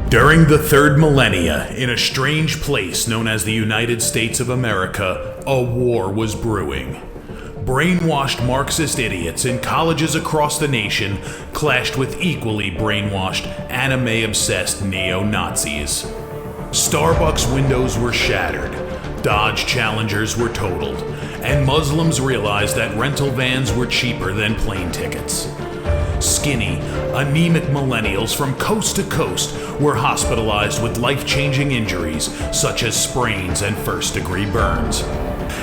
During the third millennia, in a strange place known as the United States of America, a war was brewing. Brainwashed Marxist idiots in colleges across the nation clashed with equally brainwashed, anime-obsessed neo-Nazis. Starbucks windows were shattered, Dodge Challengers were totaled, and Muslims realized that rental vans were cheaper than plane tickets. Skinny, anemic millennials from coast to coast were hospitalized with life-changing injuries such as sprains and first-degree burns.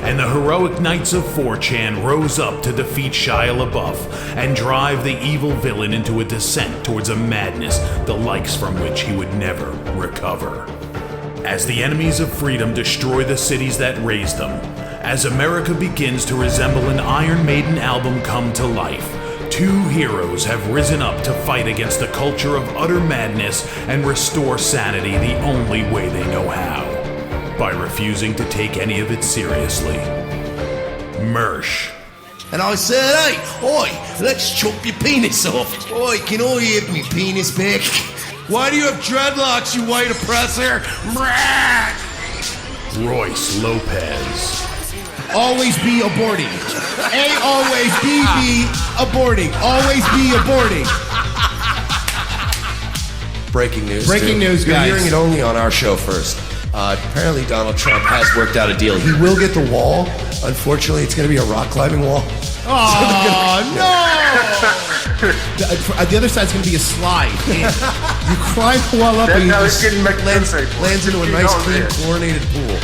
And the heroic knights of 4chan rose up to defeat Shia LaBeouf and drive the evil villain into a descent towards a madness the likes from which he would never recover. As the enemies of freedom destroy the cities that raised them, as America begins to resemble an Iron Maiden album come to life, two heroes have risen up to fight against the culture of utter madness and restore sanity the only way they know how, by refusing to take any of it seriously. Mersh. And I said, hey, oi, let's chop your penis off. Oi, can I have me penis back? Why do you have dreadlocks, you white oppressor? Royce Lopez. Always be aborting. A always be aborting. Always be aborting. Breaking news. Breaking news, You're guys. hearing it only on our show first. Apparently Donald Trump has worked out a deal. He will get the wall. Unfortunately, it's going to be a rock climbing wall. Oh, no! The other side's going to be a slide. You climb the wall up and you just Lands into a nice, clean, chlorinated pool.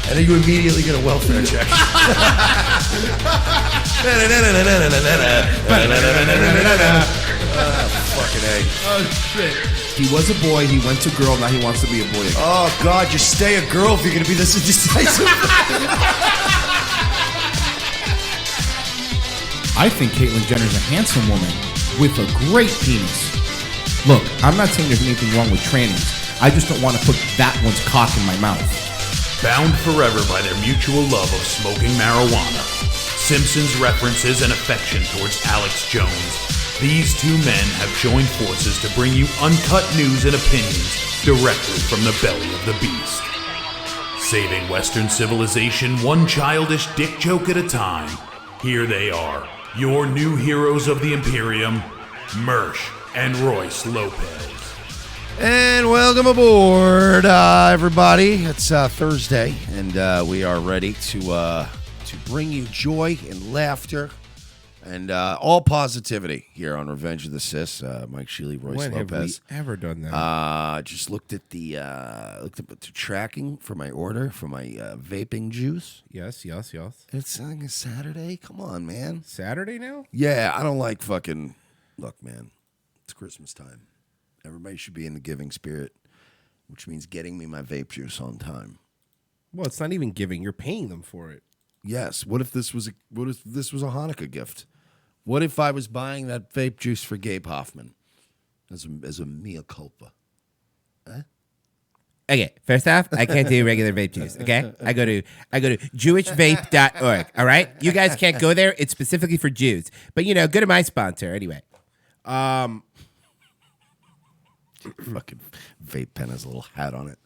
And then you immediately get a welfare check. Fucking A. Oh, shit. He was a boy, he went to girl, now he wants to be a boy again. Oh, God, just stay a girl if you're going to be this indecisive. I think Caitlyn Jenner's a handsome woman with a great penis. Look, I'm not saying there's anything wrong with trannies. I just don't want to put that one's cock in my mouth. Bound forever by their mutual love of smoking marijuana, Simpsons references and affection towards Alex Jones, these two men have joined forces to bring you uncut news and opinions directly from the belly of the beast. Saving Western civilization one childish dick joke at a time, here they are, your new heroes of the Imperium, Mersh and Royce Lopez. And welcome aboard, everybody. It's Thursday, and we are ready to bring you joy and laughter and all positivity here on Revenge of the Sis. Mike Sheely, Royce when Lopez. Have we ever done that? Just looked at the tracking for my order for my vaping juice. Yes. It's like a Saturday. Come on, man. Saturday now? Yeah, I don't like fucking. Look, man, it's Christmas time. Everybody should be in the giving spirit, which means getting me my vape juice on time. Well, it's not even giving. You're paying them for it. Yes. What if this was a Hanukkah gift? What if I was buying that vape juice for Gabe Hoffman as a mea culpa? Okay, first off, I can't do regular vape juice, okay? I go to jewishvape.org, all right? You guys can't go there. It's specifically for Jews. But, go to my sponsor anyway. Fucking vape pen has a little hat on it.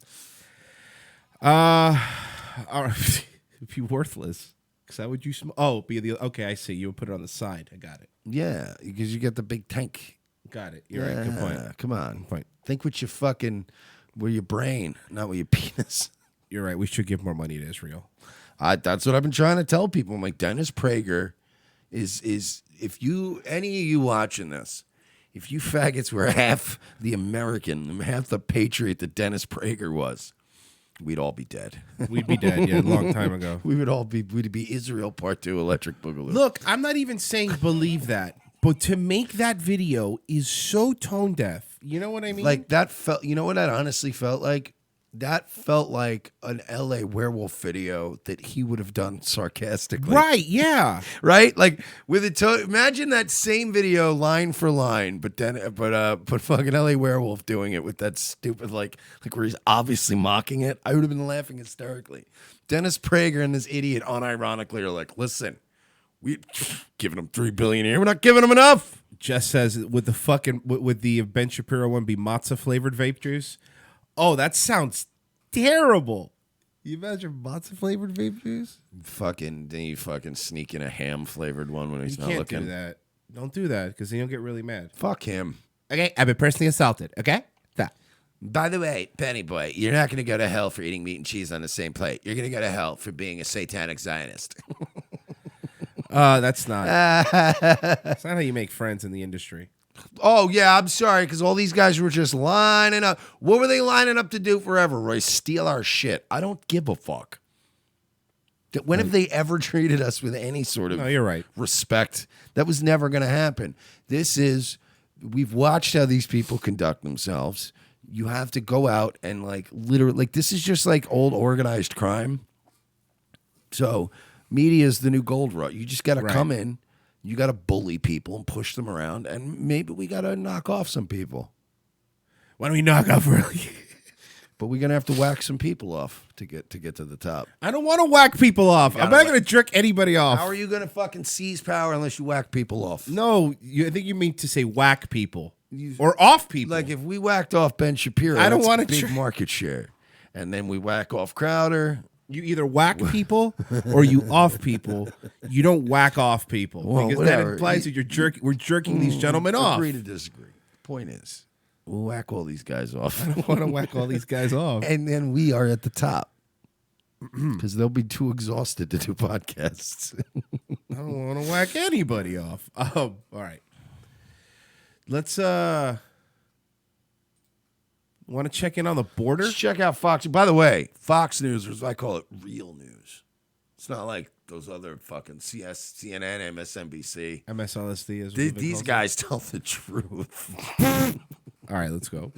It'd be worthless. Because how would you smoke? Oh, okay, I see. You would put it on the side. I got it. Yeah, because you get the big tank. Got it. You're right. Good point. Come on. Good point. Think with your brain, not with your penis. You're right. We should give more money to Israel. That's what I've been trying to tell people. I'm like, Dennis Prager is if any of you watching this, if you faggots were half the American, half the patriot that Dennis Prager was, we'd all be dead. We'd be dead, yeah, a long time ago. We'd be Israel Part 2 Electric Boogaloo. Look, I'm not even saying believe that, but to make that video is so tone deaf. You know what I mean? Like that felt, you know what that honestly felt like? That felt like an LA werewolf video that he would have done sarcastically. Right, yeah. Right? Like with imagine that same video line for line, but fucking LA werewolf doing it with that stupid like where he's obviously mocking it. I would have been laughing hysterically. Dennis Prager and this idiot unironically are like, listen, we giving him $3 billion a year. We're not giving him enough. Jess says, would the Ben Shapiro one be matzo flavored vape juice? Oh, that sounds terrible. You imagine matzo flavored vape juice? Then you fucking sneak in a ham flavored one when he's You not can't looking. do that. Don't do that because then you'll get really mad. Fuck him. Okay, I've been personally assaulted. Okay, that. By the way, Penny Boy, you're not going to go to hell for eating meat and cheese on the same plate. You're going to go to hell for being a satanic Zionist. That's not. That's not how you make friends in the industry. Oh, yeah, I'm sorry, because all these guys were just lining up. What were they lining up to do forever, Roy? Steal our shit. I don't give a fuck. When have they ever treated us with any sort of No, you're right. respect? That was never going to happen. We've watched how these people conduct themselves. You have to go out and literally, this is just like old organized crime. So media is the new gold rush. You just got to come in. You got to bully people and push them around, and maybe we got to knock off some people. Why don't we knock off early? But we're gonna have to whack some people off to get to the top. I don't want to whack people off. I'm not going to jerk anybody off. How are you gonna fucking seize power unless you whack people off? No, I think you mean to say whack people or off people. Like if we whacked off Ben Shapiro, I don't that's want a to big market share, and then we whack off Crowder. You either whack people or you off people. You don't whack off people Well, because whatever. that implies that we're jerking these gentlemen off. Agree to disagree. Point is, we'll whack all these guys off, I don't want to whack all these guys off. and then we are at the top because they'll be too exhausted to do podcasts. I don't want to whack anybody off. All right. Let's want to check in on the border? Let's check out Fox. By the way, Fox News, as I call it, real news. It's not like those other fucking CNN, MSNBC. MSLSD is These guys tell the truth. All right, let's go.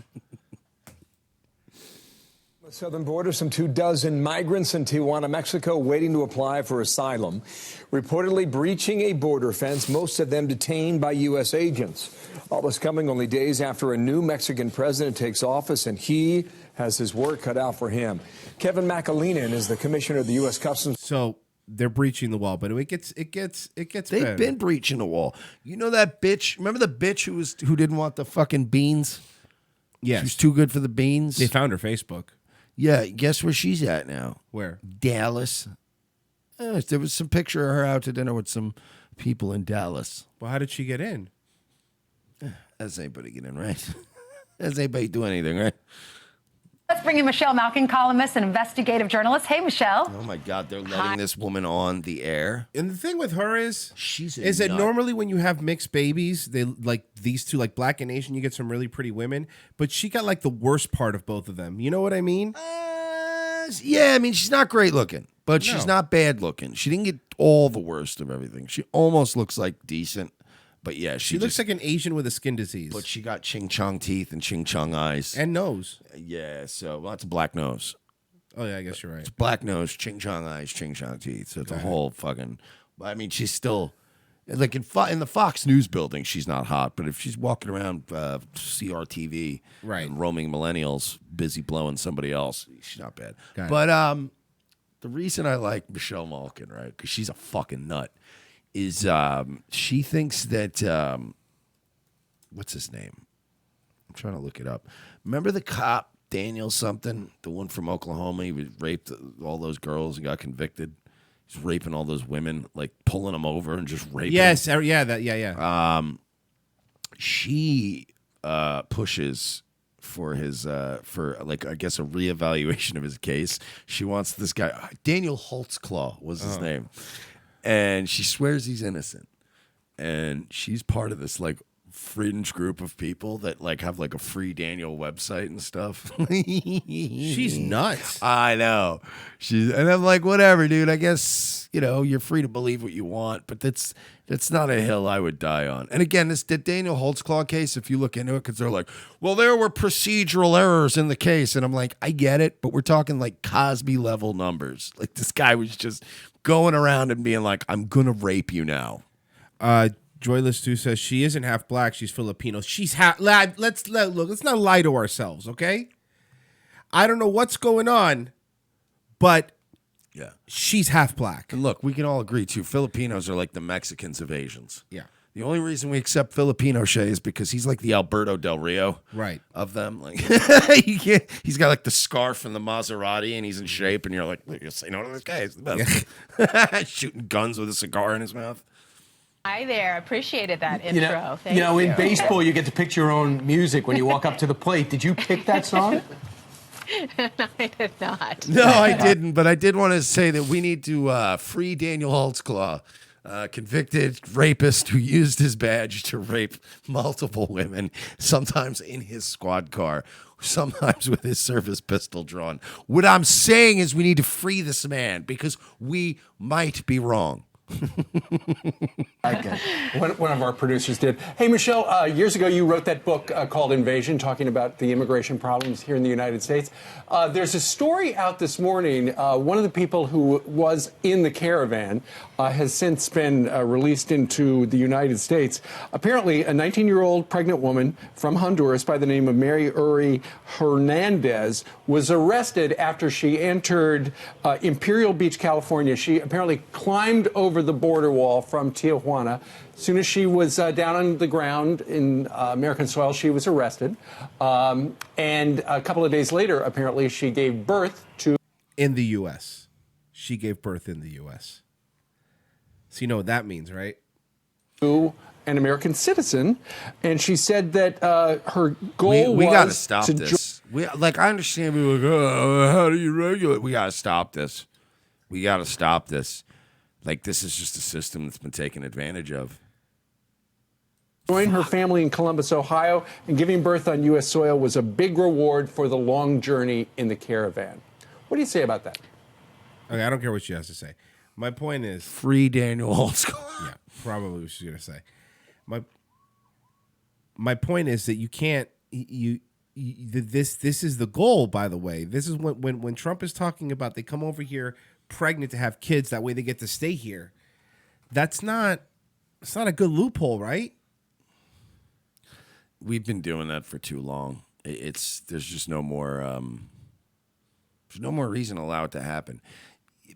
The southern border, some 24 migrants in Tijuana, Mexico, waiting to apply for asylum, reportedly breaching a border fence, most of them detained by U.S. agents. All this coming only days after a new Mexican president takes office, and he has his work cut out for him. Kevin McAleenan is the commissioner of the U.S. Customs. So they're breaching the wall, but it gets They've better. been breaching the wall. You know that bitch? Remember the bitch who didn't want the fucking beans? Yes. She was too good for the beans. They found her Facebook. Yeah, guess where she's at now? Where? Dallas. There was some picture of her out to dinner with some people in Dallas. Well, how did she get in? As anybody get in, right? As anybody do anything, right? Let's bring in Michelle Malkin, columnist and investigative journalist. Hey, Michelle. Oh my God, they're letting this woman on the air. And the thing with her is She's a that nut. normally when you have mixed babies, they like these two, like Black and Asian, you get some really pretty women. But she got like the worst part of both of them. You know what I mean? Yeah, I mean, she's not great looking, but she's No. not bad looking. She didn't get all the worst of everything. She almost looks like decent, but yeah, She looks just, like an Asian with a skin disease. But she got ching chong teeth and ching chong eyes. and nose. Yeah, so that's a black nose. Oh yeah, I guess you're right. Black nose, ching chong eyes, ching chong teeth. So it's a whole fucking. I mean, she's still like in the Fox News building. She's not hot, but if she's walking around CRTV, Right. and roaming millennials, busy blowing somebody else, she's not bad. Got it. But the reason I like Michelle Malkin, right, because she's a fucking nut, is she thinks that what's his name? I'm trying to look it up. Remember the cop Daniel something, the one from Oklahoma? He raped all those girls and got convicted. He's raping all those women, like pulling them over and just raping. Yes, them. yeah. She pushes for his for like I guess a reevaluation of his case. She wants this guy Daniel Holtzclaw was his name, and she swears he's innocent, and she's part of this like fringe group of people that like have like a free Daniel website and stuff. She's nuts. I know. And I'm like, whatever, dude. I guess, you're free to believe what you want, but that's not a hill I would die on. And again, the Daniel Holtzclaw case, if you look into it, because they're like, well, there were procedural errors in the case. And I'm like, I get it, but we're talking like Cosby level numbers. Like this guy was just going around and being like, I'm going to rape you now. Joyless Stu says she isn't half black. She's Filipino. She's half. Let's not lie to ourselves, okay? I don't know what's going on, but Yeah. she's half black. And look, we can all agree too. Filipinos are like the Mexicans of Asians. Yeah. The only reason we accept Filipino Shea is because he's like the Alberto Del Rio Right. of them. Like he's got like the scarf and the Maserati, and he's in shape, and you're like, you say no to this guy. He's the best. Shooting guns with a cigar in his mouth. Hi there. Appreciated that intro. Thank you know, you. in baseball, you get to pick your own music when you walk up to the plate. Did you pick that song? I did not. No, I didn't, but I did want to say that we need to free Daniel Holtzclaw, convicted rapist who used his badge to rape multiple women, sometimes in his squad car, sometimes with his service pistol drawn. What I'm saying is we need to free this man because we might be wrong. Okay. One of our producers did. Hey, Michelle, years ago you wrote that book called Invasion, talking about the immigration problems here in the United States. There's a story out this morning. One of the people who was in the caravan has since been released into the United States. Apparently, a 19-year-old pregnant woman from Honduras by the name of Mary Uri Hernandez was arrested after she entered Imperial Beach, California. She apparently climbed over the border wall from Tijuana. As soon as she was down on the ground in American soil, she was arrested. And a couple of days later, apparently, she gave birth to... In the U.S. She gave birth in the U.S. So you know what that means, right? ...an American citizen. And she said that her goal We was... got to stop this. I understand people like, oh, how do you regulate? We got to stop this. We got to stop this. Like, this is just a system that's been taken advantage of. Join her family in Columbus, Ohio, and giving birth on U.S. soil was a big reward for the long journey in the caravan. What do you say about that? Okay, I don't care what she has to say. My point is... Free Daniel Holtzclaw. Yeah, probably what she's going to say. My point is that you can't... This is the goal, by the way. This is when Trump is talking about they come over here pregnant to have kids, that way they get to stay here. It's not a good loophole, right? We've been doing that for too long. There's just no more reason to allow it to happen.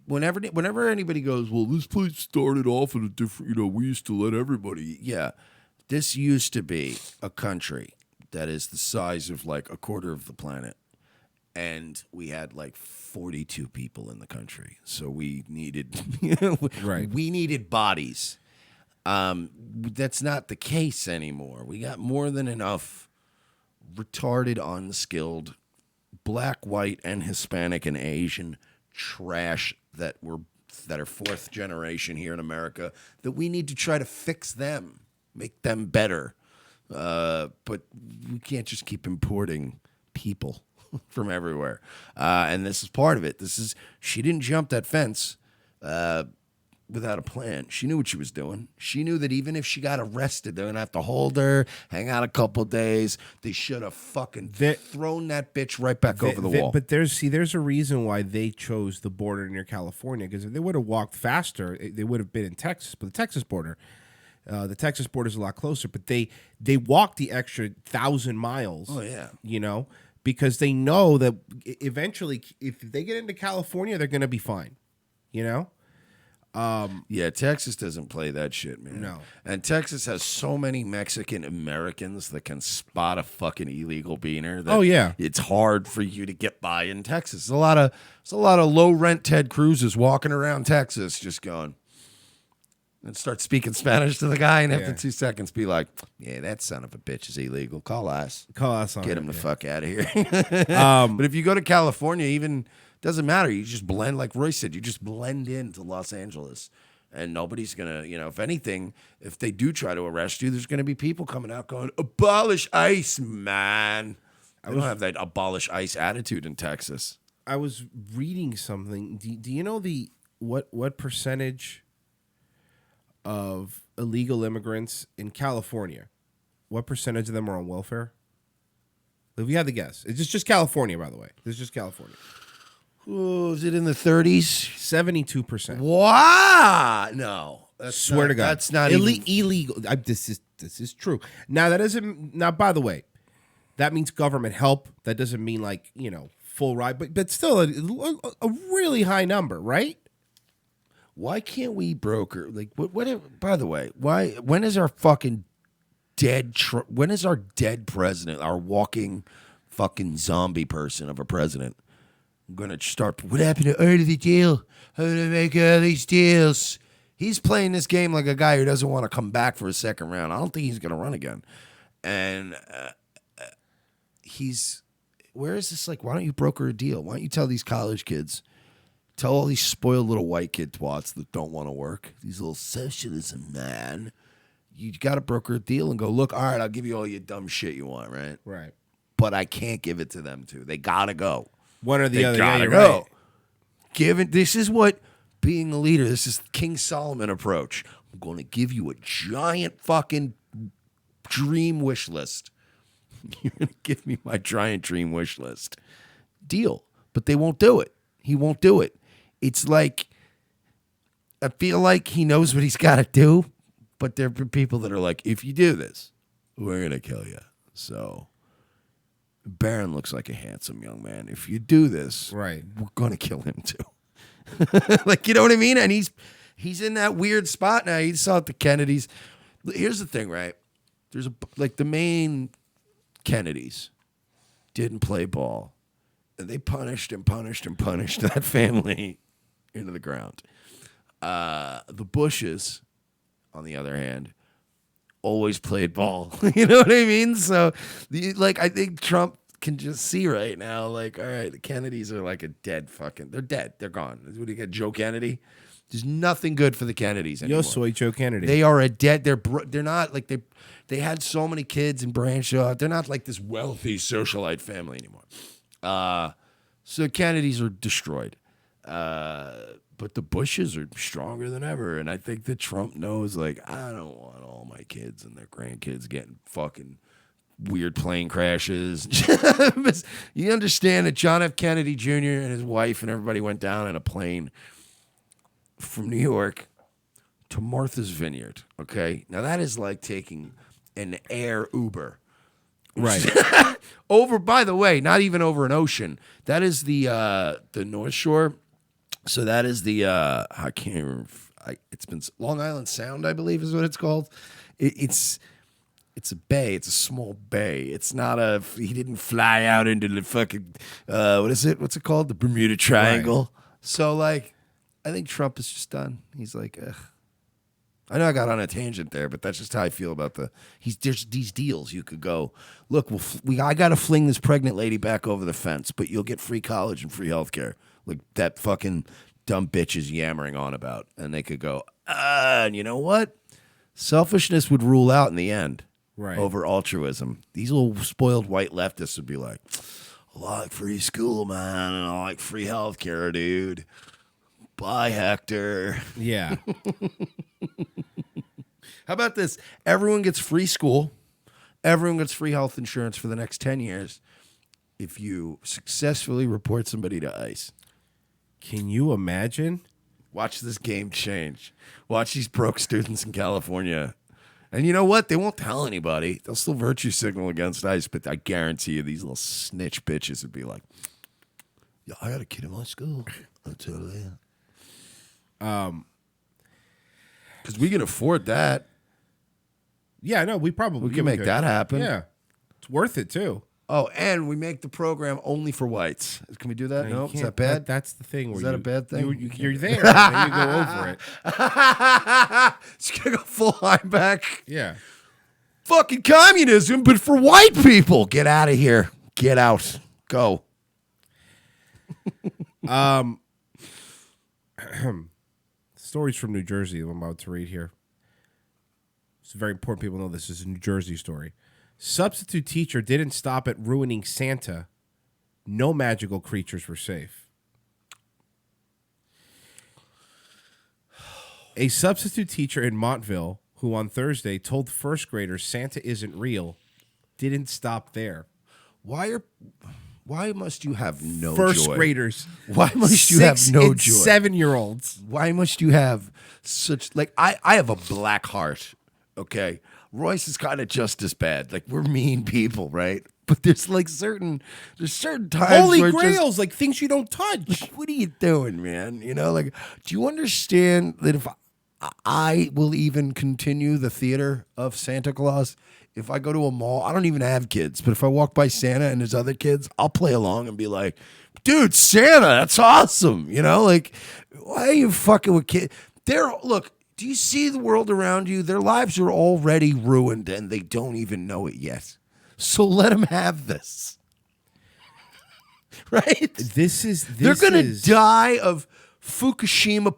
Whenever anybody goes, well, this place started off in a different, we used to let everybody. Yeah, this used to be a country that is the size of like a quarter of the planet. And we had like 42 people in the country. So we needed, Right. We needed bodies. That's not the case anymore. We got more than enough retarded, unskilled, black, white, and Hispanic and Asian trash that are fourth generation here in America that we need to try to fix them, make them better. But we can't just keep importing people from everywhere. And this is part of it. She didn't jump that fence without a plan. She knew what she was doing. She knew that even if she got arrested, they're going to have to hold her, hang out a couple days. They should have fucking thrown that bitch right back over the wall. But there's a reason why they chose the border near California, because if they would have walked faster, they would have been in Texas. But the Texas border is a lot closer. But they walked the extra 1,000 miles. Oh, yeah. Because they know that eventually, if they get into California, they're going to be fine. Yeah, Texas doesn't play that shit, man. No. And Texas has so many Mexican Americans that can spot a fucking illegal beaner. That Oh, yeah. It's hard for you to get by in Texas. There's a lot of low rent Ted Cruz's walking around Texas just going and start speaking Spanish to the guy, and after 2 seconds be like, yeah, that son of a bitch is illegal. Call us. on Get it, him the yeah. fuck out of here. But if you go to California, even doesn't matter. You just blend, like Roy said, you just blend into Los Angeles. And nobody's going to, if anything, if they do try to arrest you, there's going to be people coming out going, abolish ICE, man. I don't have that abolish ICE attitude in Texas. I was reading something. Do you know what percentage of illegal immigrants in California, what percentage of them are on welfare? If you had to guess, it's just California, by the way. This is just California. Oh, is it in the 30s? 72%. Wow. No. Swear to God, That's not illegal. This is true. Now that doesn't. Now, by the way, that means government help. That doesn't mean full ride, but still a really high number, right? Why can't we broker like what? By the way, why? When is our fucking dead? When is our dead president, our walking fucking zombie person of a president, gonna start? What happened to Art of the Deal? How do I make all these deals? He's playing this game like a guy who doesn't want to come back for a second round. I don't think he's gonna run again. And where is this? Like, why don't you broker a deal? Why don't you tell these college kids? Tell all these spoiled little white kid twats that don't want to work, these little socialism, man. You got to broker a deal and go, look, all right, I'll give you all your dumb shit you want, right? Right. But I can't give it to them, too. They got to go. One or the other. Gotta Yeah, you're go. right. This is what being a leader, this is King Solomon approach. I'm going to give you a giant fucking dream wish list. You're going to give me my giant dream wish list. Deal. But they won't do it. He won't do it. It's like, I feel like he knows what he's got to do, but there are people that are like, if you do this, we're going to kill you. So, Barron looks like a handsome young man. If you do this, right, we're going to kill him too. Like, you know what I mean? And he's in that weird spot now. He saw it the Kennedys. Here's the thing, right? There's the main Kennedys didn't play ball. And they punished that family into the ground. The Bushes, on the other hand, always played ball. You know what I mean? So, I think Trump can just see right now, like, all right, the Kennedys are like they're dead. They're gone. What do you get, Joe Kennedy? There's nothing good for the Kennedys anymore. Yo soy Joe Kennedy. They are they're not like they had so many kids and branched out. They're not like this wealthy socialite family anymore. So Kennedys are destroyed. But the Bushes are stronger than ever. And I think that Trump knows, like, I don't want all my kids and their grandkids getting fucking weird plane crashes. You understand that John F. Kennedy Jr. and his wife and everybody went down in a plane from New York to Martha's Vineyard, okay? Now, that is like taking an air Uber. Right. Over, by the way, not even over an ocean. That is the North Shore. So that is the I can't remember. It's been Long Island Sound, I believe, is what it's called. It's a bay. It's a small bay. It's not he didn't fly out into the fucking what is it? What's it called? The Bermuda Triangle. Right. So like, I think Trump is just done. He's like, ugh. I know I got on a tangent there, but that's just how I feel about there's these deals. You could go, look, I got to fling this pregnant lady back over the fence, but you'll get free college and free healthcare. Like that fucking dumb bitch is yammering on about. And they could go, and you know what? Selfishness would rule out in the end, right, over altruism. These little spoiled white leftists would be like, I like free school, man, and I like free healthcare, dude. Bye, Hector. Yeah. How about this? Everyone gets free school. Everyone gets free health insurance for the next 10 years if you successfully report somebody to ICE. Can you imagine? Watch this game change. Watch these broke students in California. And you know what? They won't tell anybody. They'll still virtue signal against ICE, but I guarantee you these little snitch bitches would be like, yeah, I got a kid in my school. I'll tell you. Because we can afford that. Yeah, no, we can make that happen. Yeah, it's worth it too. Oh, and we make the program only for whites. Can we do that? No, is that bad? That's the thing. Is that a bad thing? You're there, and then you go over it. It's gonna go full Heimbach. Yeah, fucking communism, but for white people. Get out of here. Get out. Go. Stories from New Jersey I'm about to read here. It's very important people know this is a New Jersey story. Substitute teacher didn't stop at ruining Santa. No magical creatures were safe. A substitute teacher in Montville who on Thursday told first graders Santa isn't real didn't stop there. Why must you have no first joy? Graders? Why must you have no joy? 7-year-olds. Why must you have such like I have a black heart, okay? Royce is kind of just as bad. Like we're mean people, right? But there's certain times Holy where grails, like things you don't touch. what are you doing, man? Do you understand that if I will even continue the theater of Santa Claus, if I go to a mall, I don't even have kids, but if I walk by Santa and there's other kids, I'll play along and be like, dude, Santa, that's awesome. Why are you fucking with kids? Look, do you see the world around you? Their lives are already ruined and they don't even know it yet. So let them have this. Right? They're going to die of Fukushima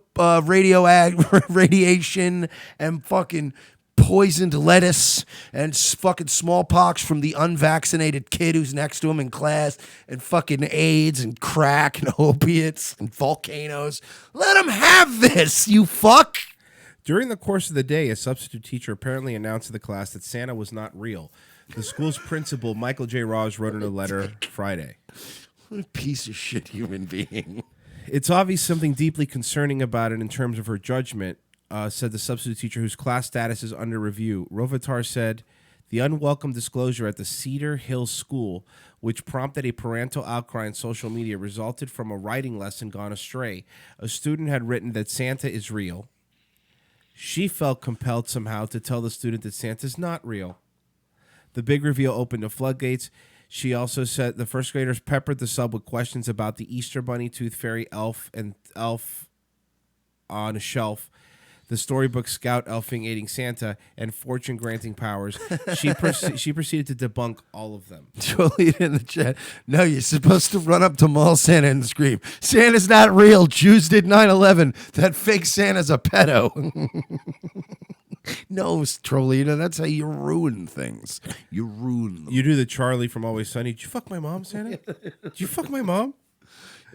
radiation and fucking poisoned lettuce and fucking smallpox from the unvaccinated kid who's next to him in class and fucking AIDS and crack and opiates and volcanoes. Let them have this, you fuck. During the course of the day, a substitute teacher apparently announced to the class that Santa was not real. The school's principal, Michael J. Raj, wrote in a letter Friday. What a piece of shit human being. It's obvious something deeply concerning about it in terms of her judgment, said the substitute teacher whose class status is under review. Rovatar said, the unwelcome disclosure at the Cedar Hill School, which prompted a parental outcry on social media, resulted from a writing lesson gone astray. A student had written that Santa is real. She felt compelled somehow to tell the student that Santa's not real. The big reveal opened the floodgates. She also said the first graders peppered the sub with questions about the Easter Bunny, Tooth Fairy, Elf, and Elf on a Shelf, the storybook Scout elfing aiding Santa, and fortune granting powers. She proceeded to debunk all of them. Jolie in the chat. No, you're supposed to run up to Mall Santa and scream, Santa's not real. Jews did 9/11. That fake Santa's a pedo. No, Trolita, that's how you ruin things. You ruin them. You do the Charlie from Always Sunny. Did you fuck my mom, Santa? Did you fuck my mom?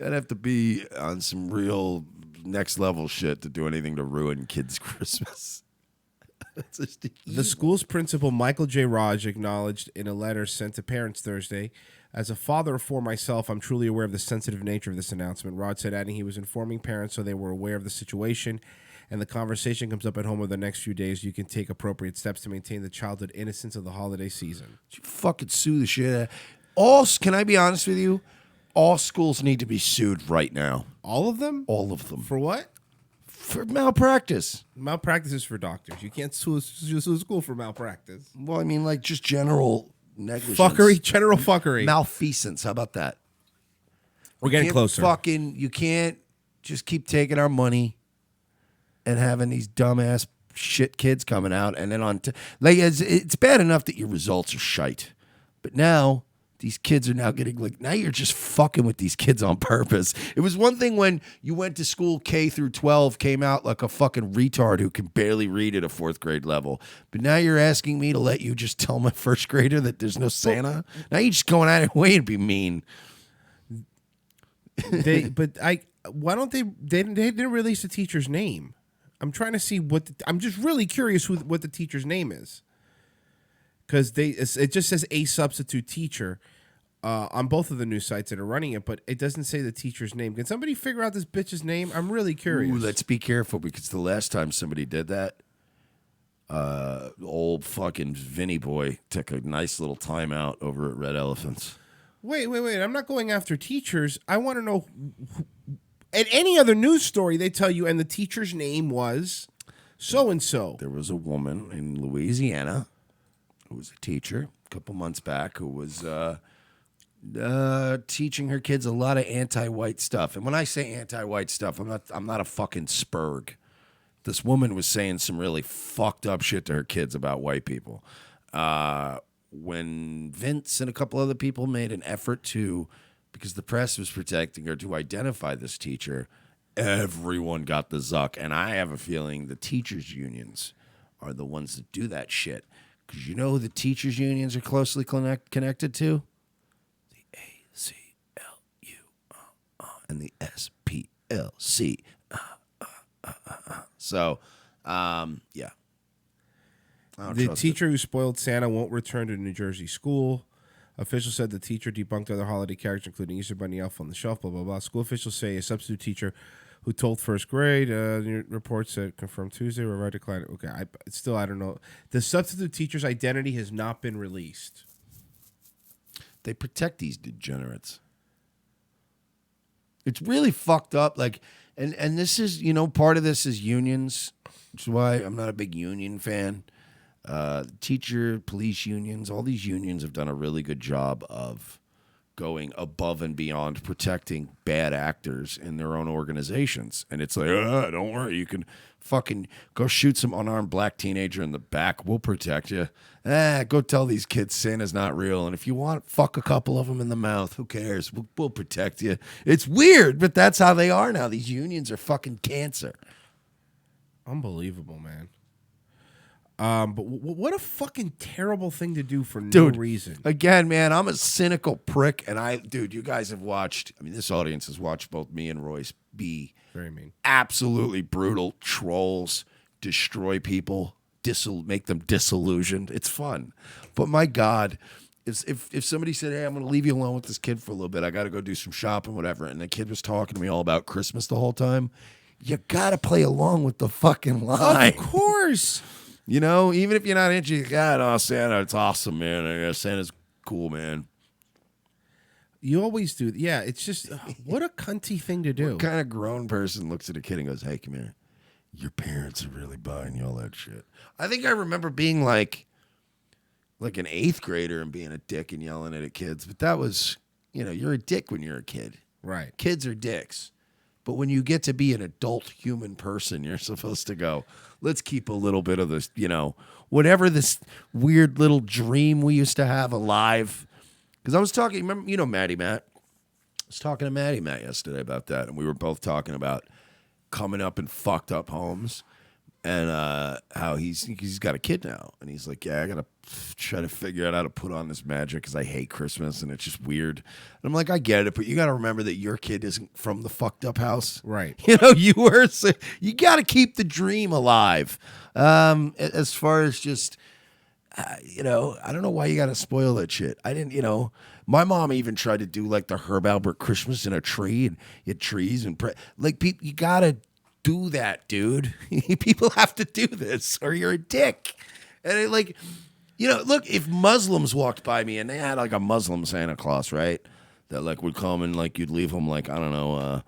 I'd have to be on some real next level shit to do anything to ruin kids' Christmas. The school's principal, Michael J. Raj, acknowledged in a letter sent to parents Thursday, as a father of four myself, I'm truly aware of the sensitive nature of this announcement. Raj said, adding he was informing parents so they were aware of the situation and the conversation comes up at home over the next few days, you can take appropriate steps to maintain the childhood innocence of the holiday season. You fucking sue the shit out. Can I be honest with you? All schools need to be sued right now. All of them? All of them. For what? For malpractice. Malpractice is for doctors. You can't sue a school for malpractice. Well, I mean, just general negligence. Fuckery, general fuckery. Malfeasance. How about that? We're getting closer. You can't just keep taking our money and having these dumbass shit kids coming out, and then it's bad enough that your results are shite, but now these kids are now getting now you're just fucking with these kids on purpose. It was one thing when you went to school K through 12, came out like a fucking retard who can barely read at a 4th grade level, but now you're asking me to let you just tell my first grader that there's no Santa. Now you're just going out of your way to be mean. Why don't they didn't release the teacher's name? I'm trying to see I'm just really curious what the teacher's name is, because it just says a substitute teacher on both of the news sites that are running it, but it doesn't say the teacher's name. Can somebody figure out this bitch's name? I'm really curious. Ooh, let's be careful, because the last time somebody did that, old fucking Vinny boy took a nice little timeout over at Red Elephants. Wait. I'm not going after teachers. I want to know. At any other news story, they tell you, and the teacher's name was so-and-so. There was a woman in Louisiana who was a teacher a couple months back who was teaching her kids a lot of anti-white stuff. And when I say anti-white stuff, I'm not a fucking spurg. This woman was saying some really fucked up shit to her kids about white people. When Vince and a couple other people made an effort to, because the press was protecting her, to identify this teacher, everyone got the zuck. And I have a feeling the teachers' unions are the ones that do that shit. Because you know who the teachers' unions are closely connected to? The ACLU and the SPLC. So, yeah. The teacher who spoiled Santa won't return to New Jersey school. Officials said the teacher debunked other holiday characters, including Easter Bunny, Elf on the Shelf, blah, blah, blah. School officials say a substitute teacher who told first grade, reports said confirmed Tuesday, were right declined. Okay, I don't know. The substitute teacher's identity has not been released. They protect these degenerates. It's really fucked up. Like, and this is, part of this is unions, which is why I'm not a big union fan. Teacher, police unions, all these unions have done a really good job of going above and beyond protecting bad actors in their own organizations. And it's like, don't worry, you can fucking go shoot some unarmed black teenager in the back. We'll protect you. Go tell these kids Santa's not real. And if you want, fuck a couple of them in the mouth. Who cares? We'll protect you. It's weird, but that's how they are now. These unions are fucking cancer. Unbelievable, man. But what a fucking terrible thing to do for no reason. Again, man, I'm a cynical prick, and you guys have watched. I mean, this audience has watched both me and Royce be very mean, absolutely brutal trolls, destroy people, make them disillusioned. It's fun, but my God, if somebody said, "Hey, I'm going to leave you alone with this kid for a little bit. I got to go do some shopping, whatever," and the kid was talking to me all about Christmas the whole time, you got to play along with the fucking line. Of course. Even if you're not into God, Santa, it's awesome, man. Santa's cool, man. You always do. Yeah, it's just, what a cunty thing to do. What kind of grown person looks at a kid and goes, hey, come here. Your parents are really buying you all that shit. I think I remember being like an 8th grader and being a dick and yelling at kids. But that was, you're a dick when you're a kid. Right. Kids are dicks. But when you get to be an adult human person, you're supposed to go, let's keep a little bit of this, whatever this weird little dream we used to have alive. Because I was talking, remember, Maddie Matt? I was talking to Maddie Matt yesterday about that, and we were both talking about coming up in fucked up homes and how he's got a kid now. And he's like, yeah, I got to try to figure out how to put on this magic because I hate Christmas and it's just weird. And I'm like, I get it, but you got to remember that your kid isn't from the fucked up house. Right. You were. So you got to keep the dream alive. As far as just, I don't know why you got to spoil that shit. I didn't, my mom even tried to do like the Herb Albert Christmas in a tree and you had trees and people, you got to do that, dude. People have to do this or you're a dick. And look, if Muslims walked by me and they had like a Muslim Santa Claus, right? That like would come and like you'd leave them like, I don't know,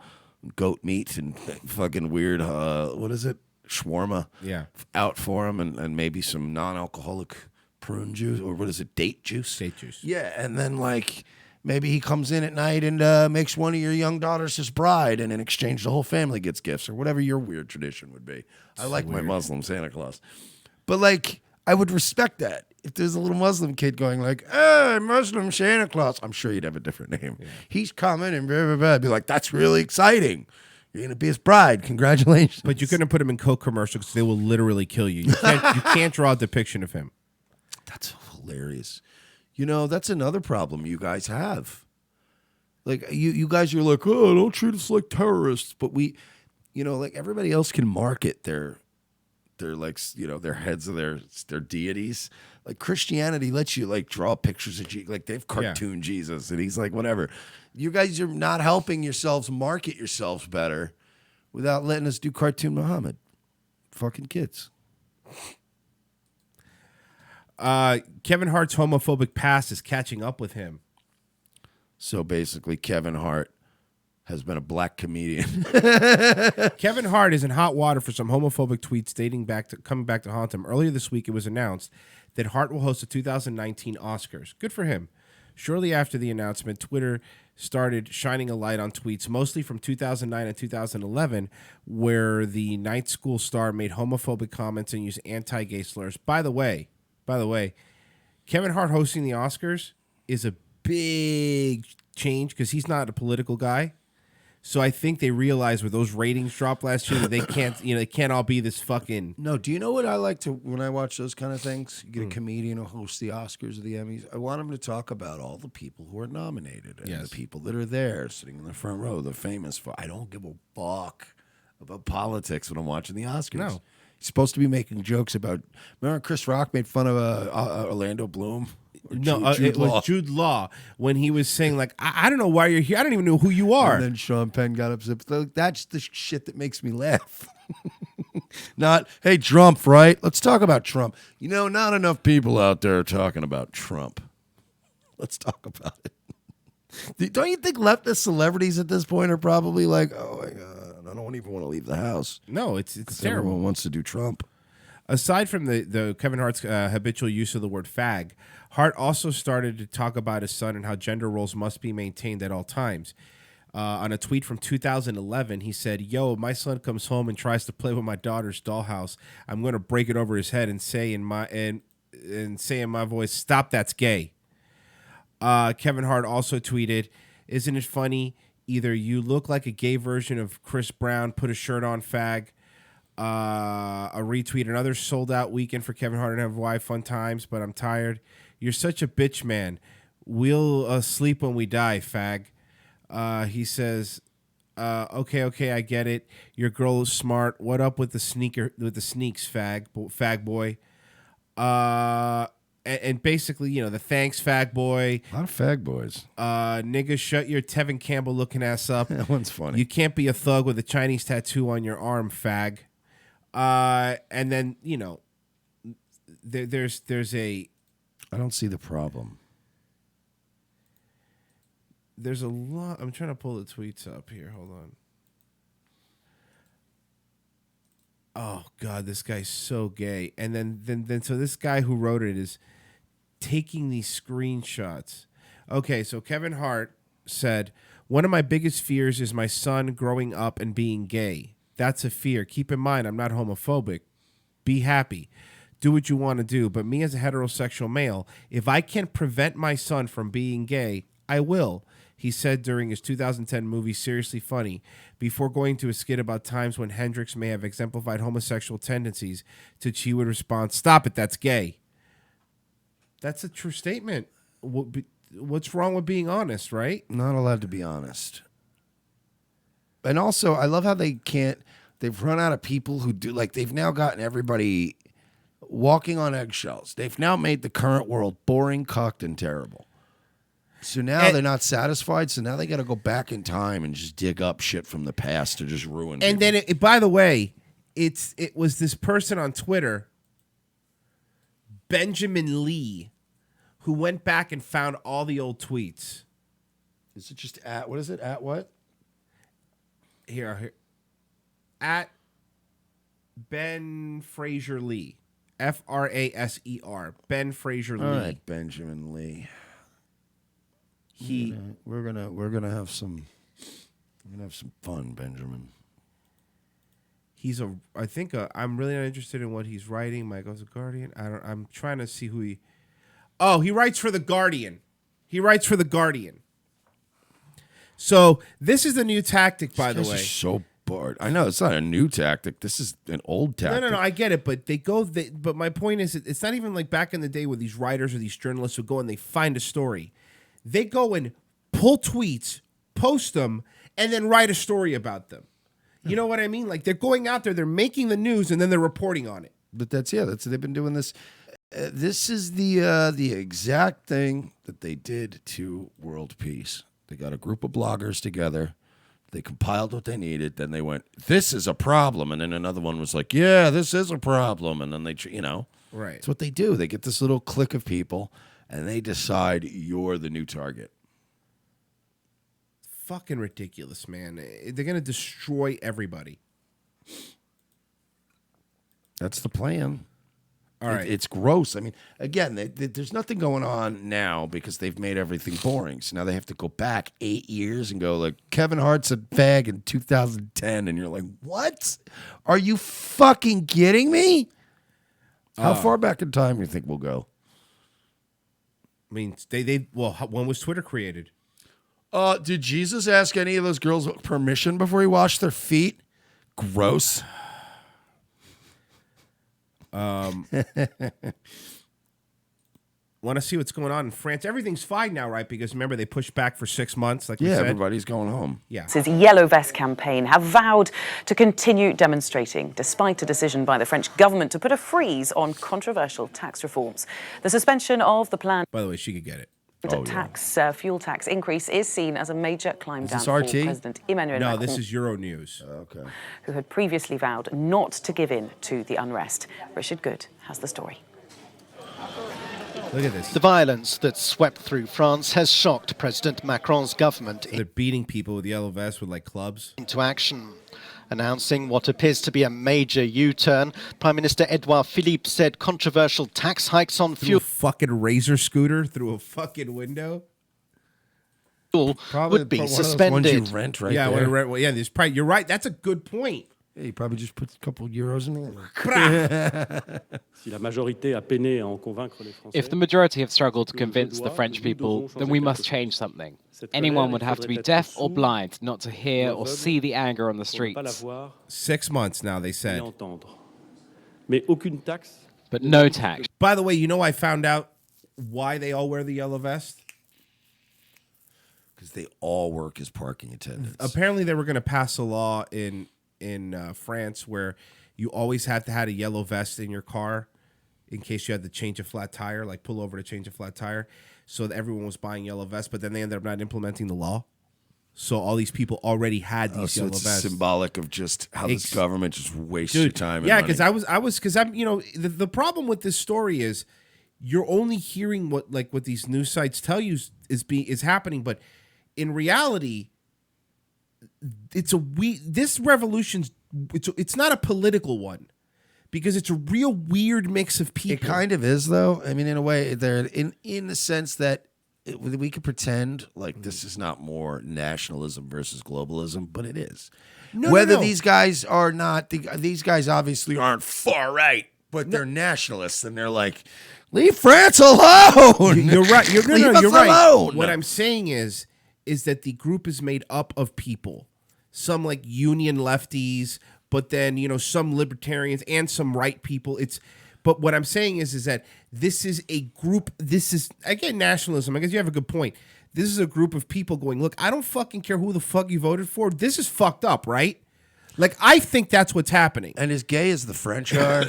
goat meat and fucking weird, what is it? Shawarma. Yeah. Out for them and maybe some non-alcoholic prune juice or what is it? Date juice? Date juice. Yeah. And then like maybe he comes in at night and makes one of your young daughters his bride and in exchange the whole family gets gifts or whatever your weird tradition would be. I like my Muslim Santa Claus. But like, I would respect that. If there's a little Muslim kid going like, hey, Muslim Santa Claus, I'm sure you'd have a different name. Yeah. He's coming and blah, blah, blah. I'd be like, that's really exciting. You're going to be his bride. Congratulations. But you couldn't put him in Coke commercials because they will literally kill you. You can't draw a depiction of him. That's hilarious. That's another problem you guys have. Like, you guys are like, oh, don't treat us like terrorists. But we, like everybody else can market their like, their heads of their deities. Like Christianity lets you like draw pictures of Jesus. Like they have cartoon Jesus and he's like, whatever. You guys are not helping yourselves market yourselves better without letting us do cartoon Muhammad. Fucking kids. Kevin Hart's homophobic past is catching up with him. So basically Kevin Hart has been a black comedian. Kevin Hart is in hot water for some homophobic tweets coming back to haunt him. Earlier this week, it was announced that Hart will host the 2019 Oscars. Good for him. Shortly after the announcement, Twitter started shining a light on tweets, mostly from 2009 and 2011, where the night school star made homophobic comments and used anti-gay slurs. By the way, Kevin Hart hosting the Oscars is a big change because he's not a political guy. So I think they realized with those ratings dropped last year that they can't all be this fucking. No, do you know what I like to when I watch those kind of things? You get a comedian who hosts the Oscars or the Emmys. I want him to talk about all the people who are nominated and the people that are there sitting in the front row. They're famous for. I don't give a fuck about politics when I'm watching the Oscars. No. He's supposed to be making jokes about. Remember Chris Rock made fun of Orlando Bloom? It was Jude Law when he was saying like, I don't know why you're here. I don't even know who you are. And then Sean Penn got upset. That's the shit that makes me laugh. Not, hey, Trump, right? Let's talk about Trump. Not enough people out there are talking about Trump. Let's talk about it. Don't you think leftist celebrities at this point are probably like, oh my God, I don't even want to leave the house. No, it's terrible. Everyone wants to do Trump. Aside from the Kevin Hart's habitual use of the word fag, Hart also started to talk about his son and how gender roles must be maintained at all times. On a tweet from 2011, he said, "Yo, my son comes home and tries to play with my daughter's dollhouse. I'm going to break it over his head and say in my voice, stop, that's gay." Kevin Hart also tweeted, "Isn't it funny? Either you look like a gay version of Chris Brown, put a shirt on, fag." A retweet, "Another sold out weekend for Kevin Hart and have wife, fun times, but I'm tired. You're such a bitch, man. We'll sleep when we die, fag." He says, okay, I get it. Your girl is smart. What up with the sneaks, fag boy? And basically, the thanks, fag boy. A lot of fag boys. Nigga, shut your Tevin Campbell looking ass up. That one's funny. You can't be a thug with a Chinese tattoo on your arm, fag. And then, there's a... I don't see the problem. There's a lot... I'm trying to pull the tweets up here. Hold on. Oh, God, this guy's so gay. And then so this guy who wrote it is taking these screenshots. Okay, so Kevin Hart said, "One of my biggest fears is my son growing up and being gay. That's a fear. Keep in mind, I'm not homophobic. Be happy. Do what you want to do. But me as a heterosexual male, if I can prevent my son from being gay, I will," he said during his 2010 movie Seriously Funny, before going to a skit about times when Hendrix may have exemplified homosexual tendencies, to which he would respond, "Stop it, that's gay." That's a true statement. What's wrong with being honest, right? Not allowed to be honest. And also, I love how they've run out of people who do, like, they've now gotten everybody walking on eggshells. They've now made the current world boring, cucked, and terrible. So now they're not satisfied, so now they got to go back in time and just dig up shit from the past to just ruin And people. then, by the way, it was this person on Twitter, Benjamin Lee, who went back and found all the old tweets. Is it just at, what is it, at what? Here. At Ben Fraser Lee. Fraser. Ben Fraser Lee. All right, Benjamin Lee. We're gonna have some fun, Benjamin. I'm really not interested in what he's writing. Michael's a Guardian. I'm trying to see who he. Oh, he writes for the Guardian. So this is the new tactic, by the way. This is so bored. I know it's not a new tactic. This is an old tactic. No. I get it, but but my point is, it's not even like back in the day where these writers or these journalists would go and they find a story. They go and pull tweets, post them, and then write a story about them. You know what I mean? Like, they're going out there, they're making the news, and then they're reporting on it. But they've been doing this. This is the exact thing that they did to world peace. They got a group of bloggers together. They compiled what they needed. Then they went, "This is a problem," and then another one was like, "Yeah, this is a problem," and then they, right. It's what they do. They get this little clique of people, and they decide you're the new target. Fucking ridiculous, man. They're going to destroy everybody. That's the plan. All right. It's gross. I mean, again, there's nothing going on now because they've made everything boring. So now they have to go back 8 years and go, like, Kevin Hart said fag in 2010. And you're like, what? Are you fucking kidding me? How far back in time do you think we'll go? I mean, when was Twitter created? Did Jesus ask any of those girls permission before he washed their feet? Gross. Want to see what's going on in France? Everything's fine now, right? Because remember, they pushed back for 6 months, like we said. Everybody's going home. Yeah. His Yellow Vest campaign have vowed to continue demonstrating, despite a decision by the French government to put a freeze on controversial tax reforms. The suspension of the plan. By the way, she could get it. Fuel tax increase is seen as a major climb down for RT? President Emmanuel Macron. No, this is Euro News. Okay. Who had previously vowed not to give in to the unrest. Richard Good has the story. Look at this. The violence that swept through France has shocked President Macron's government They're beating people with yellow vests with like clubs. into action. Announcing what appears to be a major U-turn, Prime Minister Edouard Philippe said controversial tax hikes on Through fuel a fucking razor scooter through a fucking window. would be one of those suspended. ones you rent right Yeah, there. well, yeah. There's probably, you're right. That's a good point. Yeah, you probably just put a couple euros in there. If the majority have struggled to convince the French people, then we must change something. Anyone would have to be deaf or blind not to hear or see the anger on the streets. 6 months now, they said. But no tax. By the way, you know I found out why they all wear the yellow vest? Because they all work as parking attendants. Apparently they were going to pass a law in France where you always have to have a yellow vest in your car in case you had to change a flat tire, like pull over to change a flat tire. So that everyone was buying yellow vests, but then they ended up not implementing the law. So all these people already had these yellow it's vests. symbolic of just how this government just wastes your time. Yeah, and money. because I'm, the problem with this story is you're only hearing what these news sites tell you is happening, but in reality, this revolution's it's not a political one because it's a real weird mix of people. It kind of is, though. I mean, in a way, they're in the sense that we could pretend like this is not more nationalism versus globalism, but it is. Whether these guys are not, these guys obviously aren't far right, but they're nationalists, and they're like, leave France alone. You're right. You're Leave us right. alone. What I'm saying is that the group is made up of people, some like union lefties, but then some libertarians and some right people. But what I'm saying is that this is a group. This is, again, nationalism. I guess you have a good point. This is a group of people going, look, I don't fucking care who the fuck you voted for. This is fucked up, right? Like, I think that's what's happening. And as gay as the French are,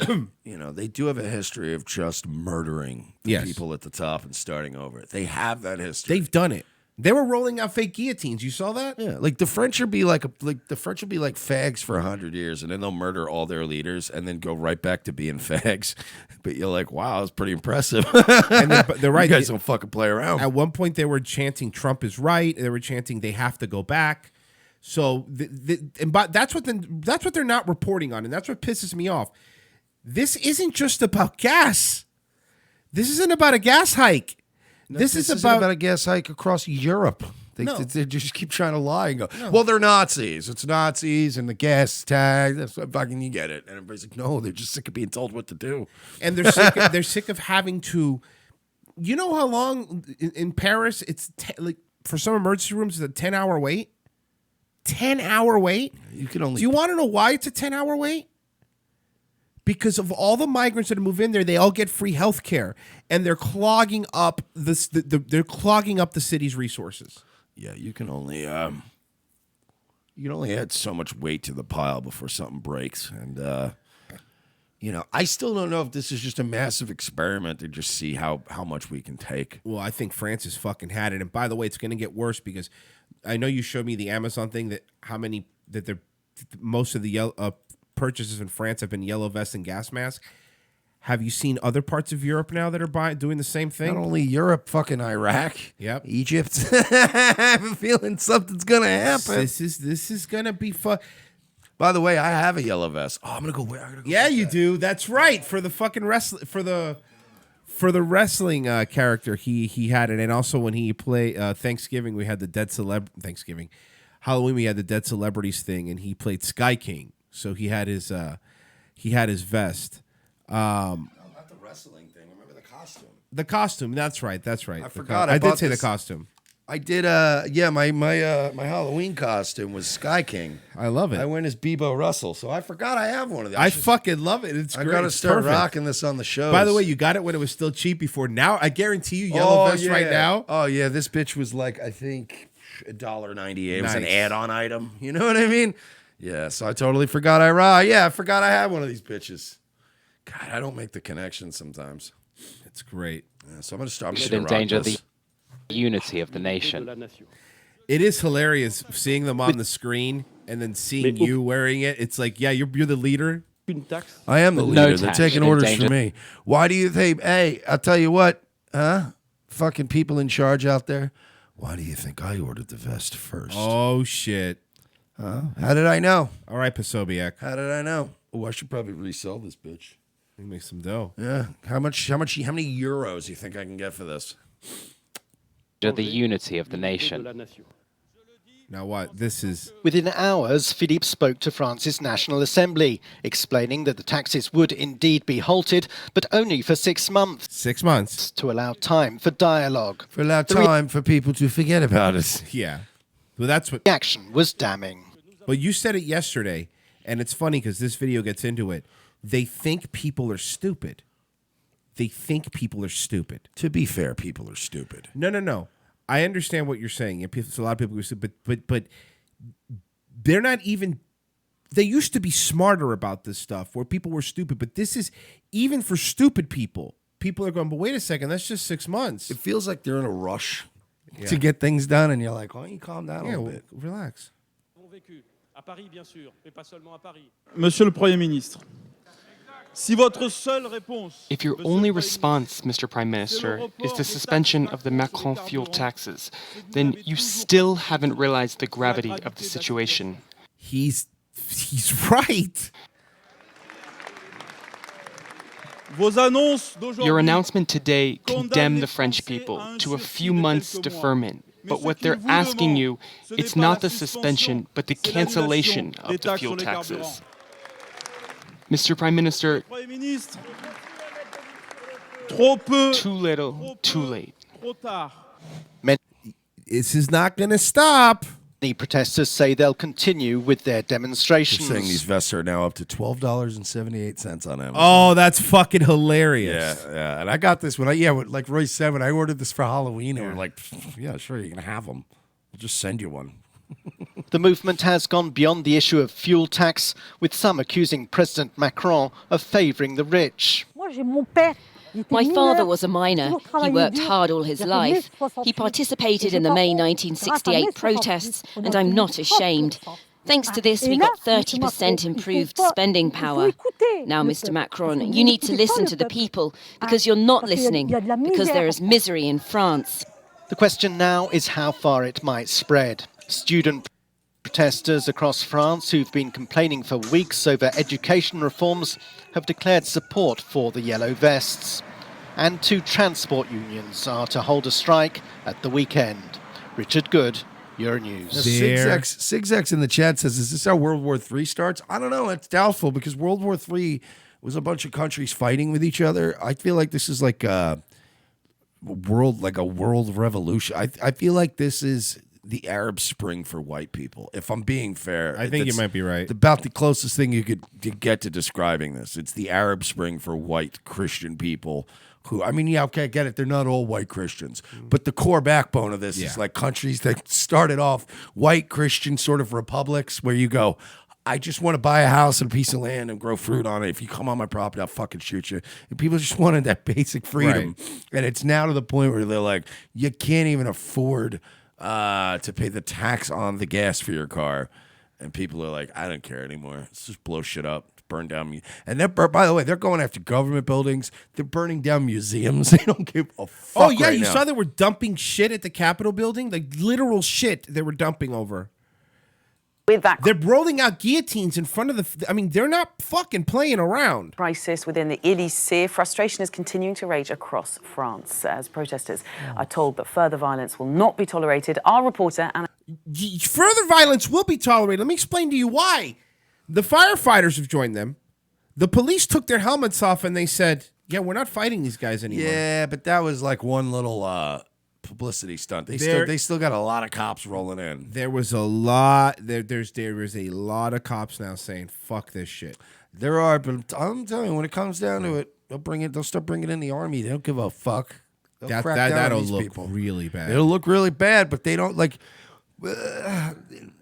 they do have a history of just murdering the people at the top and starting over. They have that history. They've done it. They were rolling out fake guillotines. You saw that? Yeah, like the French would be like fags for 100 years, and then they'll murder all their leaders, and then go right back to being fags. But you're like, wow, that's pretty impressive. And they're right. You guys don't fucking play around. At one point, they were chanting Trump is right. They were chanting they have to go back. So that's what they're not reporting on, and that's what pisses me off. This isn't just about gas. This isn't about a gas hike. This is about a gas hike across Europe. They just keep trying to lie and go, well, they're Nazis. It's Nazis and the gas tag. That's what fucking you get it. And everybody's like, no, they're just sick of being told what to do. And they're sick of having to. You know how long in Paris it's for some emergency rooms it's a 10-hour wait. 10-hour wait. You can only. Do you want to know why it's a 10-hour wait? Because of all the migrants that move in there, they all get free health care, and they're clogging up they're clogging up the city's resources. Yeah, you can only add so much weight to the pile before something breaks, and I still don't know if this is just a massive experiment to just see how much we can take. Well, I think France has fucking had it, and by the way, it's going to get worse because I know you showed me the Amazon thing most of the purchases in France have been yellow vests and gas masks. Have you seen other parts of Europe now that are doing the same thing? Not only Europe, fucking Iraq, Egypt. I have a feeling something's gonna happen. This is gonna be fun. By the way, I have a yellow vest. Oh, I'm gonna go wear. Yeah, you do. That's right. For the fucking for the wrestling character, he had it, and also when he played Thanksgiving, we had the Halloween, we had the dead celebrities thing, and he played Sky King. So he had his vest. No, not the wrestling thing. Remember the costume. The costume. That's right. I forgot. I did say the costume. I did. My Halloween costume was Sky King. I love it. I went as Bebo Russell, so I forgot I have one of these. I fucking love it. It's great. I gotta It's start perfect. rocking this on the show. By the way, you got it when it was still cheap before. Now I guarantee you, yellow vest right now. Oh yeah, this bitch was like I think $1.98. It was an Nice. add-on item. You know what I mean? Yeah. So I totally forgot I forgot I had one of these bitches. God, I don't make the connection sometimes. It's great. Yeah, so I'm gonna start. Should endanger the unity of the nation. It is hilarious seeing them on the screen and then seeing you wearing it. It's like, yeah, you're the leader. I am the leader. They're taking orders from me. Why do you think? Hey, I'll tell you what. Fucking people in charge out there. Why do you think I ordered the vest first? Oh, shit. How did I know? All right, Posobiec. How did I know? Oh, I should probably resell this bitch. You make some dough. Yeah. How many euros do you think I can get for this? The unity of the nation. Now what? This is... Within hours, Philippe spoke to France's National Assembly, explaining that the taxes would indeed be halted, but only for 6 months. 6 months. To allow time for dialogue. For allow time for people to forget about it. Yeah. Well, that's what... The action was damning. Well, you said it yesterday, and it's funny because this video gets into it. They think people are stupid. They think people are stupid. To be fair, people are stupid. No. I understand what you're saying. A lot of people are stupid, but they're not even... They used to be smarter about this stuff where people were stupid, but this is even for stupid people. People are going, but wait a second, that's just 6 months. It feels like they're in a rush to get things done, and you're like, why don't you calm down a little bit? Relax. Monsieur le Premier ministre, if your only response, Mr. Prime Minister, is the suspension of the Macron fuel taxes, then you still haven't realized the gravity of the situation. He's right. Your announcement today condemned the French people to a few months' deferment. But what they're asking you, it's not the suspension, but the cancellation of the fuel taxes. Mr. Prime Minister, too little, too late. This is not going to stop. The protesters say they'll continue with their demonstrations. They're saying these vests are now up to $12.78 on Amazon. Oh, that's fucking hilarious. Yeah. And I got this when like Royce said, when I ordered this for Halloween, and we're like, yeah, sure, you can have them. We'll just send you one. The movement has gone beyond the issue of fuel tax, with some accusing President Macron of favouring the rich. My father was a miner. He worked hard all his life. He participated in the May 1968 protests, and I'm not ashamed. Thanks to this, we got 30% improved spending power. Now, Mr. Macron, you need to listen to the people, because you're not listening, because there is misery in France. The question now is how far it might spread. Student protesters across France who've been complaining for weeks over education reforms have declared support for the yellow vests. And 2 transport unions are to hold a strike at the weekend. Richard Good, Euronews. Sigx in the chat says, is this how World War III starts? I don't know. It's doubtful because World War III was a bunch of countries fighting with each other. I feel like this is like a world revolution. I feel like this is the Arab Spring for white people. If I'm being fair, I think you might be right. About the closest thing you could get to describing this. It's the Arab Spring for white Christian people. Who, I mean, yeah, okay, I get it. They're not all white Christians, but the core backbone of this is like countries that started off white Christian sort of republics where you go, I just want to buy a house and a piece of land and grow fruit on it. If you come on my property, I'll fucking shoot you. And people just wanted that basic freedom. Right. And it's now to the point where they're like, you can't even afford to pay the tax on the gas for your car. And people are like, I don't care anymore. Let's just blow shit up. Burn down. And by the way, they're going after government buildings. They're burning down museums. They don't give a fuck. Oh, yeah, right you now. saw they were dumping shit at the Capitol building? Like literal shit they were dumping over. With that, they're rolling out guillotines in front of the... I mean, they're not fucking playing around. Crisis within the Élysée. Frustration is continuing to rage across France as protesters are told that further violence will not be tolerated. Our reporter... Further violence will be tolerated. Let me explain to you why. The firefighters have joined them. The police took their helmets off and they said, yeah, we're not fighting these guys anymore. Yeah, but that was like one little publicity stunt. They still got a lot of cops rolling in. There was a lot. There was a lot of cops now saying, fuck this shit. There are, but I'm telling you, when it comes down to it, they'll start bringing in the army. They don't give a fuck. That'll look really bad. It'll look really bad, but they don't like...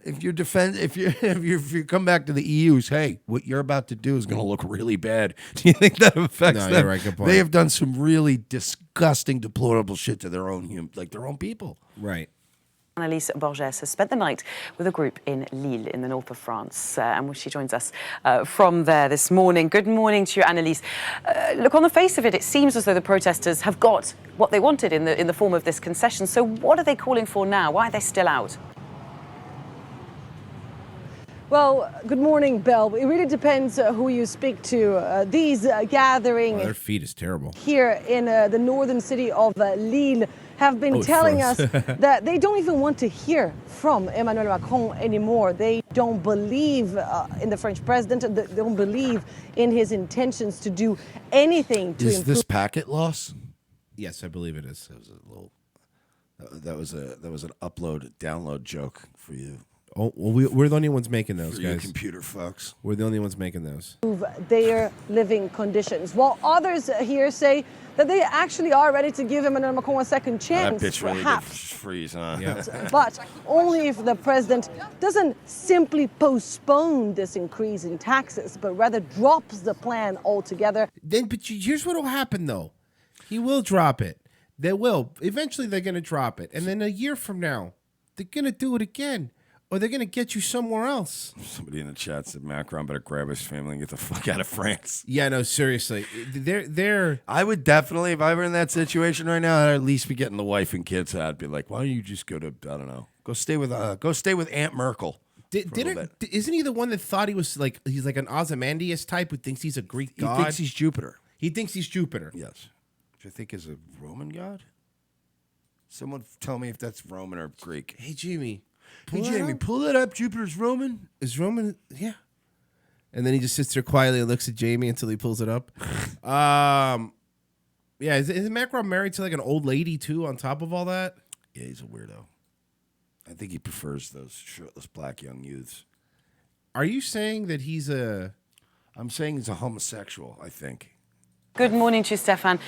If you come back to the EU's, hey, what you're about to do is going to look really bad. Do you think that affects them? You're right, good point. They have done some really disgusting, deplorable shit to their own people. Right. Annalise Borges has spent the night with a group in Lille in the north of France, and she joins us from there this morning. Good morning to you, Annalise. Look, on the face of it, it seems as though the protesters have got what they wanted in the form of this concession. So what are they calling for now? Why are they still out? Well, good morning, Belle. It really depends who you speak to. These gatherings Their feed is terrible. here in the northern city of Lille have been telling us that they don't even want to hear from Emmanuel Macron anymore. They don't believe in the French president. They don't believe in his intentions to do anything to Is improve. this packet loss? Yes, I believe it is. That was an upload download joke for you. Oh, well, we're the only ones making those, For guys. you computer folks. We're the only ones making those. Their living conditions, while others here say that they actually are ready to give Emmanuel Macron a second chance, That bitch really did perhaps. freeze, huh? Yeah. But only if the president doesn't simply postpone this increase in taxes, but rather drops the plan altogether. But here's what will happen, though. He will drop it. They will. Eventually, they're going to drop it. And then a year from now, they're going to do it again. Or they're going to get you somewhere else. Somebody in the chat said Macron better grab his family and get the fuck out of France. Yeah, no, seriously. They're. I would definitely, if I were in that situation right now, I'd at least be getting the wife and kids out. I'd be like, why don't you just go to, I don't know, go stay with Aunt Merkel. Isn't he the one that thought he's like an Ozymandias type who thinks he's a Greek god? He thinks he's Jupiter. He thinks he's Jupiter. Yes. Which I think is a Roman god. Someone tell me if that's Roman or Greek. Hey, Jimmy. Hey, Jamie, pull that up. Jupiter's Roman? Is Roman? Yeah. And then he just sits there quietly and looks at Jamie until he pulls it up. Yeah, is Macron married to like an old lady too on top of all that? Yeah, he's a weirdo. I think he prefers those shirtless black young youths. Are you saying that he's a... I'm saying he's a homosexual, I think. Good morning to you, Stefan.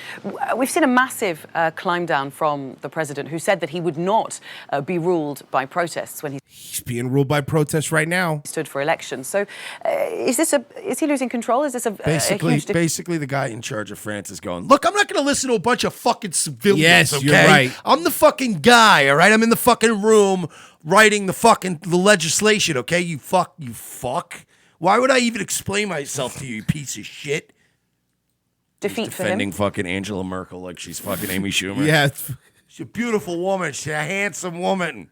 We've seen a massive climb down from the president, who said that he would not be ruled by protests when he's being ruled by protests right now. Stood for election. So, is he losing control? Is this a basically the guy in charge of France is going, look, I'm not going to listen to a bunch of fucking civilians. Yes, okay? you're right. I'm the fucking guy. All right, I'm in the fucking room writing the legislation. Okay, you fuck. Why would I even explain myself to you, you piece of shit? Defeat He's defending fucking Angela Merkel like she's fucking Amy Schumer. Yeah. She's a beautiful woman. She's a handsome woman.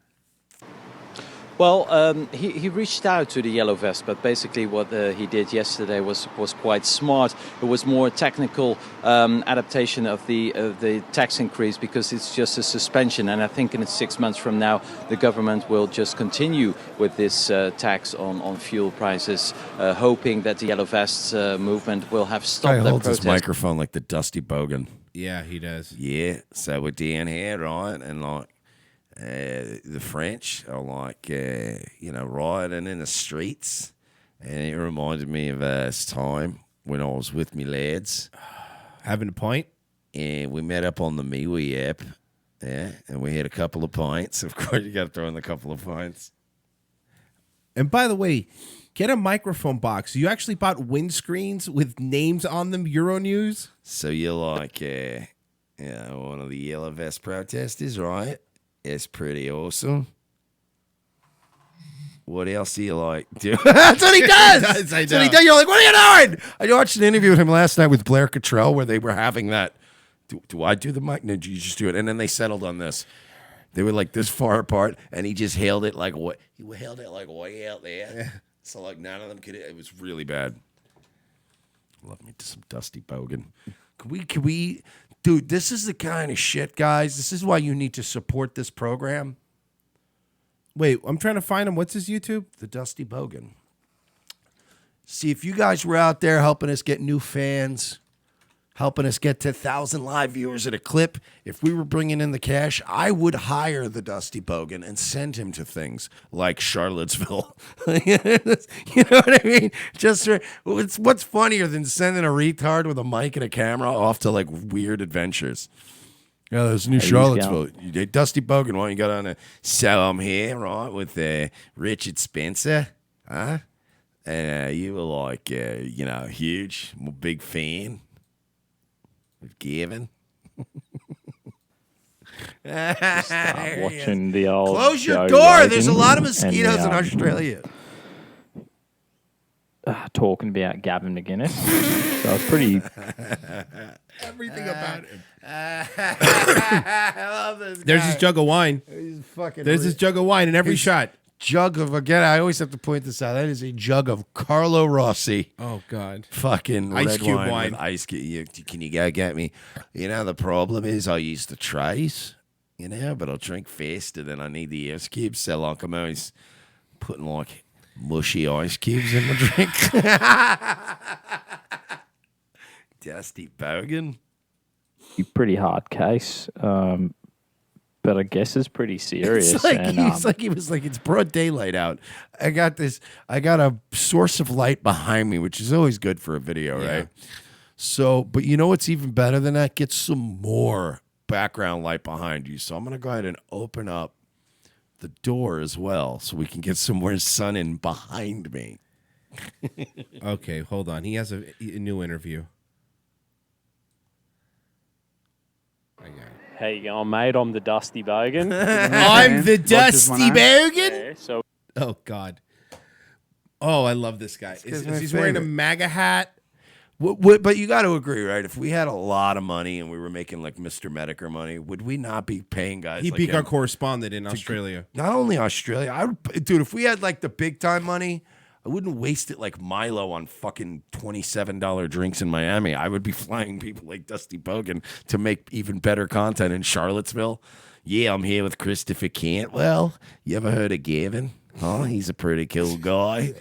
Well, he reached out to the yellow vest, but basically what he did yesterday was quite smart. It was more technical adaptation of the tax increase because it's just a suspension, and I think in 6 months from now the government will just continue with this tax on fuel prices, hoping that the yellow vest movement will have stopped Guy their holds protest. his microphone like the Dusty Bogan. Yeah, he does. Yeah, so we're down here, right, and like. The French are like, rioting in the streets. And it reminded me of this time when I was with me lads. Having a pint? And we met up on the MeWe app. Yeah, and we had a couple of pints. Of course, you got to throw in a couple of pints. And by the way, get a microphone box. You actually bought windscreens with names on them, Euronews? So you're like, one of the yellow vest protesters, right? It's pretty awesome. What else do you like? That's what he does. That's what he does. You're like, what are you doing? I watched an interview with him last night with Blair Cottrell where they were having that. Do I do the mic? No, you just do it. And then they settled on this. They were like this far apart, and he just held it like what? He held it like way out there. Yeah. So like none of them could. It was really bad. Love me to some Dusty Bogan. Can we? Dude, this is the kind of shit, guys. This is why you need to support this program. Wait, I'm trying to find him. What's his YouTube? The Dusty Bogan. See, if you guys were out there helping us get new fans, helping us get to 1,000 live viewers at a clip, if we were bringing in the cash, I would hire the Dusty Bogan and send him to things like Charlottesville. You know what I mean? What's funnier than sending a retard with a mic and a camera off to like weird adventures? Yeah, there's new Charlottesville. Dusty Bogan, why don't you got on a... So I'm here, right, with Richard Spencer, huh? And you were like, huge, I'm a big fan. With Gavin. Watching the old Close your Joe door. Rogan There's a lot of and, mosquitoes in Australia. talking about Gavin McGuinness. So it's pretty. Everything about him. I love this guy. There's this jug of wine. He's fucking. There's this jug of wine in every His shot. Jug of, again, I always have to point this out. That is a jug of Carlo Rossi. Oh, God. Fucking Ice red cube wine. wine. With ice cube. Can you get me? You know, the problem is I use the trays, you know, but I'll drink faster than I need the ice cubes. So, like, I'm always putting, like, mushy ice cubes in my drink. Dusty Bogan. Pretty hard case, but I guess it's pretty serious. It's like, and, he was like, it's broad daylight out. I got a source of light behind me, which is always good for a video, right? So, but you know what's even better than that? Get some more background light behind you. So I'm going to go ahead and open up the door as well so we can get some more sun in behind me. Okay, hold on. He has a new interview. How you going, mate? I'm the Dusty Bogan. I'm the Dusty Bogan? Yeah, so Oh, God. Oh, I love this guy. Is my he's wearing a favorite. MAGA hat? But you got to agree, right? If we had a lot of money and we were making like Mr. Medicare money, would we not be paying guys? He'd like be him our correspondent in Australia. Not only Australia, dude. If we had like the big time money, I wouldn't waste it like Milo on fucking $27 drinks in Miami. I would be flying people like Dusty Bogan to make even better content in Charlottesville. Yeah, I'm here with Christopher Cantwell. You ever heard of Gavin? Oh, he's a pretty cool guy.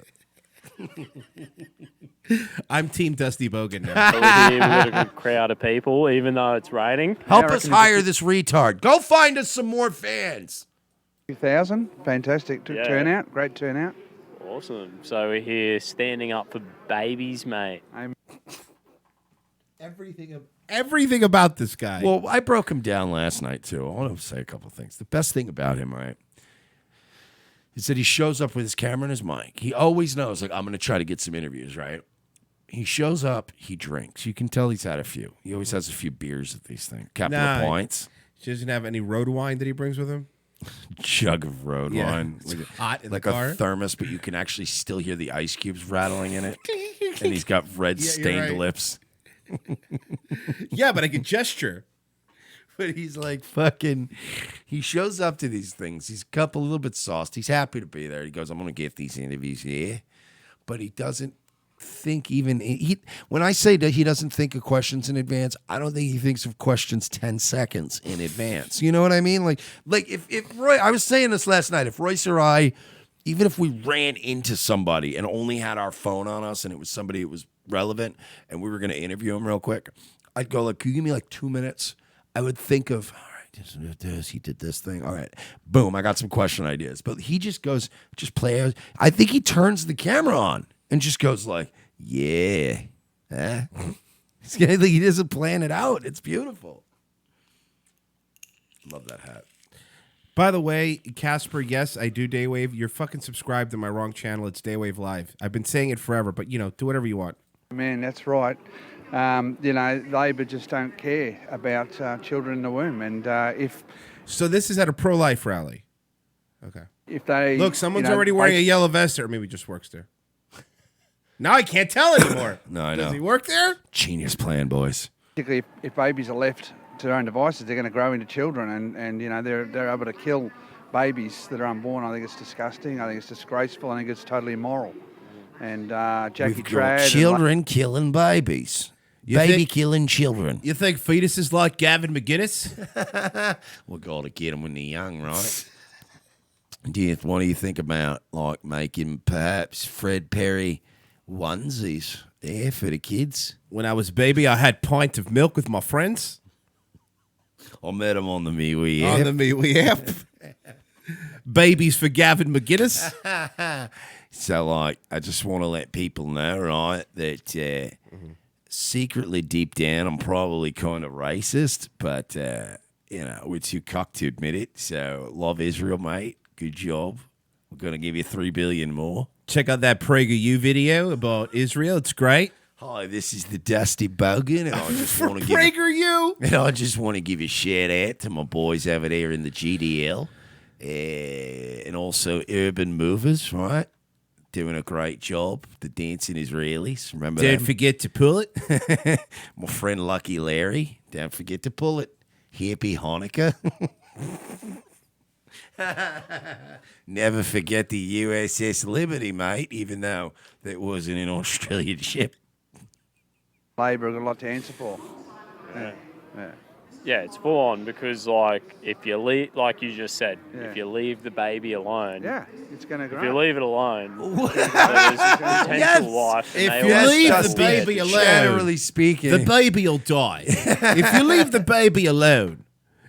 I'm Team Dusty Bogan now. we've got a good crowd of people, even though it's raining. Help us hire this retard. Go find us some more fans. 2,000, fantastic Yeah. turnout, great turnout. Awesome. So we're here standing up for babies, mate. Everything about this guy. Well, I broke him down last night, too. I want to say a couple things. The best thing about him, right, is that he shows up with his camera and his mic. He always knows, like, I'm going to try to get some interviews, right? He shows up, he drinks. You can tell he's had a few. He always has a few beers at these things. Couple of points. He doesn't have any road wine that he brings with him? Jug of road Yeah, wine. it's Like hot in like the car. a thermos, but you can actually still hear the ice cubes rattling in it. And he's got red Yeah, you're stained right. lips. Yeah, but I can gesture. But he's like fucking, he shows up to these things. He's a little bit sauced. He's happy to be there. He goes, I'm going to get these interviews, yeah. But he doesn't think even, when I say that he doesn't think of questions in advance, I don't think he thinks of questions 10 seconds in advance. You know what I mean? Like if Roy, I was saying this last night, if Royce or I, even if we ran into somebody and only had our phone on us and it was somebody that was relevant and we were going to interview him real quick, I'd go like, can you give me like 2 minutes? I would think of, all right, he did this thing. All right, boom, I got some question ideas. But he just goes, just play. I think he turns the camera on and just goes like, yeah. Huh? He doesn't plan it out. It's beautiful. Love that hat. By the way, Casper, yes, I do Daywave. You're fucking subscribed to my wrong channel. It's Daywave Live. I've been saying it forever, but, do whatever you want. Man, that's right. Labor just don't care about children in the womb. And So this is at a pro-life rally. Okay. if they... Look, someone's already wearing a yellow vest, or maybe just works there. Now I can't tell anymore. No, I know. Does he work there? Genius plan, boys. Particularly if babies are left to their own devices, they're going to grow into children, and they're able to kill babies that are unborn. I think it's disgusting. I think it's disgraceful. I think it's totally immoral. And Jackie We've got Trad... children killing babies. Baby killing children. You think fetuses like Gavin McGuinness? We got to get them when they're young, right? What do you think about like making perhaps Fred Perry onesies there for the kids? When I was a baby, I had pint of milk with my friends. I met them on the MeWe app. On the MeWe app. Babies for Gavin McGuinness. So, like, I just want to let people know, right, that secretly deep down, I'm probably kind of racist, but, we're too cocked to admit it. So, love Israel, mate. Good job. We're going to give you $3 billion more. Check out that PragerU video about Israel. It's great. Hi, this is the Dusty Bogan, and I just want to give PragerU. And I just want to give a shout out to my boys over there in the GDL, and also Urban Movers, right? Doing a great job. The Dancing Israelis, remember that? Don't forget to pull it. My friend Lucky Larry, don't forget to pull it. Happy Hanukkah. Never forget the USS Liberty, mate, even though that wasn't an Australian ship. Labor have got a lot to answer for. Yeah. Yeah. Yeah, it's full on because, like, if you leave, like you just said, Yeah. if you leave the baby alone, Yeah, it's going to grow. if you leave it alone, there's potential life. and If they you all leave stay the baby alive. alone, Generally speaking, the baby will die. If you leave the baby alone,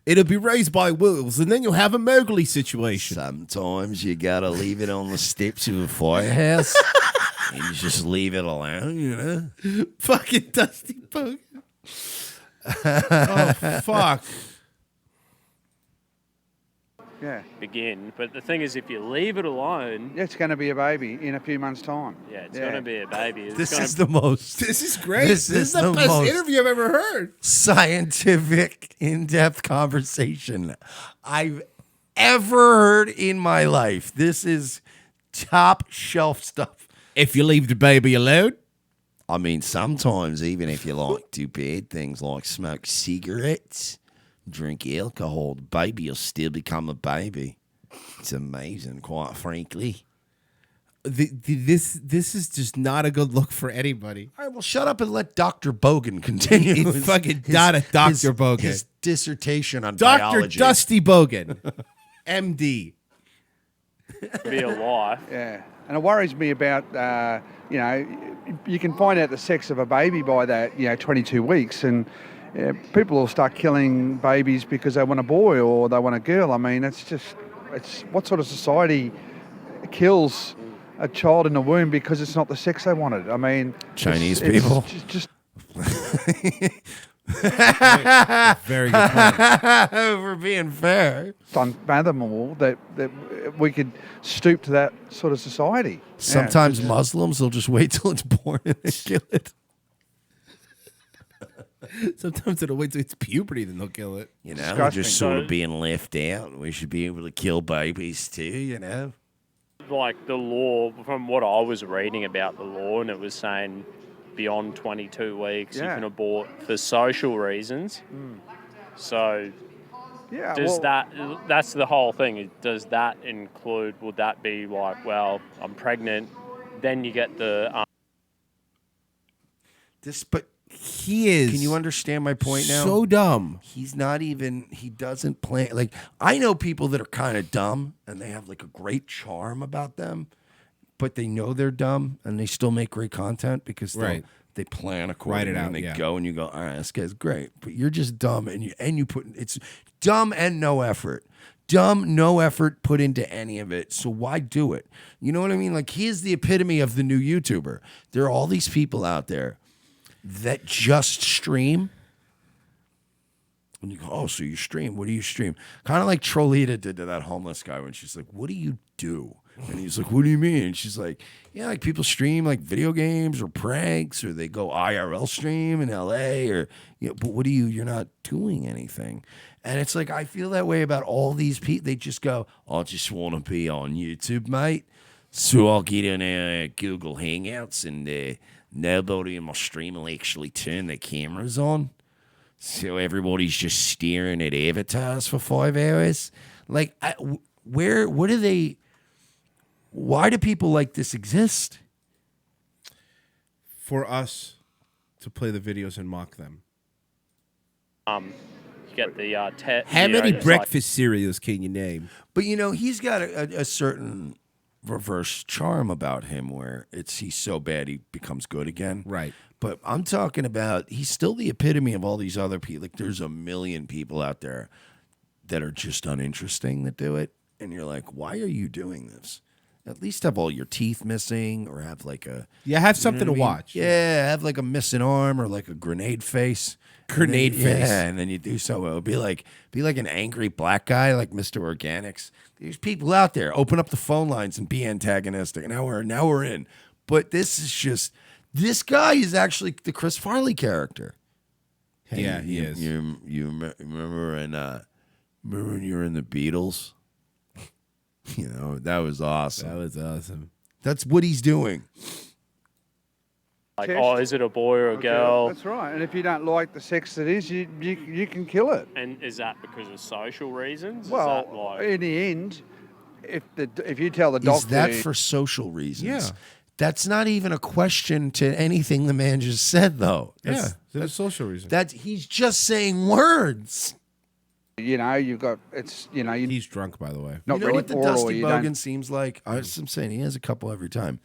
it'll be raised by wolves, and then you'll have a Mowgli situation. Sometimes you gotta leave it on the steps of a firehouse and you just leave it alone, you know? Fucking Dusty Bogan. Oh, fuck. Yeah. Begin, but the thing is, if you leave it alone, It's going to be a baby in a few months' time. yeah, it's going to be a baby. It's This gonna is the most. This is great. This is the the best most interview I've ever heard. scientific, in-depth conversation I've ever heard in my life. This is top shelf stuff. If you leave the baby alone, I mean, sometimes even if you like do bad things like smoke cigarettes, drink alcohol, the baby will still become a baby. It's amazing, quite frankly. this is just not a good look for anybody. All right, well, shut up and let Dr. Bogan continue. It's fucking not a Dr. Bogan. His dissertation on Dr. biology. Dusty Bogan, MD. be a life. Yeah. And it worries me about, you know, you can find out the sex of a baby by that, 22 weeks. And people will start killing babies because they want a boy or they want a girl. I mean, it's what sort of society kills a child in the womb because it's not the sex they wanted? I mean, Chinese people. Just Very good point. For being fair. It's unfathomable that we could stoop to that sort of society. Sometimes Muslims will just wait till it's born and then kill it. Sometimes it'll wait till it's puberty, then they'll kill it. You know, we're just sort of being left out. We should be able to kill babies too, you know? Like the law, from what I was reading about the law, and it was saying beyond 22 weeks you Yeah. can abort for social reasons. So Yeah, does well- that's the whole thing. Does that include, would that be like, well, I'm pregnant, then you get the... But he is. Can you understand my point now? So dumb. He's not even, he doesn't plan. Like, I know people that are kind of dumb and they have like a great charm about them, but they know they're dumb and they still make great content because they plan accordingly Write it out, and they yeah. go and you go, all right, this guy's great. But you're just dumb and you put, it's dumb and no effort. Dumb, no effort put into any of it. So why do it? You know what I mean? Like, he's the epitome of the new YouTuber. There are all these people out there that just stream. And you go, oh, so you stream. What do you stream? Kind of like Trolita did to that homeless guy when she's like, what do you do? And he's like, what do you mean? And she's like, yeah, like people stream like video games or pranks, or they go IRL stream in LA, or, you know, but what do you, you're not doing anything. And it's like, I feel that way about all these people. They just go, I just want to be on YouTube, mate. So I'll get in Google Hangouts and nobody in my stream will actually turn their cameras on. So everybody's just staring at avatars for 5 hours. Like, what do they, why do people like this exist? For us to play the videos and mock them. You get the... How many breakfast cereals can you name? But, you know, he's got a certain reverse charm about him where he's so bad he becomes good again. Right. But I'm talking about, he's still the epitome of all these other people. Like, there's a million people out there that are just uninteresting that do it. And you're like, why are you doing this? At least have all your teeth missing, or have like a... Yeah, have you know something what to I mean? watch. Yeah, have like a missing arm or like a grenade face. Grenade And then- face. Yeah, and then you do so. It would be like an angry black guy like Mr. Organics. There's people out there. Open up the phone lines and be antagonistic. And now we're in. But this is just... This guy is actually the Chris Farley character. Yeah, he is. You remember when you were in the Beatles? That was awesome. That was awesome. That's what he's doing. Like, is it a boy or a girl? That's right. And if you don't like the sex that is, you can kill it. And is that because of social reasons? Well, is that like... in the end, if you tell the doctor... Is that for social reasons? Yeah. That's not even a question to anything the man just said, though. That's a social reason. He's just saying words. You've got he's drunk, by the way. Not really what the Dusty Bogan seems like? I'm saying he has a couple every time.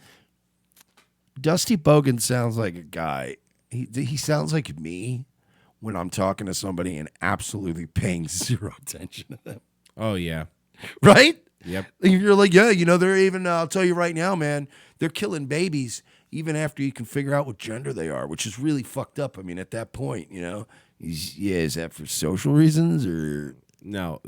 Dusty Bogan sounds like a guy. He sounds like me when I'm talking to somebody and absolutely paying zero attention to them. Oh yeah, right. Yep. You're like, yeah, they're even. I'll tell you right now, man. They're killing babies even after you can figure out what gender they are, which is really fucked up. I mean, at that point, is that for social reasons or no?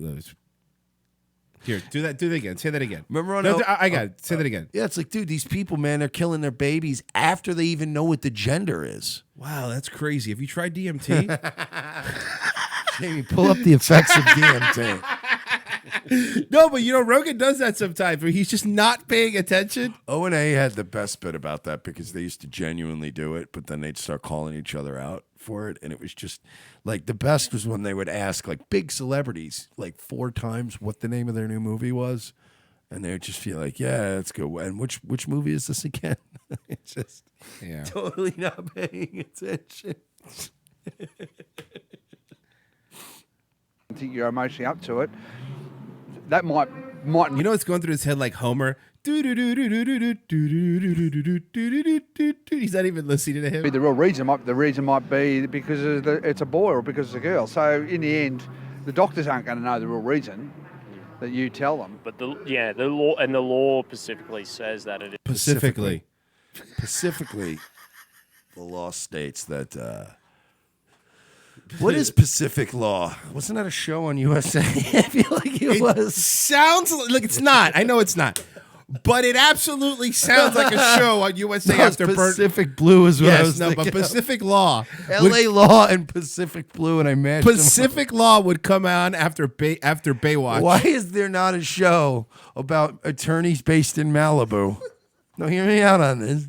Here, do that again. Say that again. Remember on I got it. Say that again. Yeah, it's like, dude, these people, man, they're killing their babies after they even know what the gender is. Wow, that's crazy. Have you tried DMT? Jamie, pull up the effects of DMT. No, but Rogan does that sometimes where he's just not paying attention. O&A had the best bit about that because they used to genuinely do it, but then they'd start calling each other out for it. And it was just like the best was when they would ask like big celebrities like 4 times what the name of their new movie was. And they would just feel like, yeah, let's go. And which movie is this again? It's just totally not paying attention. I think you're emotionally up to it. That might it's going through his head like Homer. He's not even listening to him. The real reason might be because it's a boy or because it's a girl. So in the end, the doctors aren't going to know the real reason that you tell them. But the law specifically says that it is Specifically, the law states that. What is Pacific Law? Wasn't that a show on USA? I feel like it was. Sounds like it's not. I know it's not. But it absolutely sounds like a show on USA after Pacific Blue is what I was thinking but Pacific Law. LA Law and Pacific Blue, and I matched Pacific Law would come on after Baywatch. Why is there not a show about attorneys based in Malibu? No, hear me out on this.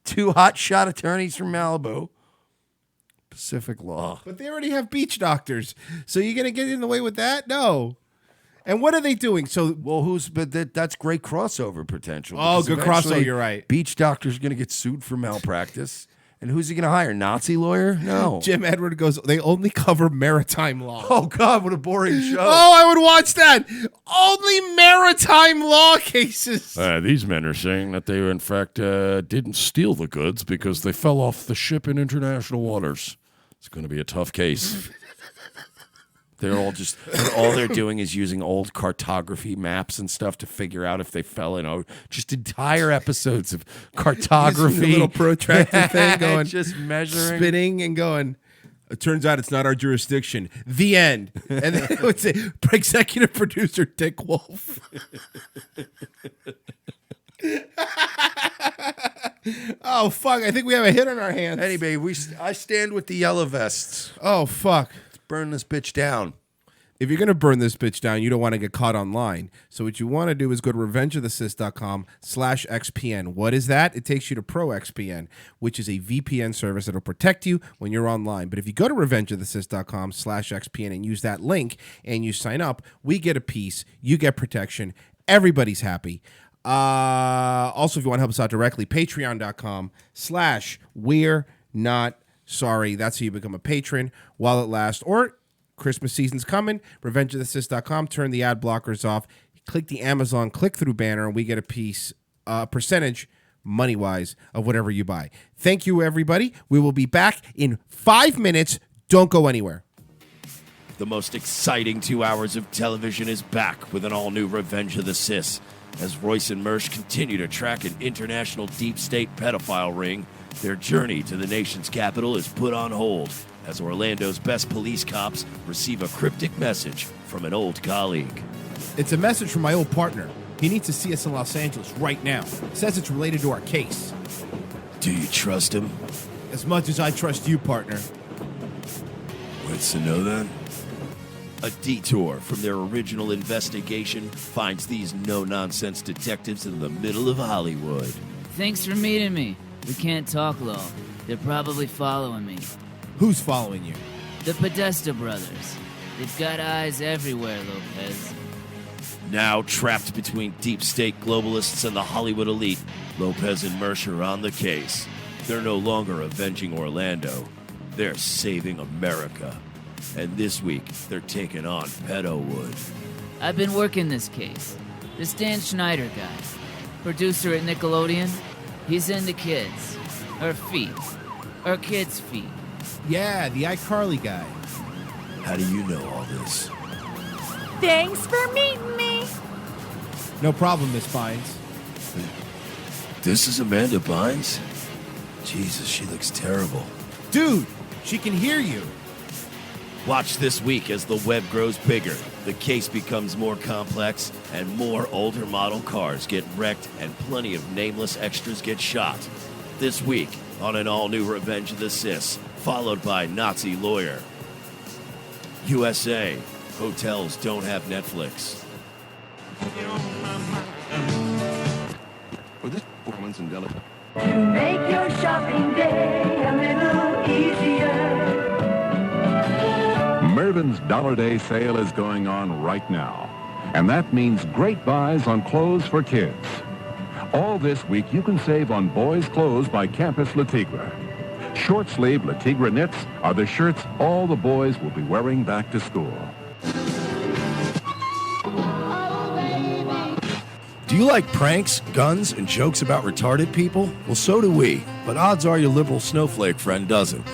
2 hotshot attorneys from Malibu. Pacific Law. But they already have beach doctors. So you're going to get in the way with that? No. And what are they doing? So, that's great crossover potential. Oh, good crossover. You're right. Beach doctor's going to get sued for malpractice. And who's he going to hire? Nazi lawyer? No. Jim Edward goes, they only cover maritime law. Oh, God, what a boring show. Oh, I would watch that. Only maritime law cases. These men are saying that they, in fact, didn't steal the goods because they fell off the ship in international waters. It's going to be a tough case. All they're doing is using old cartography maps and stuff to figure out if they fell just entire episodes of cartography. A little protractor thing going, just measuring, spinning and going. It turns out it's not our jurisdiction. The end. And then it would say, executive producer Dick Wolf. Oh, fuck. I think we have a hit on our hands. Anyway, I stand with the yellow vests. Oh, fuck. Let's burn this bitch down. If you're going to burn this bitch down, you don't want to get caught online. So what you want to do is go to revengeofthecis.com/XPN. What is that? It takes you to ProXPN, which is a VPN service that will protect you when you're online. But if you go to revengeofthecis.com/XPN and use that link and you sign up, we get a piece. You get protection. Everybody's happy. Also, if you want to help us out directly, patreon.com/we're not sorry. That's how you become a patron while it lasts. Or Christmas season's coming. RevengeOfTheCis.com. Turn the ad blockers off. Click the Amazon click-through banner, and we get a piece, percentage, money-wise, of whatever you buy. Thank you, everybody. We will be back in 5 minutes. Don't go anywhere. The most exciting 2 hours of television is back with an all-new Revenge of the Cis. As Royce and Mersch continue to track an international deep state pedophile ring, their journey to the nation's capital is put on hold as Orlando's best police cops receive a cryptic message from an old colleague. It's a message from my old partner. He needs to see us in Los Angeles right now. Says it's related to our case. Do you trust him? As much as I trust you, partner. What's to know then? A detour from their original investigation finds these no-nonsense detectives in the middle of Hollywood. Thanks for meeting me. We can't talk long. They're probably following me. Who's following you? The Podesta brothers. They've got eyes everywhere, Lopez. Now trapped between deep state globalists and the Hollywood elite, Lopez and Mercer are on the case. They're no longer avenging Orlando. They're saving America. And this week, they're taking on Pedowood. I've been working this case. This Dan Schneider guy, producer at Nickelodeon, he's into kids. Or feet. Or kids' feet. Yeah, the iCarly guy. How do you know all this? Thanks for meeting me. No problem, Miss Bynes. This is Amanda Bynes? Jesus, she looks terrible. Dude, she can hear you. Watch this week as the web grows bigger, the case becomes more complex, and more older model cars get wrecked and plenty of nameless extras get shot. This week on an all-new Revenge of the Sis, followed by Nazi Lawyer. USA, hotels don't have Netflix. For this performance in Delaware. To make your shopping day a little easier. Mervyn's Dollar Day sale is going on right now, and that means great buys on clothes for kids. All this week, you can save on boys' clothes by Campus Le Tigre. Short-sleeve Le Tigre knits are the shirts all the boys will be wearing back to school. Do you like pranks, guns, and jokes about retarded people? Well, so do we, but odds are your liberal snowflake friend doesn't.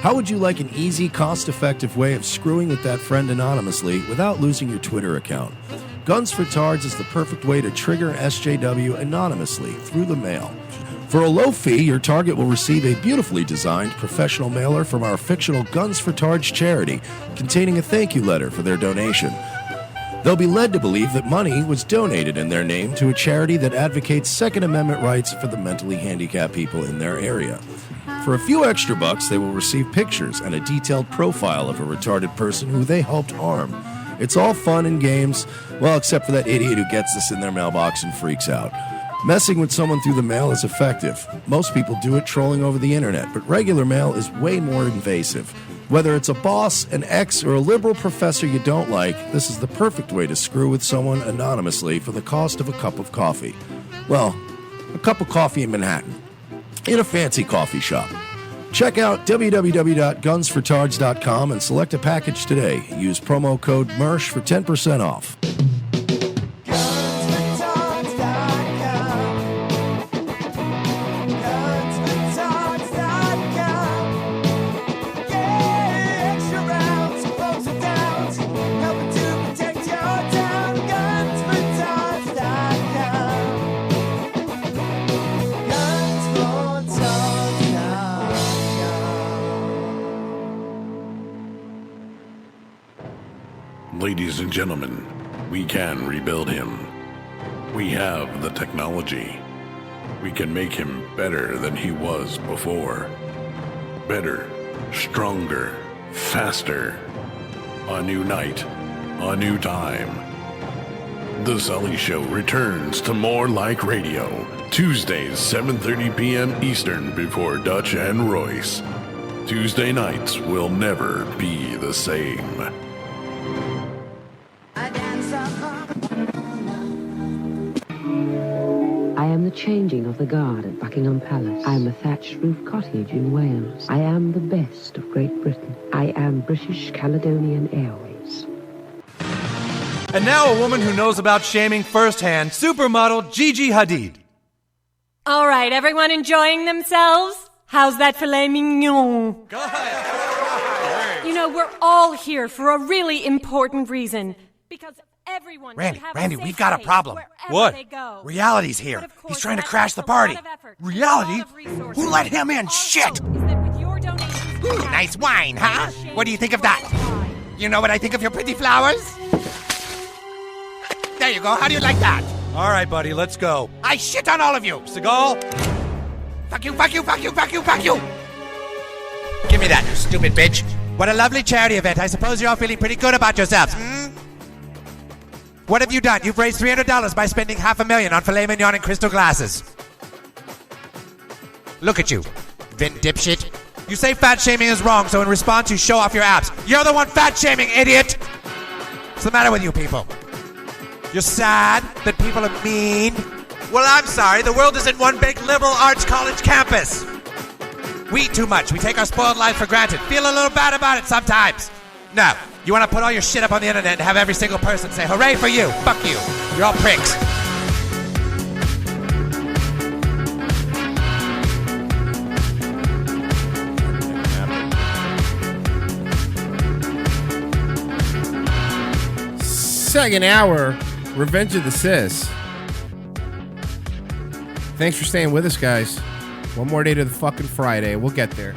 How would you like an easy, cost-effective way of screwing with that friend anonymously without losing your Twitter account? Guns for Tards is the perfect way to trigger SJW anonymously through the mail. For a low fee, your target will receive a beautifully designed professional mailer from our fictional Guns for Tards charity, containing a thank you letter for their donation. They'll be led to believe that money was donated in their name to a charity that advocates Second Amendment rights for the mentally handicapped people in their area. For a few extra bucks, they will receive pictures and a detailed profile of a retarded person who they helped harm. It's all fun and games, well, except for that idiot who gets this in their mailbox and freaks out. Messing with someone through the mail is effective. Most people do it trolling over the internet, but regular mail is way more invasive. Whether it's a boss, an ex, or a liberal professor you don't like, this is the perfect way to screw with someone anonymously for the cost of a cup of coffee. Well, a cup of coffee in Manhattan, in a fancy coffee shop. Check out www.gunsfortards.com and select a package today. Use promo code MERSH for 10% off. Ladies and gentlemen, we can rebuild him. We have the technology. We can make him better than he was before. Better, stronger, faster. A new night, a new time. The Sully Show returns to More Like Radio, Tuesdays, 7:30 p.m. Eastern before Dutch and Royce. Tuesday nights will never be the same. I am the changing of the guard at Buckingham Palace. I am the thatched roof cottage in Wales. I am the best of Great Britain. I am British Caledonian Airways. And now a woman who knows about shaming firsthand, supermodel Gigi Hadid. All right, everyone enjoying themselves? How's that filet mignon? Go ahead. You know, we're all here for a really important reason. Because everyone should have Randy, a safe we've got a space problem. wherever What? they go. Reality's here. He's trying to crash the party. Reality? Who let him in? Shit! Ooh, nice wine, huh? What do you think of that? You know what I think of your pretty flowers? There you go. How do you like that? All right, buddy, let's go. I shit on all of you. Seagal, Fuck you, fuck you, fuck you, fuck you, fuck you! Give me that, you stupid bitch. What a lovely charity event. I suppose you're all feeling pretty good about yourselves, hmm? What have you done? You've raised $300 by spending $500,000 on filet mignon and crystal glasses. Look at you, Vin dipshit. You say fat shaming is wrong, so in response you show off your abs. You're the one fat shaming, idiot! What's the matter with you people? You're sad that people are mean? Well, I'm sorry. The world isn't one big liberal arts college campus. We eat too much. We take our spoiled life for granted. Feel a little bad about it sometimes. No. You want to put all your shit up on the internet and have every single person say, hooray for you. Fuck you. You're all pricks. Second hour, Revenge of the Sis. Thanks for staying with us, guys. One more day to the fucking Friday. We'll get there.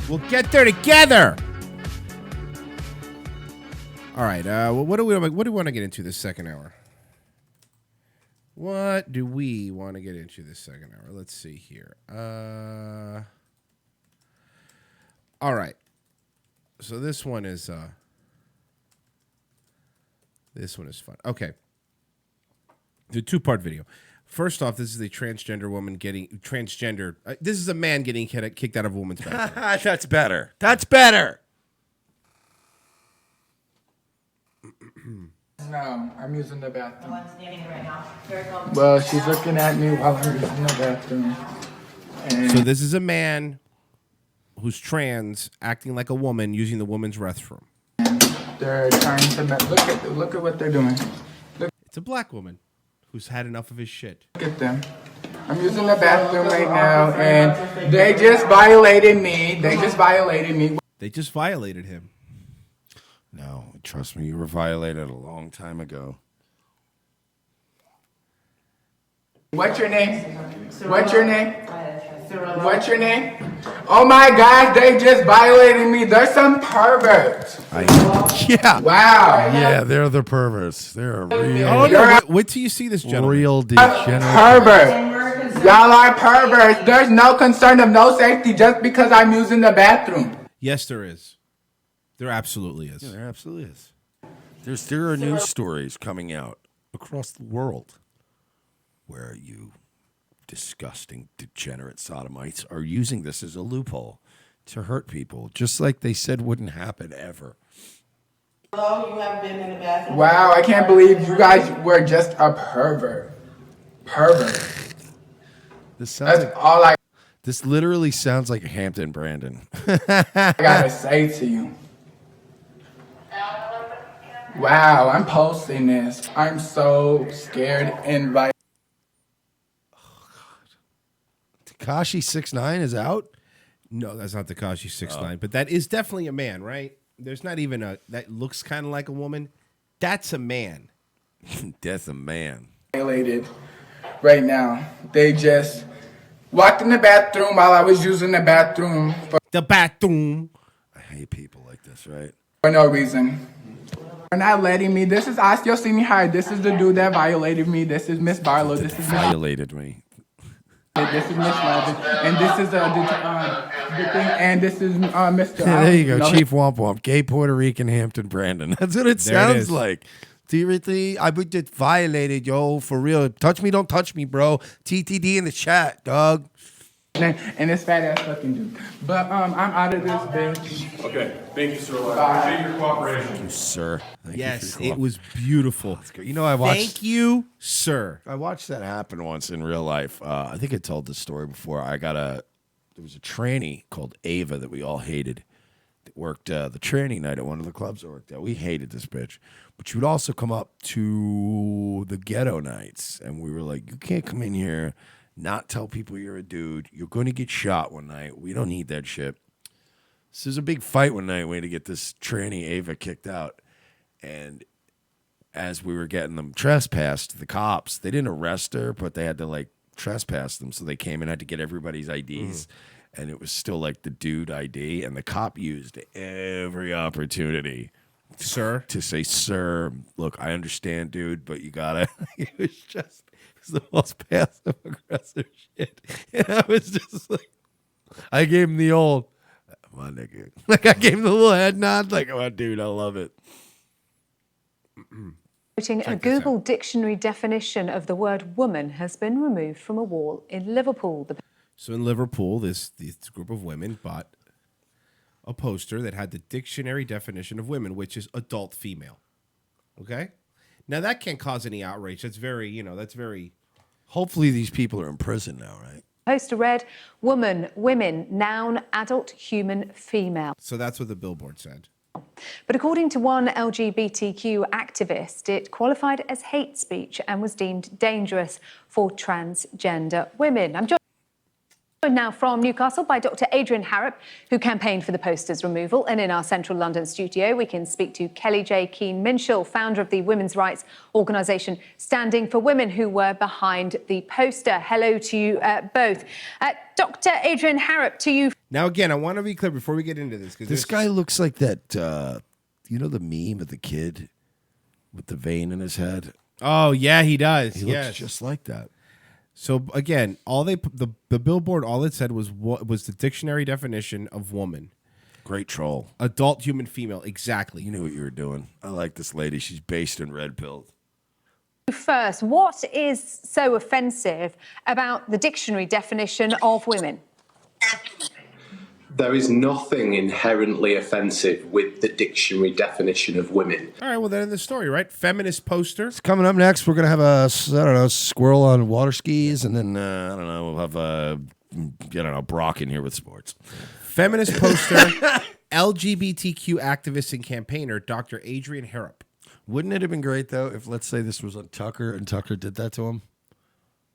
We'll get there together. All right. What do we want to get into this second hour? What do we want to get into this second hour? Let's see here. All right. So this one is fun. Okay. The 2-part video. First off, this is a transgender woman getting transgender. This is a man getting kicked out of a woman's bathroom. That's better. That's better. No, I'm using the bathroom. The one standing right now. Well, she's looking at me while I'm using the bathroom. So this is a man who's trans acting like a woman using the woman's restroom. They're trying to look at what they're doing. It's a black woman who's had enough of his shit. Look at them. I'm using the bathroom right now, and they just violated me. They just violated him. No, trust me, you were violated a long time ago. What's your name? What's your name? What's your name? Oh my God, they just violated me. They're some perverts. Yeah. Wow. Yeah, they're the perverts. They're real. Oh, no, wait till you see this gentleman. Real degenerate. Pervert. Y'all are perverts. There's no concern of no safety just because I'm using the bathroom. Yes, there is. There absolutely is. Yeah, there absolutely is. There are news stories coming out across the world where you disgusting, degenerate sodomites are using this as a loophole to hurt people, just like they said wouldn't happen ever. Hello, you have been in the bathroom. Wow, I can't believe you guys were just a pervert. Pervert. This sounds That's all I. This literally sounds like Hampton Brandon. I gotta say to you. Wow, I'm posting this. I'm so scared and right. Tekashi 6ix9ine is out? No, that's not Tekashi 6ix9ine, but that is definitely a man, right? There's not even that looks kind of like a woman. That's a man. That's a man. Violated right now. They just walked in the bathroom while I was using the bathroom. The bathroom. I hate people like this, right? For no reason. They're not letting me. This is Osteo Senior High. This is the dude that violated me. This is Miss Barlow. This is violated me. This is Miss Levin. And this is the thing. And this is Mr. Yeah, there you go, Chief Womp Womp. Gay Puerto Rican Hampton Brandon. That's what it sounds like. Seriously, I would get violated, yo, for real. Touch me, don't touch me, bro. TTD in the chat, dog. And this fat ass fucking dude. But I'm out of this bitch. Okay, thank you, sir. I appreciate your cooperation. Thank you, sir. Thank Yes, you it was beautiful. You know, I watched. Thank you, sir. I watched that happen once in real life. I think I told this story before. There was a tranny called Ava that we all hated. That worked the tranny night at one of the clubs I worked at. We hated this bitch, but she would also come up to the ghetto nights, and we were like, "You can't come in here, not tell people you're a dude. You're going to get shot one night. We don't need that shit." So there's a big fight one night. We had to get this tranny Ava kicked out, and as we were getting them trespassed, the cops, they didn't arrest her, but they had to like trespass them. So they came and had to get everybody's IDs. And it was still like the dude ID. And the cop used every opportunity Sir. To say, sir, look, I understand, dude, but you gotta. It's the most passive aggressive shit. And I was just like, I gave him the old, my nigga. Like, I gave him the little head nod, like, oh, dude, I love it. A Google dictionary definition of the word woman has been removed from a wall in Liverpool. So in Liverpool, this group of women bought a poster that had the dictionary definition of women, which is adult female. Okay? Now, that can't cause any outrage. That's very, that's very... Hopefully these people are in prison now, right? Poster read, woman, women, noun, adult, human, female. So that's what the billboard said. But according to one LGBTQ activist, it qualified as hate speech and was deemed dangerous for transgender women. I'm joined now from Newcastle by Dr. Adrian Harrop, who campaigned for the poster's removal. And in our central London studio, we can speak to Kelly J. Keane-Minshall, founder of the women's rights organisation Standing for Women, who were behind the poster. Hello to you both. Dr. Adrian Harrop, to you. Now, again, I want to be clear before we get into this. This guy looks like that, you know the meme of the kid with the vein in his head? Oh, yeah, he does. He looks just like that. So again, the billboard, all it said was what was the dictionary definition of woman. Great troll. Adult, human, female. Exactly. You knew what you were doing. I like this lady. She's based in red pilled. First, what is so offensive about the dictionary definition of women? There is nothing inherently offensive with the dictionary definition of women. All right, well, then in the story, right? Feminist poster. Coming up next, we're going to have a, squirrel on water skis, and then, we'll have, Brock in here with sports. Feminist poster, LGBTQ activist and campaigner, Dr. Adrian Harrop. Wouldn't it have been great, though, if, let's say, this was on Tucker, and Tucker did that to him?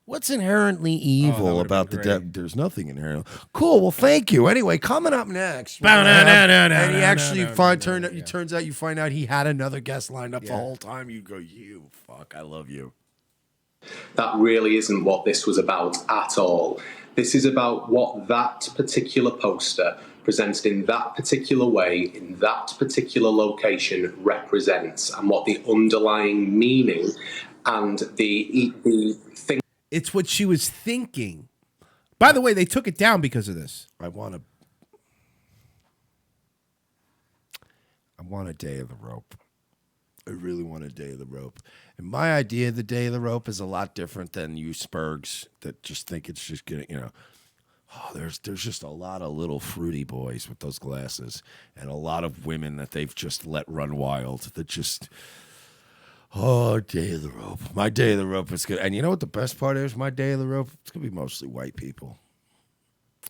What's inherently evil about the There's nothing inherent. Cool. Well, thank you. Anyway, coming up next, and he actually turns out you find out he had another guest lined up the whole time. You go, you fuck, I love you. That really isn't what this was about at all. This is about what that particular poster presented in that particular way, in that particular location represents, and what the underlying meaning and the thing. It's what she was thinking. By the way, they took it down because of this. I want a day of the rope. I really want a day of the rope. And my idea of the day of the rope is a lot different than you Spurgs that just think it's just gonna, there's just a lot of little fruity boys with those glasses and a lot of women that they've just let run wild that just. Oh, day of the rope. My day of the rope is good. And you know what the best part is? My day of the rope, it's going to be mostly white people.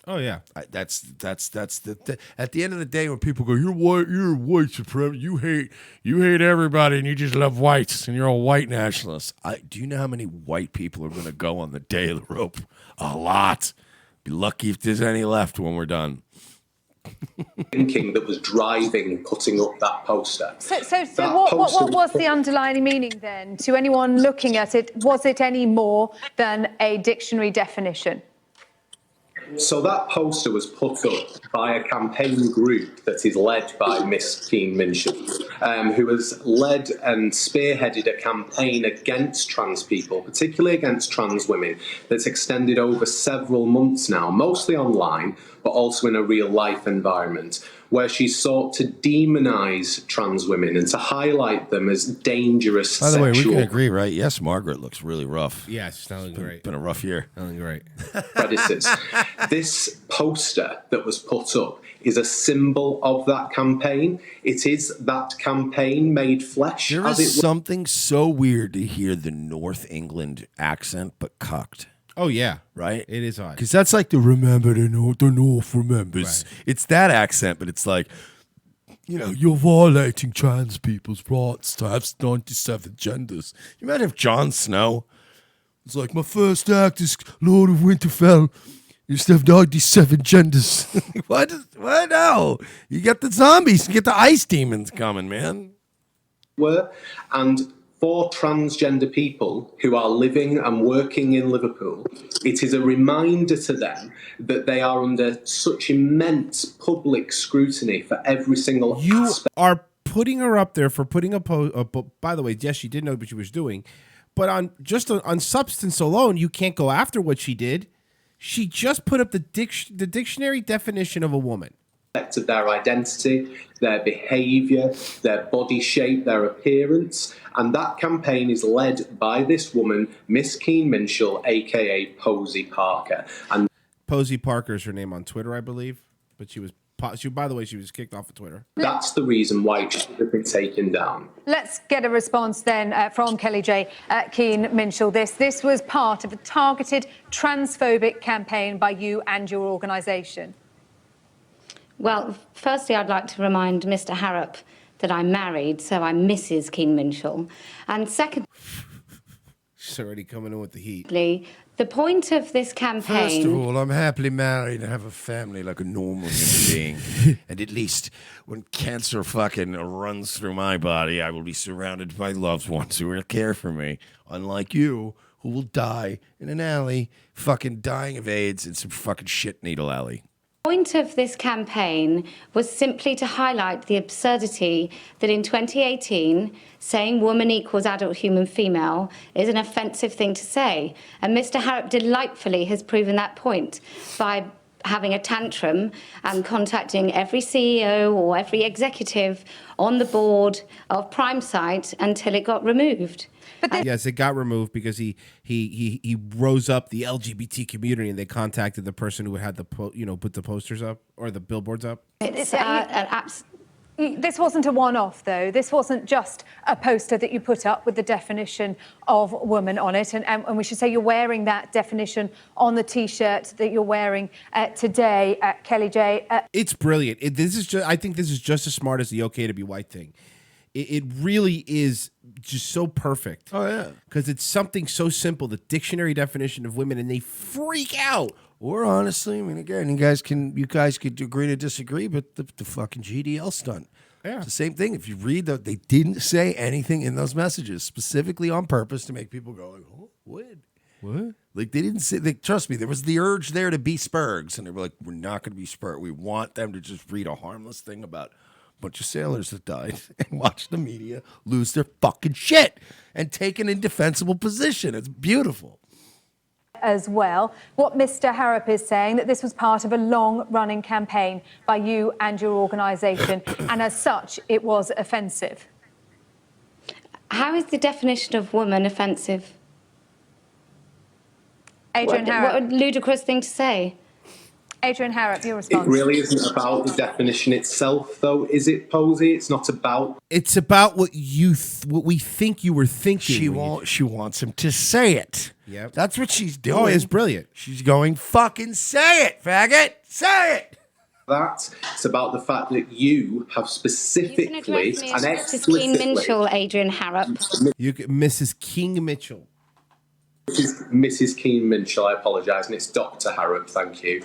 Oh, yeah. That's the at the end of the day when people go, you're white supremacist, you hate everybody and you just love whites and you're a white nationalist. Do you know how many white people are going to go on the day of the rope? A lot. Be lucky if there's any left when we're done. Thinking that was driving putting up that poster. So what was the underlying meaning then? To anyone looking at it, was it any more than a dictionary definition? So that poster was put up by a campaign group that is led by Miss Keane-Minshall, who has led and spearheaded a campaign against trans people, particularly against trans women, that's extended over several months now, mostly online, but also in a real-life environment, where she sought to demonize trans women and to highlight them as dangerous By the way, we sexual can agree, right? Yes, Margaret looks really rough. Yeah, she's sounding great. Been a rough year. Sounding great. predators. This poster that was put up is a symbol of that campaign. It is that campaign made flesh. There is something so weird to hear the North England accent, but cucked. Oh, yeah. Right? It is odd. Because that's like the remember the North remembers. Right. It's that accent, but it's like, you're violating trans people's rights to have 97 genders. You imagine if Jon Snow was like, my first act is Lord of Winterfell. You used to have 97 genders. What? No. You get the zombies. You get the ice demons coming, man. And for transgender people who are living and working in Liverpool, it is a reminder to them that they are under such immense public scrutiny for every single aspect. Are putting her up there for putting a by the way, yes, she did know what she was doing, but on substance alone, you can't go after what she did. She just put up the dictionary definition of a woman. Of their identity, their behaviour, their body shape, their appearance. And that campaign is led by this woman, Miss Keen Minshall, aka Posey Parker. And Posey Parker is her name on Twitter, I believe. But by the way, she was kicked off of Twitter. That's the reason why it should have been taken down. Let's get a response then from Kelly J. Keen Minshall. This was part of a targeted transphobic campaign by you and your organisation. Well, firstly, I'd like to remind Mr. Harrop that I'm married, so I'm Mrs. Keen Minshall. And secondly, she's already coming in with the heat. The point of this campaign... First of all, I'm happily married and have a family like a normal human being. And at least when cancer fucking runs through my body, I will be surrounded by loved ones who will care for me. Unlike you, who will die in an alley, fucking dying of AIDS in some fucking shit needle alley. The point of this campaign was simply to highlight the absurdity that in 2018, saying woman equals adult human female is an offensive thing to say. And Mr. Harrop delightfully has proven that point by having a tantrum and contacting every CEO or every executive on the board of Prime Site until it got removed. Yes, it got removed because he rose up the LGBT community, and they contacted the person who had put the posters up or the billboards up. This wasn't a one-off, though. This wasn't just a poster that you put up with the definition of woman on it. And we should say you're wearing that definition on the T-shirt that you're wearing today, Kelly J. It's brilliant. I think this is just as smart as the okay to be white thing. It really is just so perfect. Oh, yeah. Because it's something so simple, the dictionary definition of women, and they freak out. Or honestly, I mean, again, you guys could agree to disagree, but the fucking GDL stunt. Yeah. It's the same thing. If you read they didn't say anything in those messages specifically on purpose to make people go like, oh, what? Like they didn't say. Trust me, there was the urge there to be Spurgs, and they were like, we're not going to be Spurg. We want them to just read a harmless thing about a bunch of sailors that died and watch the media lose their fucking shit and take an indefensible position. It's beautiful. As well, what Mr. Harrop is saying, that this was part of a long-running campaign by you and your organisation, and as such, it was offensive. How is the definition of woman offensive? Adrian Harrop. What a ludicrous thing to say. Adrian Harrop, your response. It really isn't about the definition itself, though, is it, Posey? It's not about... It's about what what we think you were thinking. She wants him to say it. Yep. That's what she's doing. Oh, it's brilliant. She's going, fucking say it, faggot. Say it. It's about the fact that you have specifically and Mrs. Keen Minshall, Adrian Harrop. Mrs. King Mitchell. Mrs. Keen Minshall, I apologise, and it's Dr. Harrop, thank you.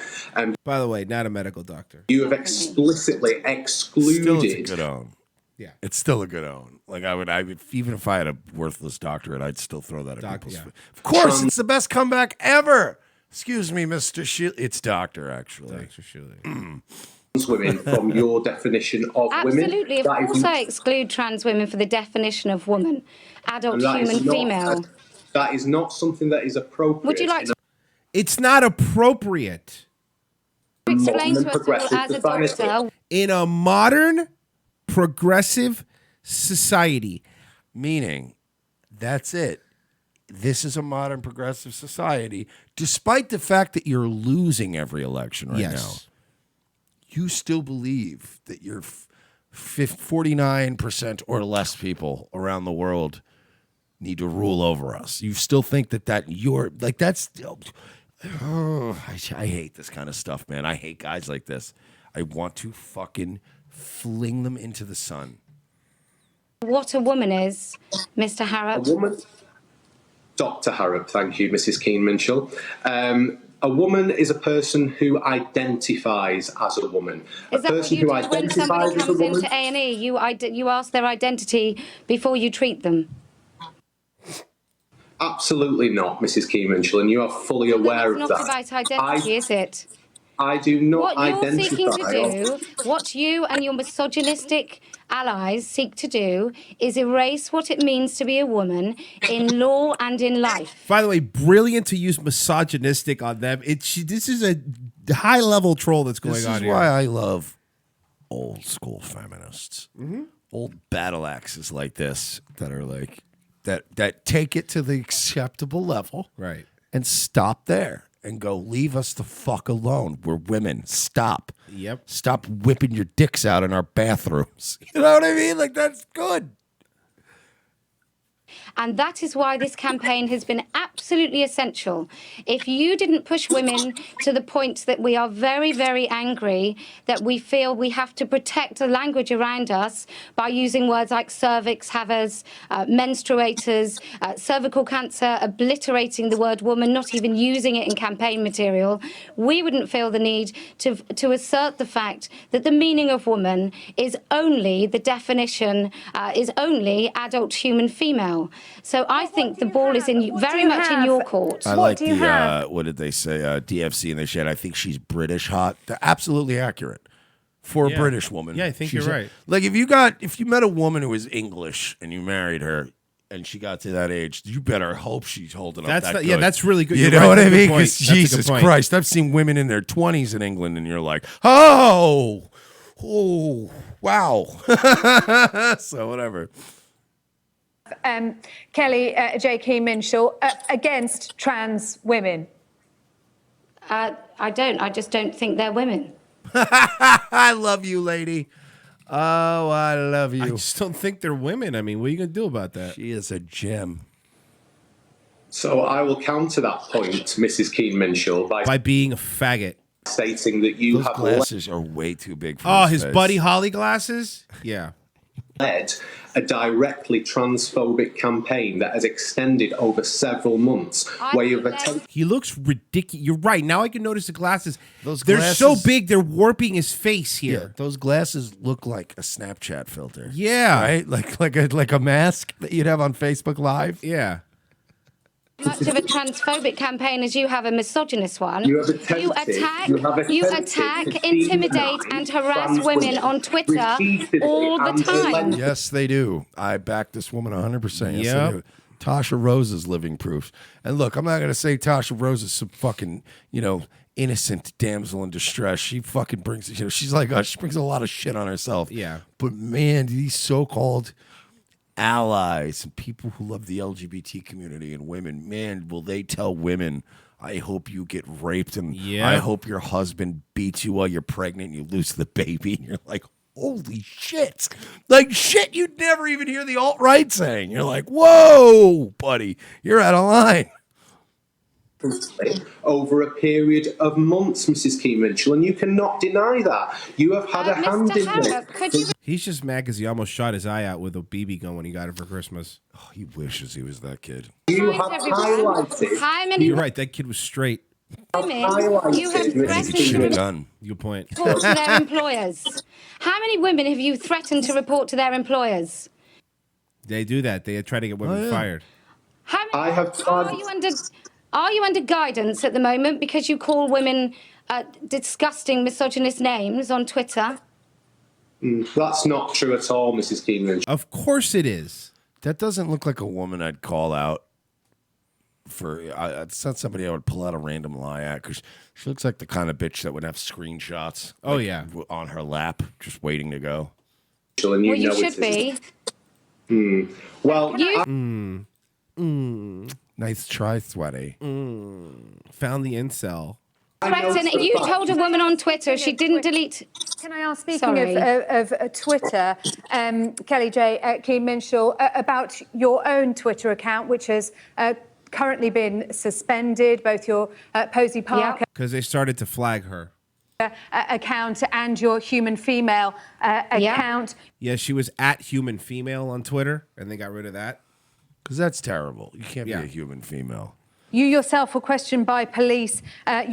By the way, not a medical doctor. You have explicitly excluded... Still, it's a good own. Yeah. It's still a good own. Like, I would even if I had a worthless doctorate, I'd still throw that at people's face. Of course, it's the best comeback ever. Excuse me, Mr. Shealy. It's doctor, actually. Dr. Shealy. Women from your definition of women. Absolutely. Of course I exclude trans women for the definition of woman. Adult human female. That is not something that is appropriate. Would you like to... It's not appropriate. Explain to us as a doctor. In a modern, progressive society. Meaning, that's it. This is a modern, progressive society, despite the fact that you're losing every election right now. You still believe that you're 49% or less people around the world need to rule over us. You still think that you're like that's. Oh, I hate this kind of stuff, man. I hate guys like this. I want to fucking fling them into the sun. What a woman is, Mr. Harrop. A woman, Dr. Harrop, thank you, Mrs. Keen Minshall. A woman is a person who identifies as a woman. Is that what you do when somebody comes into A&E? You ask their identity before you treat them. Absolutely not, Mrs. Keen Minshall, and you are fully aware of It's that. not about identity, is it? I do not What you're seeking to identify. do, what you and your misogynistic allies seek to do, is erase what it means to be a woman in law and in life. By the way, brilliant to use misogynistic on them. This is a high level troll that's going This on is here. why I love old school feminists. Old battle axes like this that are like that take it to the acceptable level, right? And stop there and go, leave us the fuck alone. We're women. Stop. Yep. Stop whipping your dicks out in our bathrooms. You know what I mean? Like, that's good. And that is why this campaign has been absolutely essential. If you didn't push women to the point that we are very, very angry, that we feel we have to protect the language around us by using words like cervix havers, menstruators, cervical cancer, obliterating the word woman, not even using it in campaign material, we wouldn't feel the need to assert the fact that the meaning of woman is only the definition, is only adult human female. So I think the ball is very much in your court. I like the, what did they say? DFC in the shed. I think she's British hot. They're absolutely accurate for a Yeah. British woman. Yeah, I think She's you're right. Like if you met a woman who was English and you married her and she got to that age, you better hope she's holding up That's that not- good. yeah, that's really good. You You're know right. what I That's a good mean? point. Because That's a good Jesus point. Christ, I've seen women in their 20s in England and you're like, oh, wow. So whatever. Kelly J.K. Minshall, against trans women? I don't. I just don't think they're women. I love you, lady. Oh, I love you. I just don't think they're women. I mean, what are you going to do about that? She is a gem. So I will counter that point, Mrs. Keen Minshall, By being a faggot. stating that you Those have glasses are way too big for Oh, his his face. Buddy Holly glasses? Yeah. led a directly transphobic campaign that has extended over several months, where you've attempted. He looks ridiculous. You're right. Now I can notice the glasses. Those They're so glasses- big, they're warping his face Yeah, here. those glasses look like a Snapchat filter. Yeah. Right? Like a mask that you'd have on Facebook Live. Yeah. Much of a transphobic campaign as you have a misogynist one. You have attempted- You attack, intimidate, and harass trans women women on Twitter repeatedly all the and time. Yes, they do. I back this woman 100%. Yes, Yep. they do. Tasha Rose is living proof. And look, I'm not going to say Tasha Rose is some fucking, innocent damsel in distress. She fucking brings, she's like us. She brings a lot of shit on herself. Yeah. But man, these so-called allies and people who love the LGBT community and women, man, will they tell women, I hope you get raped and Yeah. I hope your husband beats you while you're pregnant and you lose the baby. And you're like, holy shit. Like shit you'd never even hear the alt-right saying. You're like, whoa, buddy, you're out of line. Over a period of months, Mrs. Keen Minshall, and you cannot deny that. You have had a hand in this. He's just mad because he almost shot his eye out with a BB gun when he got it for Christmas. Oh, he wishes he was that kid. You have highlighted. How many You're right. That kid was straight. women you have threatened Shoot to a gun. Good point. report to their employers? How many women have you threatened to report to their employers? They do that. They try to get women fired. How many, I have are you under guidance at the moment because you call women disgusting misogynist names on Twitter? That's not true at all, Mrs. Keen Minshall. Of course it is. That doesn't look like a woman I'd call out for. It's not somebody I would pull out a random lie at because she looks like the kind of bitch that would have screenshots. Oh, like, yeah. on her lap, just waiting to go. And Well, you know should it be. is. Well, Nice try, sweaty. Found the incel. Threaten. You told a woman on Twitter she didn't delete. Can I ask, speaking Sorry. of Twitter, Kelly J. Keen Minshall, about your own Twitter account, which has currently been suspended, both your Posey Park Because they started to flag her. account and your Human Female account. Yeah, she was at Human Female on Twitter, and they got rid of that. Because that's terrible. You can't be a human female. You yourself were questioned by police,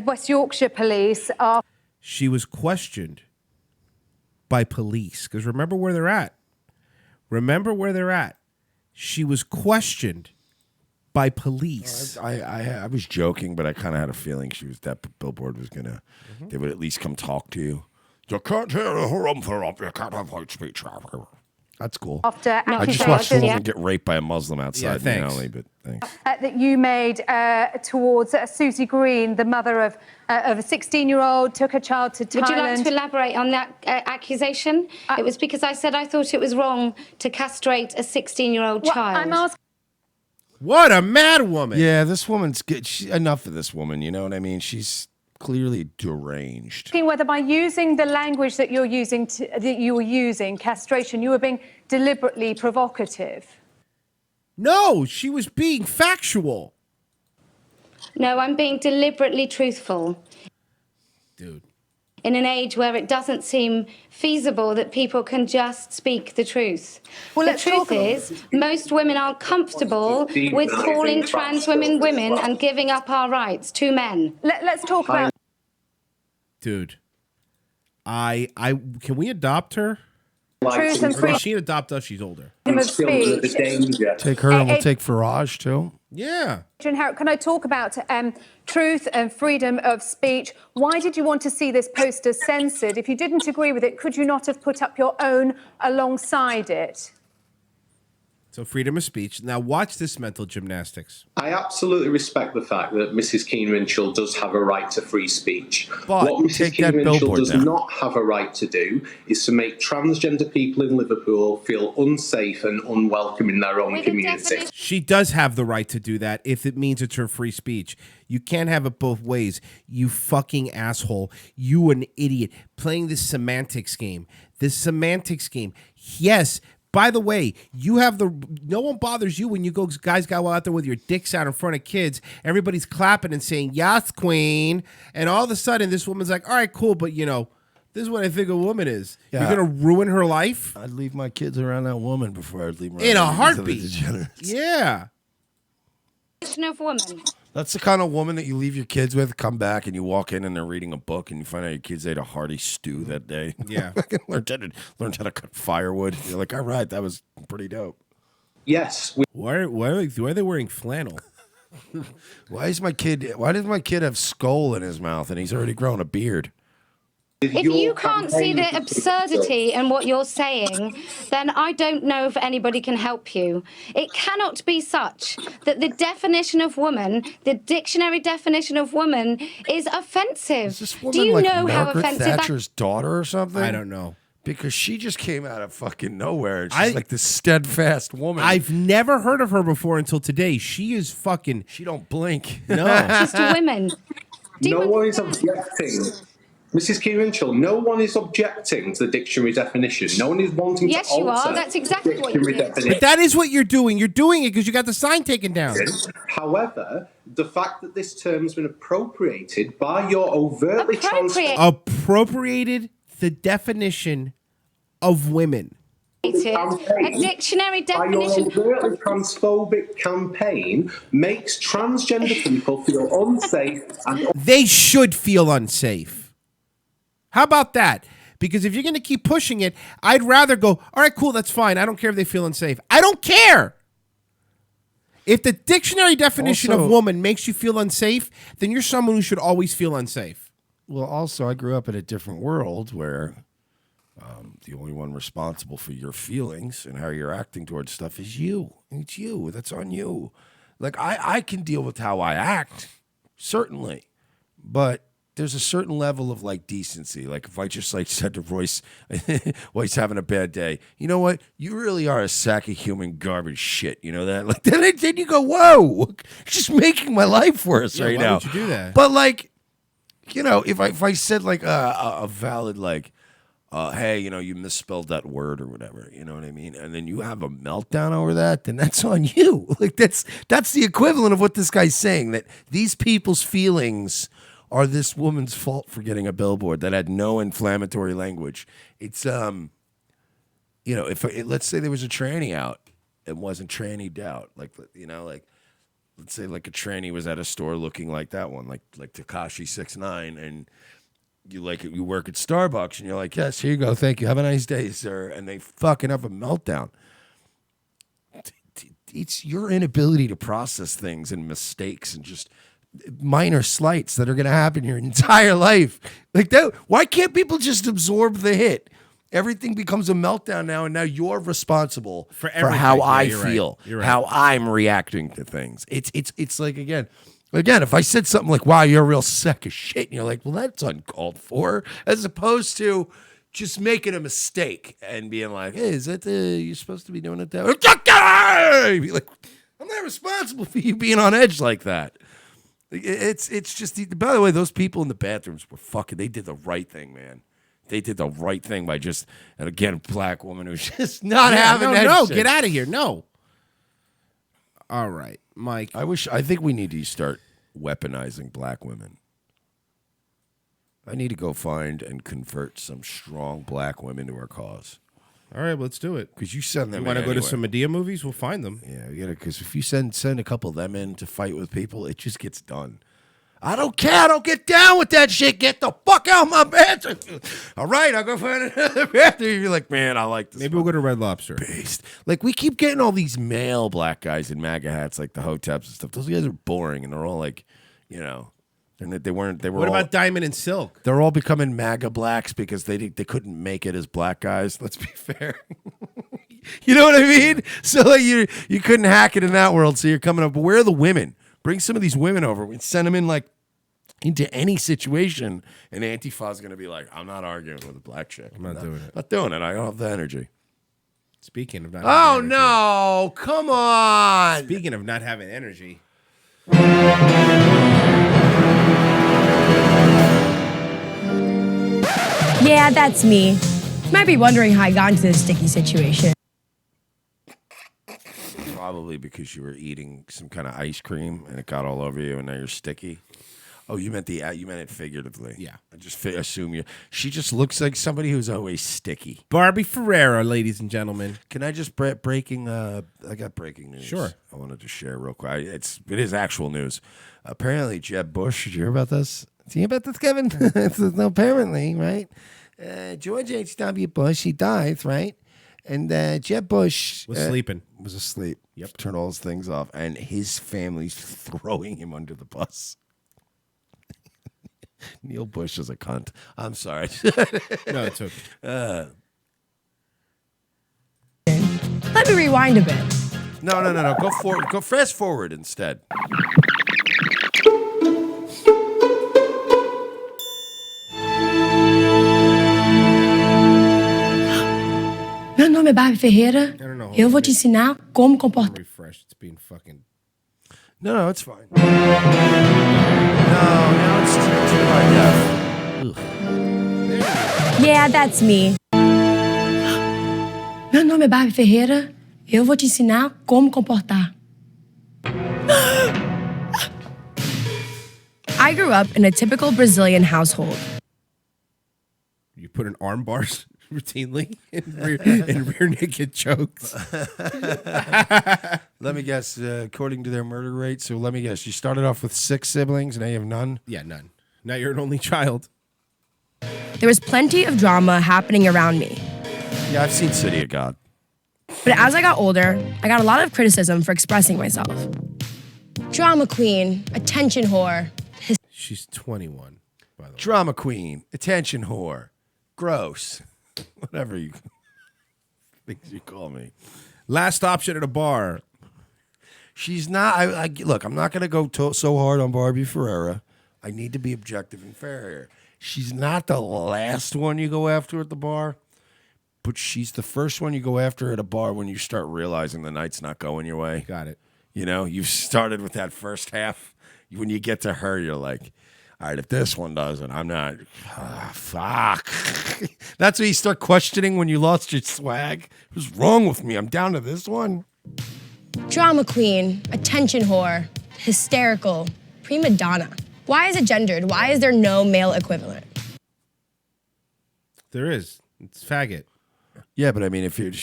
West Yorkshire police. She was questioned by police. Because remember where they're at. Remember where they're at. She was questioned by police. I was joking, but I kind of had a feeling that billboard was gonna. They would at least come talk to you. You can't hear a harumph. You can't have hate speech. That's cool. After I just watched a accusations woman get raped by a Muslim outside the thanks. alley, but thanks. that you made towards Susie Green, the mother of a 16-year-old, took her child to Thailand. Would you like to elaborate on that accusation? It was because I said I thought it was wrong to castrate a 16-year-old child. I'm asking. What a mad woman! Yeah, this woman's good. Enough of this woman. You know what I mean? She's clearly deranged. Whether by using the language that you're using, castration, you were being deliberately provocative. No, she was being factual. No, I'm being deliberately truthful. Dude. In an age where it doesn't seem feasible that people can just speak the truth. Well, the truth is, most women aren't comfortable with calling trans women women and giving up our rights to men. Let's talk about... Dude, I can we adopt her? Truth and freedom. If she adopt us, she's older. Of speech. Take her and we'll take Farage too. Yeah. Can I talk about truth and freedom of speech? Why did you want to see this poster censored? If you didn't agree with it, could you not have put up your own alongside it? So freedom of speech. Now watch this mental gymnastics. I absolutely respect the fact that Mrs. Keane-Minchell does have a right to free speech. But what Mrs. take that Keane-Minchell billboard does down. not have a right to do is to make transgender people in Liverpool feel unsafe and unwelcome in their own community. She does have the right to do that if it means it's her free speech. You can't have it both ways. You fucking asshole. You an idiot. Playing this semantics game. Yes. By the way, you have no one bothers you when you guys go out there with your dicks out in front of kids. Everybody's clapping and saying, yes, queen. And all of a sudden, this woman's like, all right, cool. But, this is what I think a woman is. Yeah. You're going to ruin her life? I'd leave my kids around that woman before I'd leave them In a around heartbeat. the degenerates. Yeah. Of woman. That's the kind of woman that you leave your kids with, come back, and you walk in and they're reading a book, and you find out your kids ate a hearty stew that day. Yeah. learned how to cut firewood. You're like, all right, that was pretty dope. Yes. Why are they wearing flannel? Why does my kid have skull in his mouth and he's already grown a beard? If you can't see the absurdity in what you're saying, then I don't know if anybody can help you. It cannot be such that the definition of woman, the dictionary definition of woman, is offensive. Is this woman Do you like know how Margaret offensive that Thatcher's daughter or something? I don't know. Because she just came out of fucking nowhere. She's like this steadfast woman. I've never heard of her before until today. She is fucking... She don't blink. No. She's to women. No one is objecting. Mrs. Keane-Minchell, no one is objecting to the dictionary definition. No one is wanting Yes, to you alter are. That's exactly what you dictionary did. definition. But that is what you're doing. You're doing it because you got the sign taken down. However, the fact that this term's been appropriated by your overtly Appropriated the definition of women. A dictionary by your definition. overtly transphobic campaign makes transgender people feel unsafe and They should feel unsafe. How about that? Because if you're going to keep pushing it, I'd rather go, all right, cool, that's fine. I don't care if they feel unsafe. I don't care. If the dictionary definition of woman makes you feel unsafe, then you're someone who should always feel unsafe. Well, also, I grew up in a different world where the only one responsible for your feelings and how you're acting towards stuff is you. It's you. That's on you. Like, I can deal with how I act, certainly. But there's a certain level of, like, decency. Like, if I just, like, said to Royce while he's having a bad day, you know what? You really are a sack of human garbage shit. You know that? Like, then you go, whoa, you're just making my life worse right why now. would you do that? But, like, if I said, like, a valid, like, hey, you misspelled that word or whatever, you know what I mean? And then you have a meltdown over that, then that's on you. Like, that's the equivalent of what this guy's saying, that these people's feelings are this woman's fault for getting a billboard that had no inflammatory language. It's, if let's say there was a tranny out, it wasn't trannied out. Like, let's say like a tranny was at a store looking like that one, like Tekashi 6ix9ine, and you work at Starbucks and you're like, yes, here you go, thank you, have a nice day, sir, and they fucking have a meltdown. it's your inability to process things and mistakes and just minor slights that are going to happen your entire life. Like that. Why can't people just absorb the hit? Everything becomes a meltdown now, and now you're responsible for how I feel, how I'm reacting to things. It's like again, if I said something like, "Wow, you're a real sack of shit," and you're like, "Well, that's uncalled for," as opposed to just making a mistake and being like, "Hey, is that you're supposed to be doing it that way?" Be like, I'm not responsible for you being on edge like that. It's just. By the way, those people in the bathrooms were fucking. They did the right thing, man. They did the right thing by just, and again, black woman who's just not having that. No, shit. get out of here. No. All right, Mike. I think we need to start weaponizing black women. I need to go find and convert some strong black women to our cause. All right, let's do it. Because you send them. You want to go to some Medea movies? We'll find them. Yeah, because if you send a couple of them in to fight with people, it just gets done. I don't care. I don't get down with that shit. Get the fuck out of my bathroom. All right, I'll go find another bathroom. You're like, man, I like this. Maybe we'll go to Red Lobster. Based. Like, we keep getting all these male black guys in MAGA hats, like the Hoteps and stuff. Those guys are boring, and they're all like, and they were. What about Diamond and Silk? They're all becoming MAGA blacks because they couldn't make it as black guys. Let's be fair. You know what I mean? So like you couldn't hack it in that world. So you're coming up. But where are the women? Bring some of these women over. We send them in like into any situation, and Antifa's going to be like, I'm not arguing with a black chick. I'm not doing it. Not doing it. I don't have the energy. Speaking of not having energy. No, come on. Speaking of not having energy. Yeah, that's me. You might be wondering how I got into this sticky situation. Probably because you were eating some kind of ice cream and it got all over you and now you're sticky. Oh, you meant it figuratively. Yeah. I just assume you. She just looks like somebody who's always sticky. Barbie Ferreira, ladies and gentlemen. Can I just breaking? I got breaking news. Sure. I wanted to share real quick. It is actual news. Apparently, Jeb Bush. Did you hear about this? Did you hear about this, Kevin? No, apparently, right? George H.W. Bush. He died, right? And Jeb Bush was sleeping. Was asleep. Yep. Turned all his things off, and his family's throwing him under the bus. Neil Bush is a cunt. I'm sorry. No, it's okay. Let me rewind a bit. No. Go forward. Go fast forward instead. Meu nome é Barbie Ferreira. Eu vou te ensinar como comportar. Refresh. It's being fucking. No, it's fine. No, now it's too high def. Yeah, that's me. Meu nome é Barbie Ferreira. Eu vou te ensinar como comportar. I grew up in a typical Brazilian household. You put in arm bars routinely in rear naked chokes. Let me guess, according to their murder rate, so let me guess, you started off with 6 siblings and now you have none? Yeah, none. Now you're an only child. There was plenty of drama happening around me. Yeah, I've seen City of God. But as I got older, I got a lot of criticism for expressing myself. Drama queen, attention whore. She's 21, by the way. Drama queen, attention whore, gross. Whatever you things you call me. Last option at a bar. She's not. Look, I'm not going to go so hard on Barbie Ferreira. I need to be objective and fair here. She's not the last one you go after at the bar, but she's the first one you go after at a bar when you start realizing the night's not going your way. Got it. You know, you've started with that first half. When you get to her, you're like, all right, if this one doesn't, I'm not. Fuck. That's when you start questioning when you lost your swag. What's wrong with me? I'm down to this one. Drama queen, attention whore, hysterical, prima donna. Why is it gendered? Why is there no male equivalent? There is. It's faggot. Yeah, but I mean, again,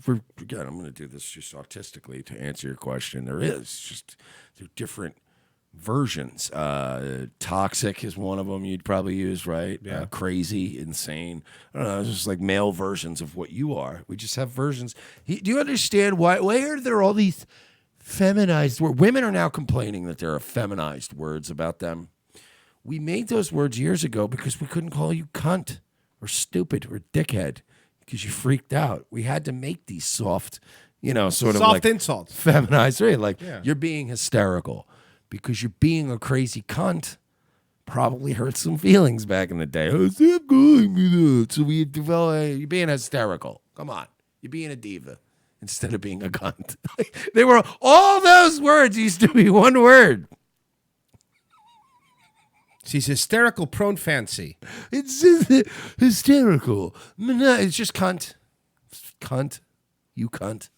I'm going to do this just autistically to answer your question. There is just, they're different versions. Toxic is one of them you'd probably use, right? Yeah. Crazy, insane. I don't know. It's just like male versions of what you are. We just have versions. Do you understand why are there all these feminized word. Women are now complaining that there are feminized words about them. We made those words years ago because we couldn't call you cunt or stupid or dickhead because you freaked out. We had to make these soft, sort of soft like insults. Feminized, right? Like Yeah. you're being hysterical because you're being a crazy cunt. Probably hurt some feelings back in the day. Oh, stop calling me that. So we develop. You're being hysterical. Come on, you're being a diva instead of being a cunt. They were all those words used to be one word. She's hysterical, prone fancy. It's just hysterical. It's just cunt. Cunt. You cunt.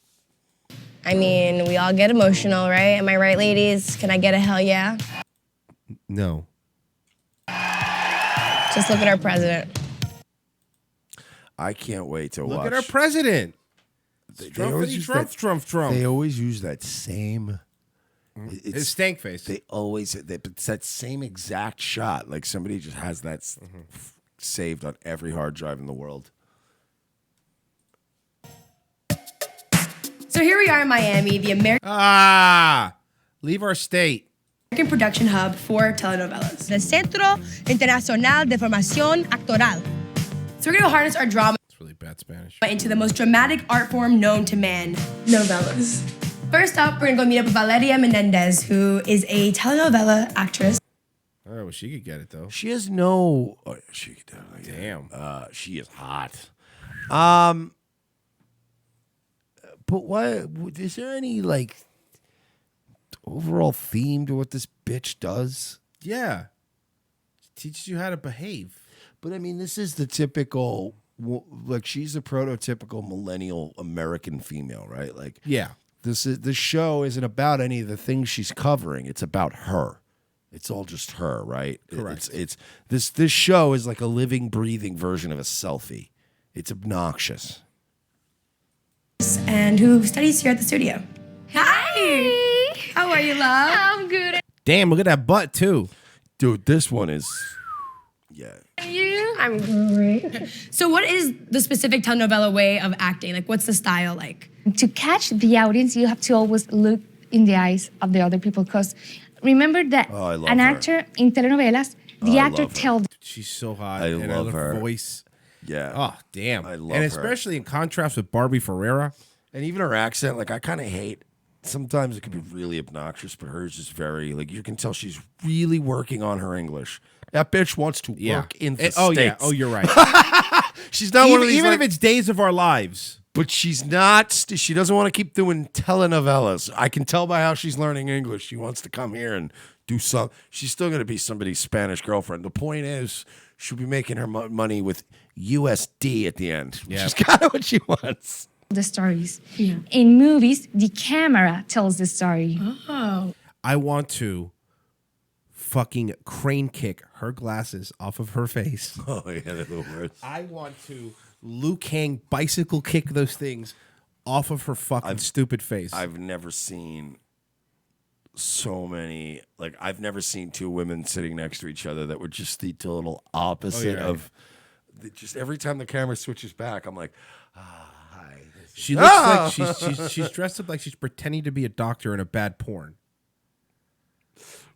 I mean, we all get emotional, right? Am I right, ladies? Can I get a hell yeah? No. Just look at our president. I can't wait to Look watch. at our president. They always use that- They always use that same. His stank face. It's that same exact shot. Like somebody just has that saved on every hard drive in the world. So here we are in Miami, the American Leave our state. production hub for telenovelas. The Centro Internacional de Formación Actoral. So we're going to harness our drama It's really bad Spanish. into the most dramatic art form known to man, novelas. First up, we're going to go meet up with Valeria Menendez, who is a telenovela actress. Oh, well, she could get it, though. She has no. Oh, she could definitely get Damn. it. She is hot. But why? Is there any like overall theme to what this bitch does? Yeah. Teaches you how to behave. But I mean, this is the typical. Like she's the prototypical millennial American female, right? Like, yeah. This show isn't about any of the things she's covering. It's about her. It's all just her, right? Correct. It's this show is like a living, breathing version of a selfie. It's obnoxious. And who studies here at the studio. Hi! How are you, love? I'm good. Damn, look at that butt, too. Dude, this one is... Yeah. You? I'm great. So what is the specific telenovela way of acting? Like, what's the style like? To catch the audience, you have to always look in the eyes of the other people because remember that I love an her. actor in telenovelas, the I actor love her. tells She's so hot. I and love her her. voice. Yeah. Oh, damn. I love And her. especially in contrast with Barbie Ferreira. And even her accent, like, I kind of hate... Sometimes it can be really obnoxious, but hers is very... Like, you can tell she's really working on her English. That bitch wants to work in the Oh, States. yeah. Oh, you're right. She's not one of these... Even like- if it's Days of Our Lives. But she's not... She doesn't want to keep doing telenovelas. I can tell by how she's learning English. She wants to come here and do some... She's still going to be somebody's Spanish girlfriend. The point is, she'll be making her money with USD at the end. Which is kind of what she wants. the stories. Yeah. In movies, the camera tells the story. Oh. I want to fucking crane kick her glasses off of her face. Oh, yeah, they're the worst. I want to Liu Kang bicycle kick those things off of her fucking stupid face. I've never seen so many... Like, I've never seen two women sitting next to each other that were just the total opposite of... Just every time the camera switches back, I'm like, hi. She looks like she's dressed up like she's pretending to be a doctor in a bad porn.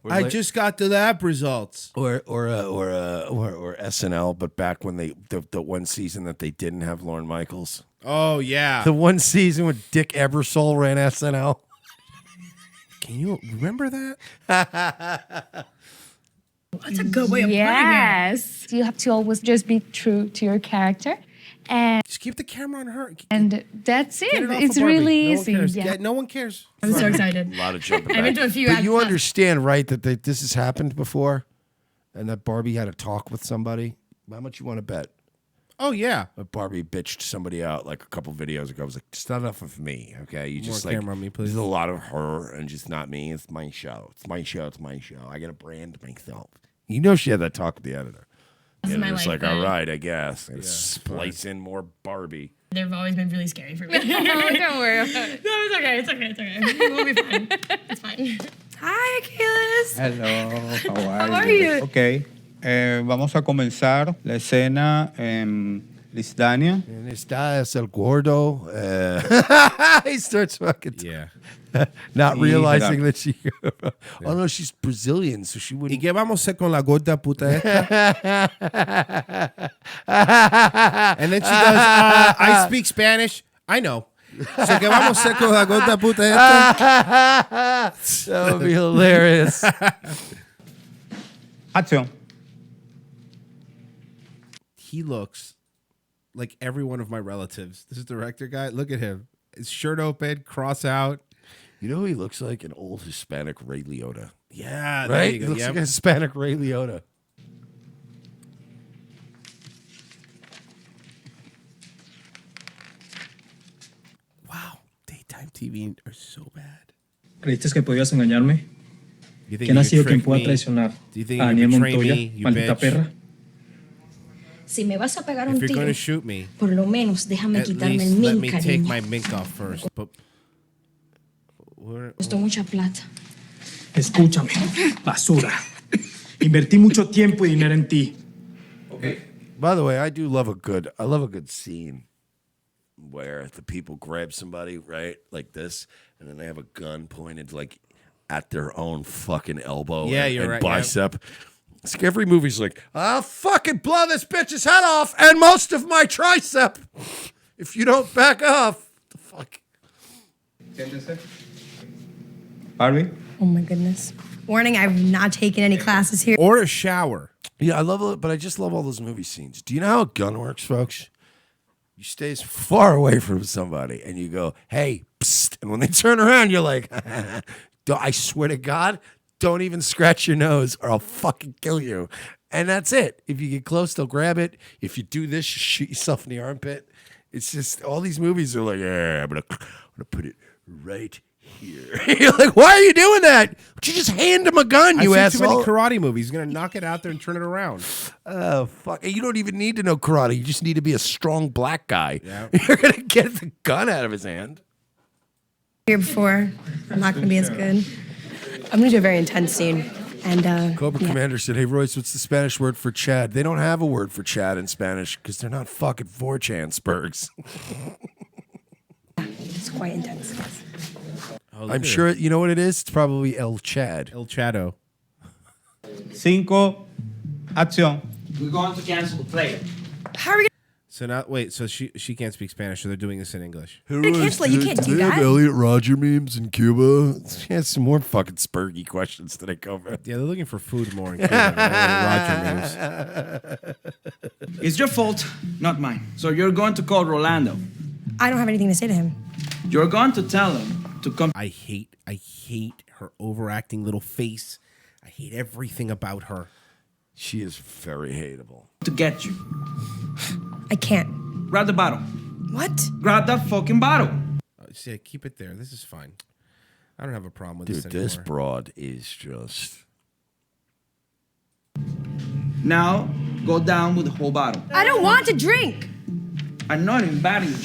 I just got the lab results. Or SNL, but back when the one season that they didn't have Lorne Michaels. Oh yeah, the one season when Dick Ebersol ran SNL. Can you remember that? That's a good way of Yes. You have to always just be true to your character. And just keep the camera on her. And that's it. Get it off It's of Barbie. really No one easy. cares. Yeah. No one cares. I'm so excited. A lot of jumping I've back. been to a few But you acts- understand, right, that this has happened before? And that Barbie had a talk with somebody? How much you want to bet? Oh, yeah. That Barbie bitched somebody out like a couple videos ago. I was like, it's not enough of me, okay? You More just like, camera on me, please. there's a lot of her and just not me. It's my show. It's my show. It's my show. I got to brand myself. You know she had that talk with the editor. This is my It's life, like, all man. right, I guess. Splice in more Barbie. They've always been really scary for me. Don't worry about it. No, it's okay. It's okay. It's okay. We'll be fine. It's fine. Hi, Achilles. Hello, how How are you? Ok, vamos a comenzar la escena. Listania. And está es el gordo. He starts fucking. Yeah. Not Sí, realizing será. that she. Oh no, she's Brazilian, so she ¿Y wouldn't. qué vamos a hacer con la gorda puta esta? And then she goes, I speak Spanish. I know. So ¿qué vamos a hacer con la gorda puta esta? That would be hilarious. Acción. He looks like every one of my relatives. This is the director guy. Look at him. His shirt open, cross out. You know who he looks like? An old Hispanic Ray Liotta. Yeah, there Right? you He go. looks Yep. like a Hispanic Ray Liotta. Wow, daytime TV are so bad. ¿Creíste que podías engañarme? You think ¿Quién you ha could sido trick quien pueda me? traicionar Do you think a you Daniel could betray Montoya, me, you maldita bitch? perra? Si me vas a pegar If un you're tiro, going to shoot me, por lo menos déjame at quitarme least el let min, me take cariño. my mink off first. But Costó mucha plata. Escúchame, basura. Invertí mucho tiempo y dinero en ti. By the way, I love a good scene where the people grab somebody, right, like this, and then they have a gun pointed like at their own fucking elbow Yeah, and, you're and right, yeah. bicep. It's like every movie's like, I'll fucking blow this bitch's head off and most of my tricep if you don't back off. The fuck? Barbie. Oh my goodness. Warning, I've not taken any classes here. Or a shower. Yeah, I love it, but I just love all those movie scenes. Do you know how a gun works, folks? You stay as far away from somebody and you go, hey, psst. And when they turn around, you're like, I swear to God, don't even scratch your nose or I'll fucking kill you. And that's it. If you get close, they'll grab it. If you do this, you shoot yourself in the armpit. It's just, all these movies are like, yeah, I'm gonna put it right here. You're like, why are you doing that? Would you just hand him a gun, you I've seen too asshole? many karate movies. He's going to knock it out there and turn it around. Oh, fuck. You don't even need to know karate. You just need to be a strong black guy. Yeah. You're going to get the gun out of his hand. Here before. I'm not going to be as good. I'm going to do a very intense scene. And, Cobra yeah. Commander said, hey, Royce, what's the Spanish word for Chad? They don't have a word for Chad in Spanish because they're not fucking 4chan Spurgs. It's quite intense. I'm sure, you know what it is? It's probably El Chad. El Chado. 5. Acción. We're going to cancel the play. How are we So now, wait, so she can't speak Spanish, so they're doing this in English. Hey, gonna cancel it? You can't do they have that. Elliot Roger memes in Cuba? She has some more fucking Spurgy questions today, Cobra. Yeah, they're looking for food more in Cuba than Roger memes. It's your fault, not mine. So you're going to call Rolando. I don't have anything to say to him. You're going to tell him to come I hate her overacting little face. I hate everything about her. She is very hateable. to get you. I can't. Grab the bottle. What? Grab that fucking bottle. See, keep it there. This is fine. I don't have a problem with Dude, this anymore. this broad is just... Now, go down with the whole bottle. I don't want to drink. I'm not inviting you.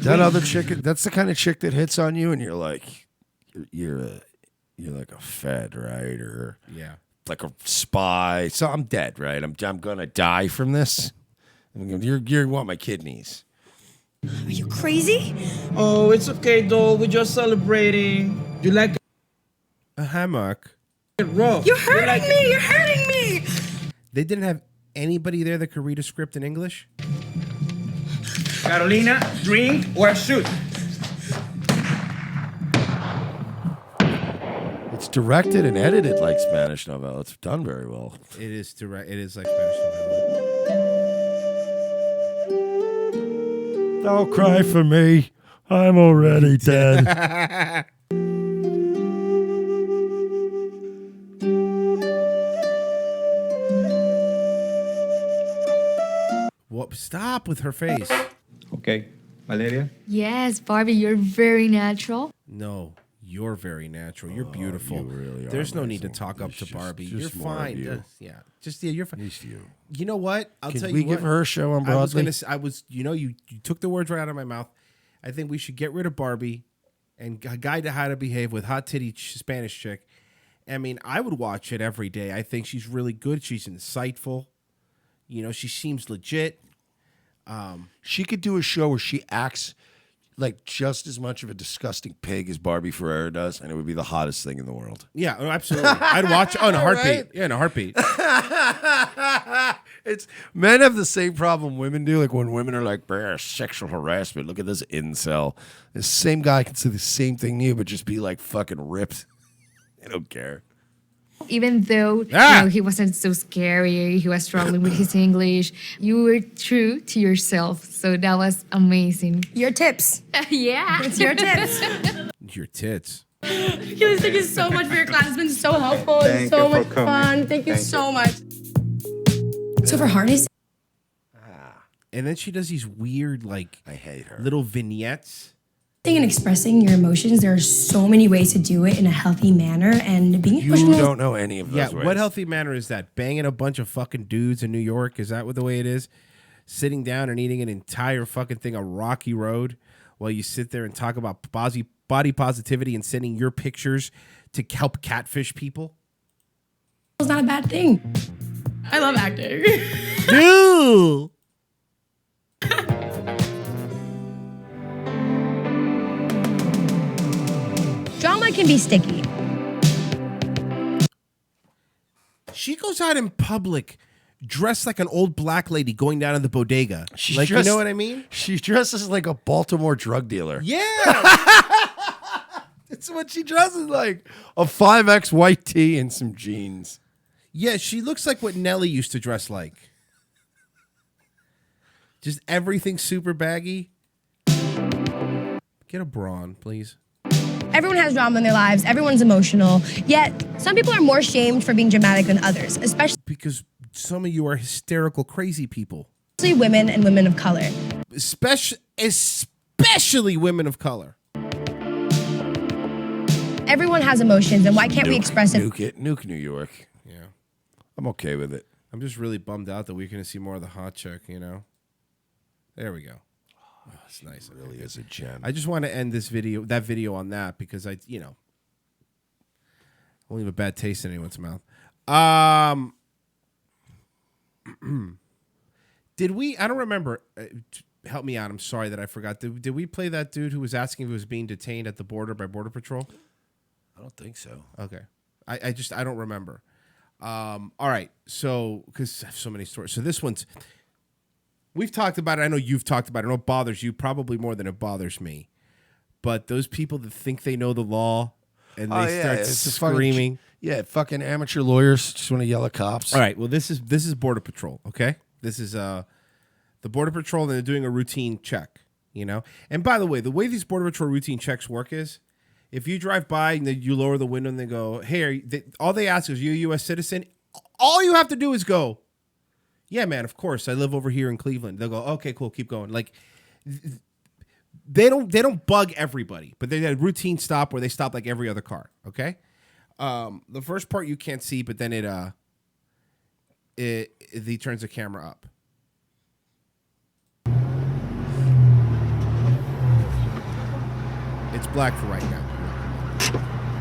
That other chick, that's the kind of chick that hits on you and you're like, you're like a fed, right? Or yeah, like a spy. So I'm dead, right? I'm gonna die from this. You want my kidneys. Are you crazy? Oh, it's okay, though. We're just celebrating. You like a hammock? Rough. You're hurting me. You're hurting me. They didn't have anybody there that could read a script in English? Carolina, drink or shoot. It's directed and edited like Spanish novella. It's done very well. It is direct. It is like Spanish novella. Don't cry for me. I'm already dead. What? Stop with her face. Okay, Valeria. Yes, Barbie, you're very natural. No, you're very natural. You're beautiful. you really are There's no need to amazing. talk up It's to just- Barbie. just You're more of fine. you. You're fine. Just you. You know what? I'll Can tell we you what. give her a show on Broadway? You took the words right out of my mouth. I think we should get rid of Barbie and a Guide to How to Behave with hot titty Spanish chick. I mean, I would watch it every day. I think she's really good. She's insightful. You know, she seems legit. She could do a show where she acts like just as much of a disgusting pig as Barbie Ferreira does, and it would be the hottest thing in the world. Yeah, absolutely. I'd watch in a heartbeat. Right? Yeah, in a heartbeat. It's men have the same problem women do. Like when women are like, sexual harassment. Look at this incel. The same guy can say the same thing to you, but just be like fucking ripped. They don't care. Even though you know, he wasn't so scary, he was struggling with his English, you were true to yourself. So that was amazing. Your tips. Yeah. It's your tips. Your tits. Keely, thank you so much for your class. It's been so helpful and so much fun. Thank you so much. So for harness. And then she does these weird, like, I hate her. Little vignettes. And expressing your emotions, there are so many ways to do it in a healthy manner, and being You emotional. don't know any of those ways. What healthy manner is that? Banging a bunch of fucking dudes in New York? Is that what the way it is? Sitting down and eating an entire fucking thing of Rocky Road while you sit there and talk about body positivity and sending your pictures to help catfish people? It's not a bad thing. I love acting. Dude! Drama can be sticky. She goes out in public dressed like an old black lady going down to the bodega. She's like, dressed, you know what I mean? She dresses like a Baltimore drug dealer. Yeah. That's what she dresses like. A 5X white tee and some jeans. Yeah, she looks like what Nelly used to dress like. Just everything super baggy. Get a bra on, please. Everyone has drama in their lives. Everyone's emotional. Yet, some people are more shamed for being dramatic than others, especially Because some of you are hysterical, crazy people. women and women of color. Especially women of color. Everyone has emotions, and why can't we express it? Nuke New York. Yeah. I'm okay with it. I'm just really bummed out that we're going to see more of the hot chick, you know? There we go. Oh, it's nice. It really is a gem. I just want to end that video on that because I won't leave a bad taste in anyone's mouth. Did we? I don't remember. Help me out. I'm sorry that I forgot. Did we play that dude who was asking if he was being detained at the border by Border Patrol? I don't think so. Okay. I don't remember. All right. So, because I have so many stories. So this one's, we've talked about it. I know you've talked about it. I know it bothers you probably more than it bothers me. But those people that think they know the law and they start screaming. Fucking amateur lawyers just want to yell at cops. All right. Well, this is Border Patrol. Okay. This is the Border Patrol, and they're doing a routine check. You know. And by the way these Border Patrol routine checks work is, if you drive by and you lower the window and they go, "Hey," all they ask is, "Are you a U.S. citizen?" All you have to do is go, "Yeah, man, of course. I live over here in Cleveland." They'll go, "Okay, cool, keep going." Like, they don't bug everybody, but they had a routine stop where they stop like every other car. Okay, the first part you can't see, but then he turns the camera up. It's black for right now.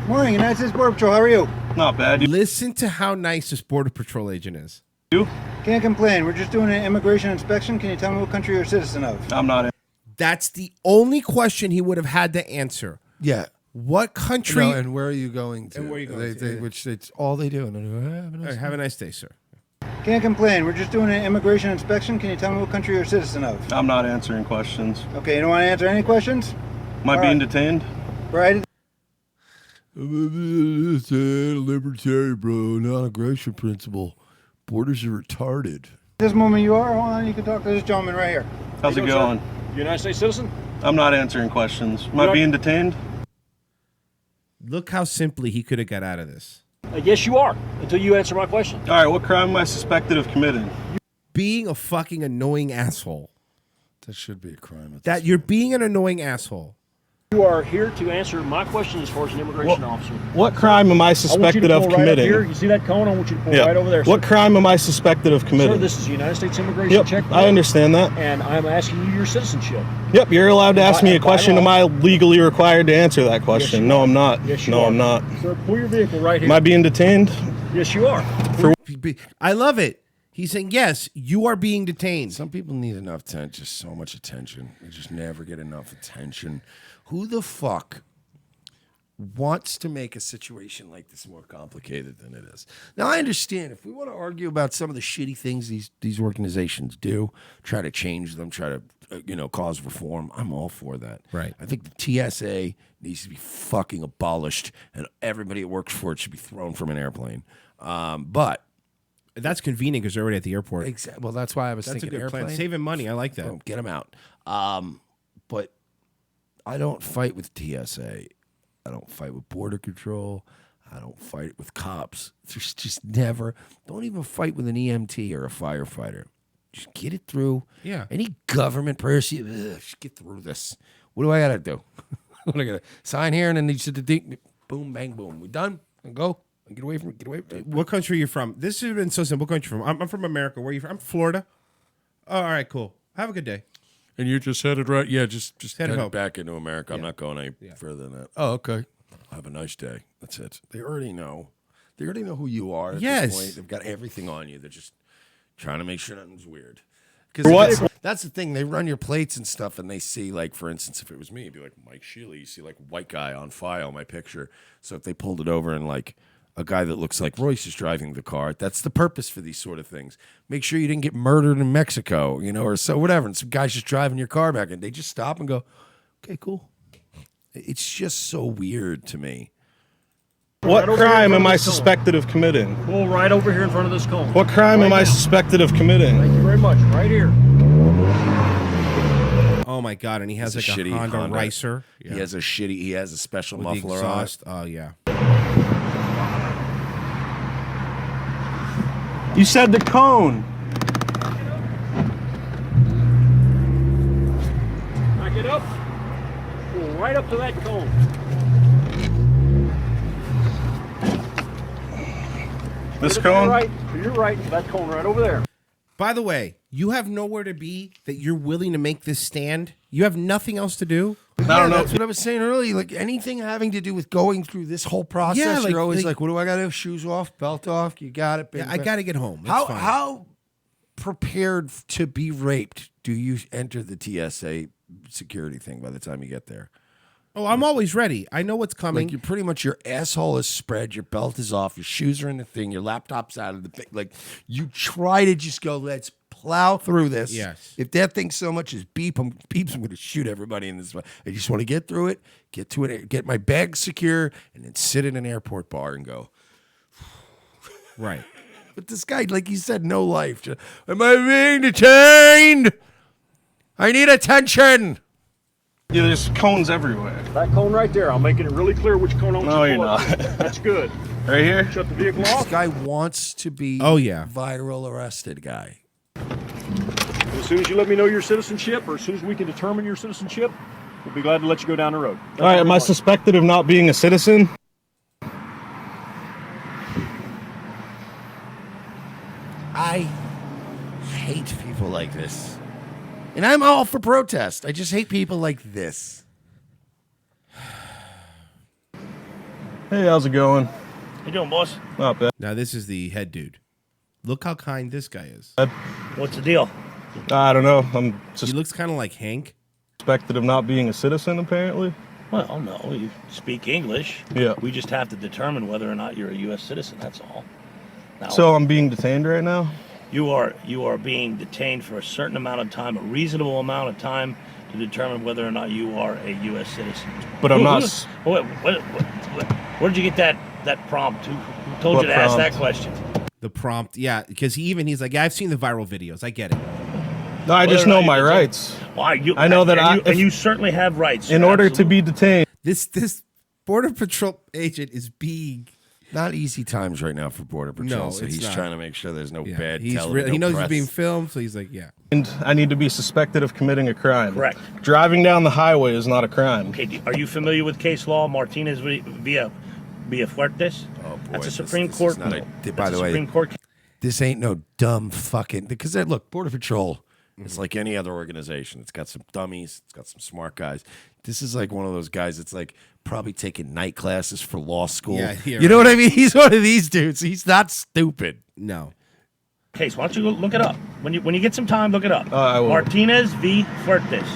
Morning, United States Border Patrol. How are you? Not bad. Listen to how nice this Border Patrol agent is. You? Can't complain. We're just doing an immigration inspection. Can you tell me what country you're a citizen of? I'm not. That's the only question he would have had to answer. Yeah. What country? No, and where are you going to? And where are you going to? Which it's all they do. And Have a nice day, sir. Can't complain. We're just doing an immigration inspection. Can you tell me what country you're a citizen of? I'm not answering questions. Okay, you don't want to answer any questions? Am I being detained? Right. Libertarian, bro. Non-aggression principle. Borders are retarded. This moment you are. Hold on, you can talk to this gentleman right here. How's it going? United States citizen? I'm not answering questions. Am I being detained? Look how simply he could have got out of this. Yes, you are, until you answer my question. All right, what crime am I suspected of committing? Being a fucking annoying asshole. That should be a crime. That you're being an annoying asshole. You are here to answer my question as far as an immigration officer. What crime am I suspected of committing? Right up here. You see that cone? I want you to pull right over there. What crime am I suspected of committing? Sir, this is the United States immigration checkpoint. I understand that. And I'm asking you your citizenship. Yep, you're allowed to ask me a question. Am I legally required to answer that question? No, I'm not. Yes, you no, are. I'm not. Sir, pull your vehicle right here. Am I being detained? Yes, you are. I love it. He's saying, yes, you are being detained. Some people need enough attention, just so much attention. They just never get enough attention. Who the fuck wants to make a situation like this more complicated than it is? Now, I understand if we want to argue about some of the shitty things these organizations do, try to change them, try to cause reform, I'm all for that. Right. I think the TSA needs to be fucking abolished, and everybody that works for it should be thrown from an airplane. But that's convenient because they're already at the airport. Exactly. Well, that's why I was That's thinking a good airplane. plan. Saving money. I like that. Boom, get them out. But I don't fight with TSA. I don't fight with Border Control. I don't fight with cops. There's just never. Don't even fight with an EMT or a firefighter. Just get it through. Yeah. Any government person, just get through this. What do I gotta do? What do I gotta sign here and then you said the ding, boom, bang, boom. We done? And go. And get away from it. What country are you from? This has been so simple. What country are you from? I'm from America. Where are you from? I'm Florida. Oh, all right, cool. Have a good day. And you just headed right? Yeah, just Headed headed home. back into America. I'm Yeah. not going any Yeah. further than that. Oh, okay. Have a nice day. That's it. They already know. They already know who you are at Yes. this point. They've got everything on you. They're just trying to make sure nothing's weird. What? Because that's the thing. They run your plates and stuff, and they see, like, for instance, if it was me, it'd be like Mike Shealy. You see, like, white guy on file, my picture. So if they pulled it over and, like, a guy that looks like Royce is driving the car, that's the purpose for these sort of things. Make sure you didn't get murdered in Mexico, or so whatever. And some guy's just driving your car back, and they just stop and go, okay, cool. It's just so weird to me. What Right over here in crime front am of I this cone. suspected of committing? Pull right over here in front of this cone. What crime am Right I now. suspected of committing? Thank you very much. Right here. Oh my god! And he has It's like a shitty Honda Ricer. He has a special With the muffler exhaust. on. Oh yeah. You said the cone. Back it up. Pull right up to that cone. This To cone? your right, that cone right over there. By the way, you have nowhere to be that you're willing to make this stand. You have nothing else to do. I don't know. That's what I was saying earlier. Like anything having to do with going through this whole process, Yeah, like- you're always like- like, "What do I got to do? Shoes off, belt off? You got it, baby." Yeah, I got to get home. That's fine. How prepared to be raped do you enter the TSA security thing by the time you get there? Oh, I'm always ready. I know what's coming. Like you're pretty much your asshole is spread, your belt is off, your shoes are in the thing, your laptop's out of the thing. Like you try to just go, let's plow through this. Yes. If that thing so much as beeps, I'm going to shoot everybody in this. I just want to get through it, get to it, get my bag secure, and then sit in an airport bar and go. Right. But this guy, like you said, no life. Just, am I being detained? I need attention. Yeah, there's cones everywhere. That cone right there. I'm making it really clear which cone I want No, you to you're pull up. not. That's good. Right here? Shut the vehicle This off. guy wants to be Oh, yeah. viral arrested guy. As soon as you let me know your citizenship, or as soon as we can determine your citizenship, we'll be glad to let you go down the road. Thank All right, you am very I much. suspected of not being a citizen? I hate people like this. And I'm all for protest. I just hate people like this. Hey, how's it going? How you doing, boss? Not bad. Now this is the head dude. Look how kind this guy is. What's the deal? I don't know. I'm He looks kind of like Hank. suspected of not being a citizen, apparently. Well, no, you speak English. Yeah. We just have to determine whether or not you're a U.S. citizen. That's all. Now, So I'm being detained right now? you are being detained for a certain amount of time, a reasonable amount of time, to determine whether or not you are a U.S. citizen. But I'm not Where did you get that prompt? Who told What you to ask that prompt? question? The prompt, yeah, because he's like, yeah, I've seen the viral videos. I get it. No, I just Whether or know not my you rights. Why you? I know that and you certainly have rights. in sir, order to absolutely. be detained. This Border Patrol agent is being Not easy times right now for Border Patrol, No, so it's he's not. trying to make sure there's no bad He's television. he knows press. he's being filmed, so he's like, yeah. And I need to be suspected of committing a crime. Correct. Driving down the highway is not a crime. Okay, are you familiar with case law, Martinez via Fuertes? Oh, boy, That's a this- Supreme this is Court. not a- That's by a the way, Supreme Court. This ain't no dumb fucking because look, Border Patrol. It's like any other organization. It's got some dummies. It's got some smart guys. This is like one of those guys that's like probably taking night classes for law school. Yeah, you know what I mean? He's one of these dudes. He's not stupid. No. case. Why don't you go look it up? When you get some time, look it up. I will. Martinez v. Fuertes.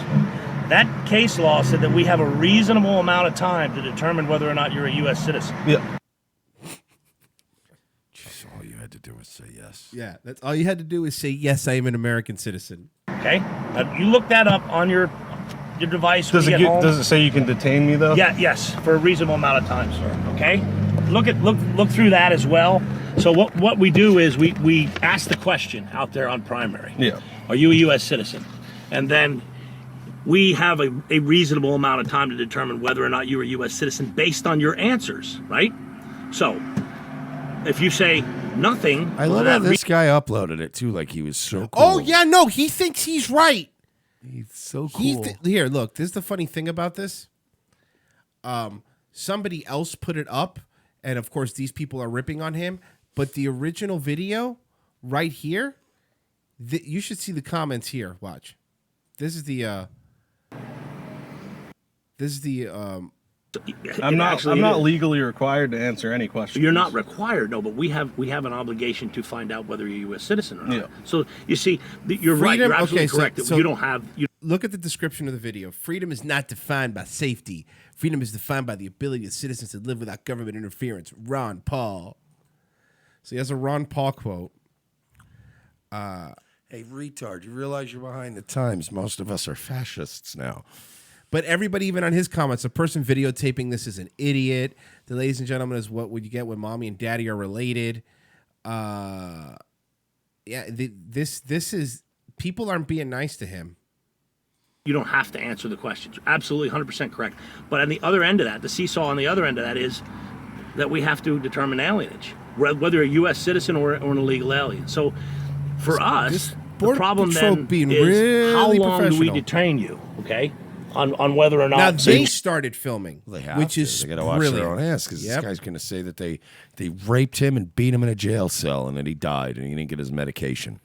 That case law said that we have a reasonable amount of time to determine whether or not you're a U.S. citizen. Yeah. Jeez, all you had to do was say yes. Yeah, that's all you had to do is say yes. I am an American citizen. Okay, now you look that up on your device. Does when you get home. does it say you can detain me though? Yeah, yes, for a reasonable amount of time, sir. Okay, look through that as well. So what we do is we ask the question out there on primary. Yeah. Are you a U.S. citizen? And then we have a reasonable amount of time to determine whether or not you're a U.S. citizen based on your answers, right? So if you say nothing, I love how this guy uploaded it too, like he was so cool. Oh yeah, no, he thinks he's right. He's so cool. Here, look. This is the funny thing about this. Somebody else put it up, and of course, these people are ripping on him. But the original video, right here, you should see the comments here. Watch. This is the. I'm not legally required to answer any questions. You're not required, no, but we have an obligation to find out whether you're a U.S. citizen or not. Yeah. So you see, you're right. You're absolutely correct. So You don't have. Look at the description of the video. Freedom is not defined by safety. Freedom is defined by the ability of citizens to live without government interference. Ron Paul. So he has a Ron Paul quote. Hey, retard, you realize you're behind the times. Most of us are fascists now. But everybody, even on his comments, the person videotaping this is an idiot. The ladies and gentlemen is what would you get when mommy and daddy are related. This is, people aren't being nice to him. You don't have to answer the questions. Absolutely 100% correct. But on the other end of that, the seesaw on the other end of that is that we have to determine alienage, whether a U.S. citizen or an illegal alien. So for us, the problem then is how long do we detain you, okay, on whether or not. Now, they started filming, which is they got to watch their own ass because this guy's going to say that they raped him and beat him in a jail cell and that he died and he didn't get his medication.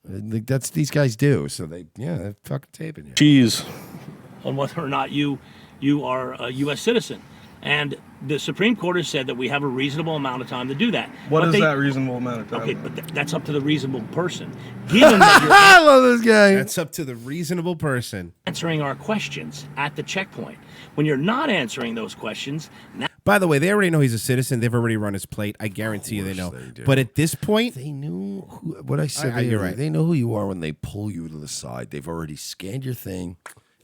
That's these guys do. So they're fucking taping you. Jeez. On whether or not you are a U.S. citizen. And the Supreme Court has said that we have a reasonable amount of time to do that. What is that reasonable amount of time? Okay, but that's up to the reasonable person. Given that you're I love this guy. That's up to the reasonable person. Answering our questions at the checkpoint. When you're not answering those questions... By the way, they already know he's a citizen. They've already run his plate. I guarantee you they know. But at this point... They knew what I said. You're right. They know who you are when they pull you to the side. They've already scanned your thing.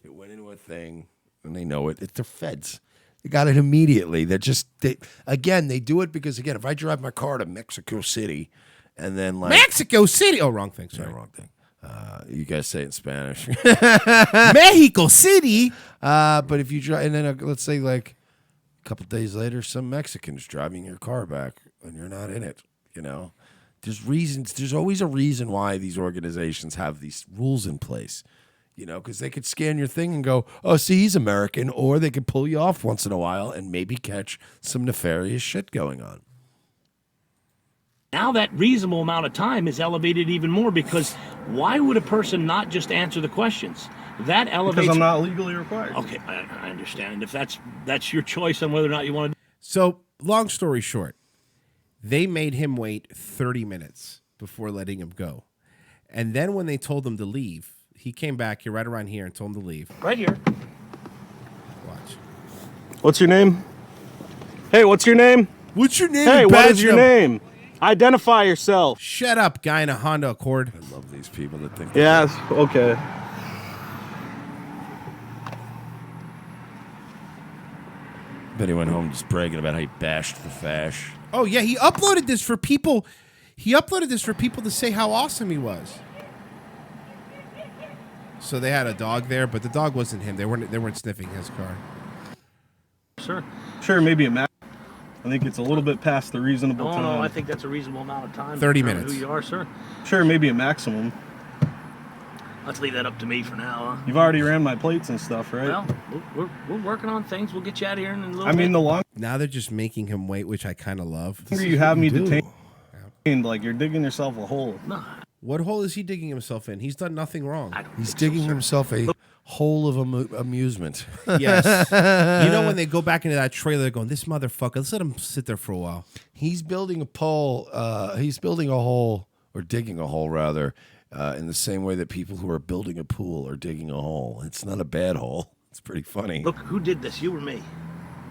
It went into a thing, and they know it. It's the feds. They got it immediately. They do it because, again, if I drive my car to Mexico City and then Mexico City! Oh, wrong thing. Sorry. Yeah, wrong thing. You guys say it in Spanish. Mexico City! But if you drive, and then let's say like a couple days later, some Mexican's driving your car back and you're not in it, There's reasons. There's always a reason why these organizations have these rules in place. Because they could scan your thing and go, oh, see, he's American, or they could pull you off once in a while and maybe catch some nefarious shit going on. Now that reasonable amount of time is elevated even more because why would a person not just answer the questions? That elevates... Because I'm not legally required. Okay, I understand. If that's your choice on whether or not you want to... So, long story short, they made him wait 30 minutes before letting him go. And then when they told him to leave... He came back here right around here and told him to leave. Right here. Watch. What's your name? Hey, what's your name? What's your name? Hey, what is your name? Identify yourself. Shut up, guy in a Honda Accord. I love these people that think... Yes, okay. Bet he went home just bragging about how he bashed the fash. Oh, yeah, he uploaded this for people. He uploaded this for people to say how awesome he was. So they had a dog there, but the dog wasn't him. They weren't sniffing his car. Sure, maybe a max. I think it's a little bit past the reasonable time. No, I think that's a reasonable amount of time. 30 minutes. Who you are, sir. Sure, maybe a maximum. Let's leave that up to me for now. You've already ran my plates and stuff, right? Well, we're working on things. We'll get you out of here in a little bit. the long... Now they're just making him wait, which I kind of love. You have me detained, like you're digging yourself a hole. No. What hole is he digging himself in? He's done nothing wrong. He's digging himself a hole of amusement. Yes. When they go back into that trailer, they're going, this motherfucker, let's let him sit there for a while. He's building a pole. He's building a hole or digging a hole rather, in the same way that people who are building a pool are digging a hole. It's not a bad hole. It's pretty funny. Look, who did this? You or me?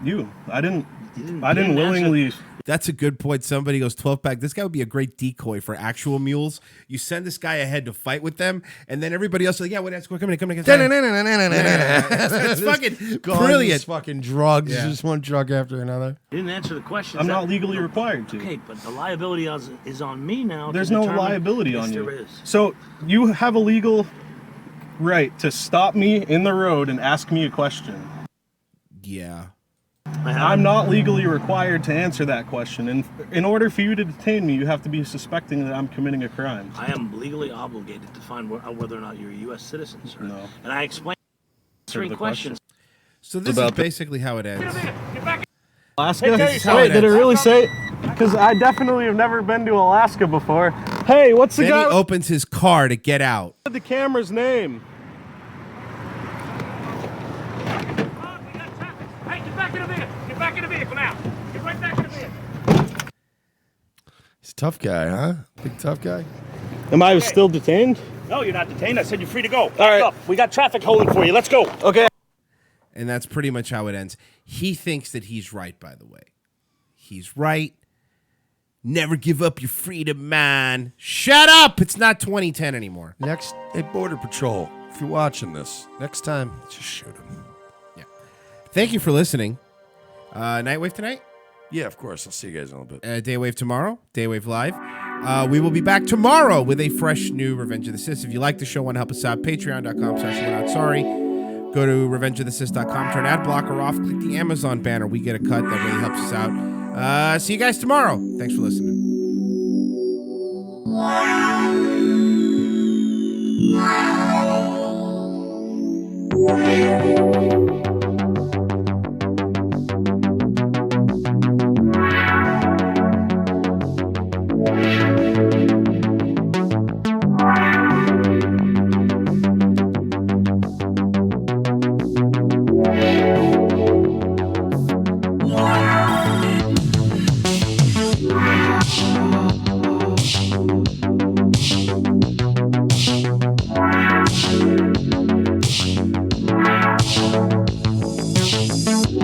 You. I didn't answer. willingly. That's a good point. Somebody goes 12-pack. This guy would be a great decoy for actual mules. You send this guy ahead to fight with them, and then everybody else is like, yeah, wait, come in. That's fucking brilliant. Fucking drugs. Yeah. Just one drug after another. You didn't answer the question. I'm not legally required to. Okay, but the liability is on me now. There's to no determine- liability on Yes, you. there is. So you have a legal right to stop me in the road and ask me a question. Yeah. I'm not legally required to answer that question. And in order for you to detain me, you have to be suspecting that I'm committing a crime. I am legally obligated to find whether or not you're a U.S. citizen, sir. No. And I explained answering questions. So this is basically how it ends. Alaska? This is how Wait, did it ends. really say? Because I definitely have never been to Alaska before. Hey, what's the Then guy? he opens his car to get out. The camera's name. Hey, get back in the vehicle. Get back in the vehicle now. Get right back in the vehicle. He's a tough guy, huh? Big tough guy. Am I still detained? No, you're not detained. I said you're free to go. Back up. We got traffic holding for you. Let's go. Okay. And that's pretty much how it ends. He thinks that he's right, by the way. He's right. Never give up your freedom, man. Shut up! It's not 2010 anymore. Next, hey, Border Patrol, if you're watching this, next time, just shoot him. Yeah. Thank you for listening. Nightwave tonight? Yeah, of course. I'll see you guys in a little bit. Daywave tomorrow. Daywave Live. We will be back tomorrow with a fresh new Revenge of the Sis. If you like the show, want to help us out, patreon.com/we're-not-sorry. Go to revengeofthesis.com, turn ad blocker off, click the Amazon banner. We get a cut. That really helps us out. See you guys tomorrow. Thanks for listening. Yeah.